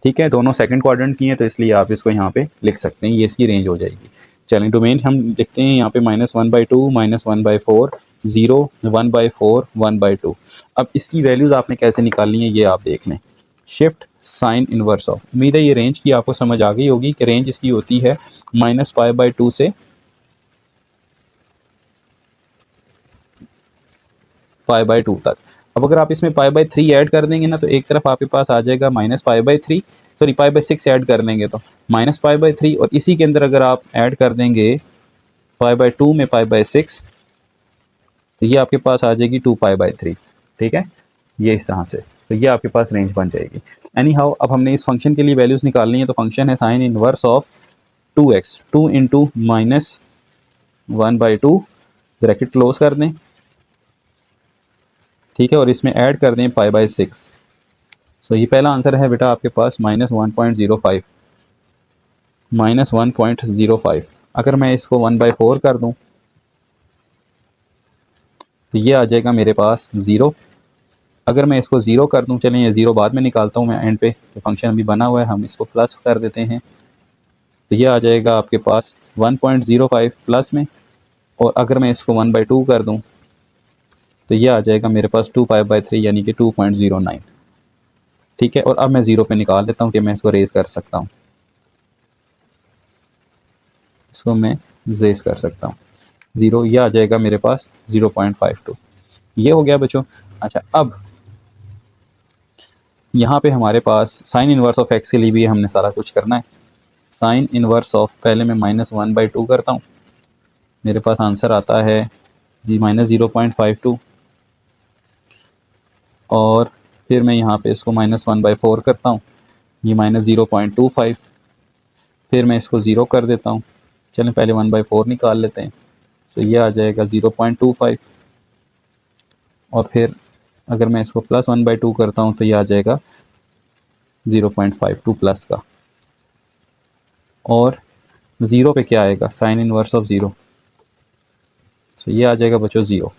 ठीक है, दोनों सेकंड क्वाड्रेंट की हैं तो इसलिए आप इसको यहाँ पे लिख सकते हैं, ये इसकी रेंज हो जाएगी। चलें डोमेन हम देखते हैं यहाँ पे -1/2, -1/4, 0, 1/4, 1/2। अब इसकी वैल्यूज़ आपने कैसे निकालनी है ये आप देख लें। शिफ्ट साइन इनवर्स ऑफ, उम्मीद है ये रेंज की आपको समझ आ गई होगी कि रेंज इसकी होती है -पाई/2 से पाई/2 तक। अब अगर आप इसमें पाई/3 ऐड कर देंगे ना तो एक तरफ आपके पास आ जाएगा -पाई/3, सॉरी पाई/6 ऐड कर देंगे तो -पाई/3, और इसी के अंदर अगर आप ऐड कर देंगे पाई/2 में पाई/6 तो ये आपके पास आ जाएगी 2पाई/3। ठीक है, ये इस तरह से, तो ये आपके पास रेंज बन जाएगी। एनी हाउ अब हमने इस फंक्शन के लिए वैल्यूज़ निकालनी है, तो फंक्शन है sign inverse of 2x, 2 into -1/2 bracket close कर दें। ठीक है, और इसमें ऐड कर दें पाई/6। सो ये पहला आंसर है बेटा आपके पास -1.05, -1.05। अगर मैं इसको 1/4 कर दूं तो ये आ जाएगा मेरे पास 0। अगर मैं इसको 0 कर दूं, चलें ये 0 बाद में निकालता हूं मैं एंड पे, तो फंक्शन अभी बना हुआ है, हम इसको प्लस कर देते हैं। तो ये आ जाएगा आपके पास 1.05 प्लस में, और अगर मैं इसको 1/2 कर दूं तो ये आ जाएगा मेरे पास 2π/3 यानी कि 2.09। ठीक है, और अब मैं 0 पे निकाल लेता हूँ कि मैं इसको रेज़ कर सकता हूँ, इसको मैं रेज़ कर सकता हूँ 0, ये आ जाएगा मेरे पास 0.52। ये हो गया बच्चों। अच्छा, अब यहाँ पे हमारे पास साइन इनवर्स ऑफ एक्स के लिए भी हमने सारा कुछ करना है। साइन इनवर्स ऑफ, पहले मैं -1/2 करता हूँ, मेरे पास आंसर आता है जी -0.52, और फिर मैं यहाँ पे इसको -1/4 करता हूँ, ये -0.25, फिर मैं इसको 0 कर देता हूँ। चलें पहले 1/4 निकाल लेते हैं, तो ये आ जाएगा 0.25, और फिर अगर मैं इसको +1/2 करता हूँ तो ये आ जाएगा 0.52 प्लस का, और 0 पे क्या आएगा, साइन इनवर्स ऑफ 0, तो ये आ जाएगा बच्चों 0।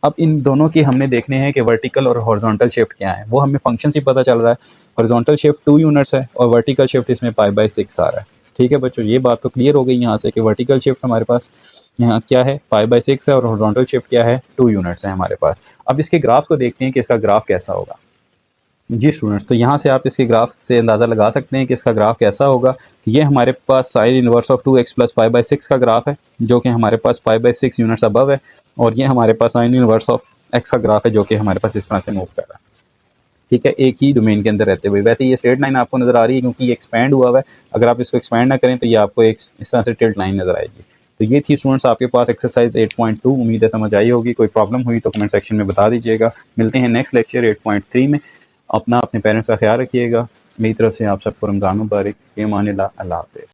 अब इन दोनों की हमने देखने हैं कि वर्टिकल और हॉरिजॉन्टल शिफ्ट क्या है, वो हमें फंक्शन से पता चल रहा है। हॉरिजॉन्टल शिफ्ट 2 यूनिट्स है और वर्टिकल शिफ्ट इसमें π/6 आ रहा है। ठीक है बच्चों, ये बात तो क्लियर हो गई यहाँ से कि वर्टिकल शिफ्ट हमारे पास यहाँ क्या है, π/6 है, और हॉरिजॉन्टल शिफ्ट क्या है, 2 यूनिट्स है हमारे पास। अब इसके ग्राफ को देखते हैं कि इसका ग्राफ कैसा होगा। जी स्टूडेंट्स, तो यहाँ से आप इसके ग्राफ से अंदाज़ा लगा सकते हैं कि इसका ग्राफ कैसा होगा। ये हमारे पास साइन इनवर्स ऑफ 2x + π/6 का ग्राफ है, जो कि हमारे पास π/6 यूनिट्स अबव है, और ये हमारे पास साइन इनवर्स ऑफ x का ग्राफ है, जो कि हमारे पास इस तरह से मूव कर रहा है। ठीक है, एक ही डोमेन के अंदर रहते हुए। वैसे ये स्ट्रेट लाइन आपको नज़र आ रही है क्योंकि ये एक्सपैंड हुआ हुआ है, अगर आप इसको एक्सपैंड ना करें तो ये आपको एक इस तरह से टिल्ट लाइन नज़र आएगी। तो ये थी स्टूडेंट्स आपके पास एक्सरसाइज 8.2। उम्मीद है समझ आई होगी। कोई प्रॉब्लम हुई तो कमेंट सेक्शन में बता दीजिएगा। मिलते हैं नेक्स्ट लेक्चर 8.3 में। अपने पेरेंट्स का ख्याल रखिएगा। मेरी तरफ से आप सबको रमज़ान मुबारक। फ़ी अमान अल्लाह। अल्लाह हाफ़िज़।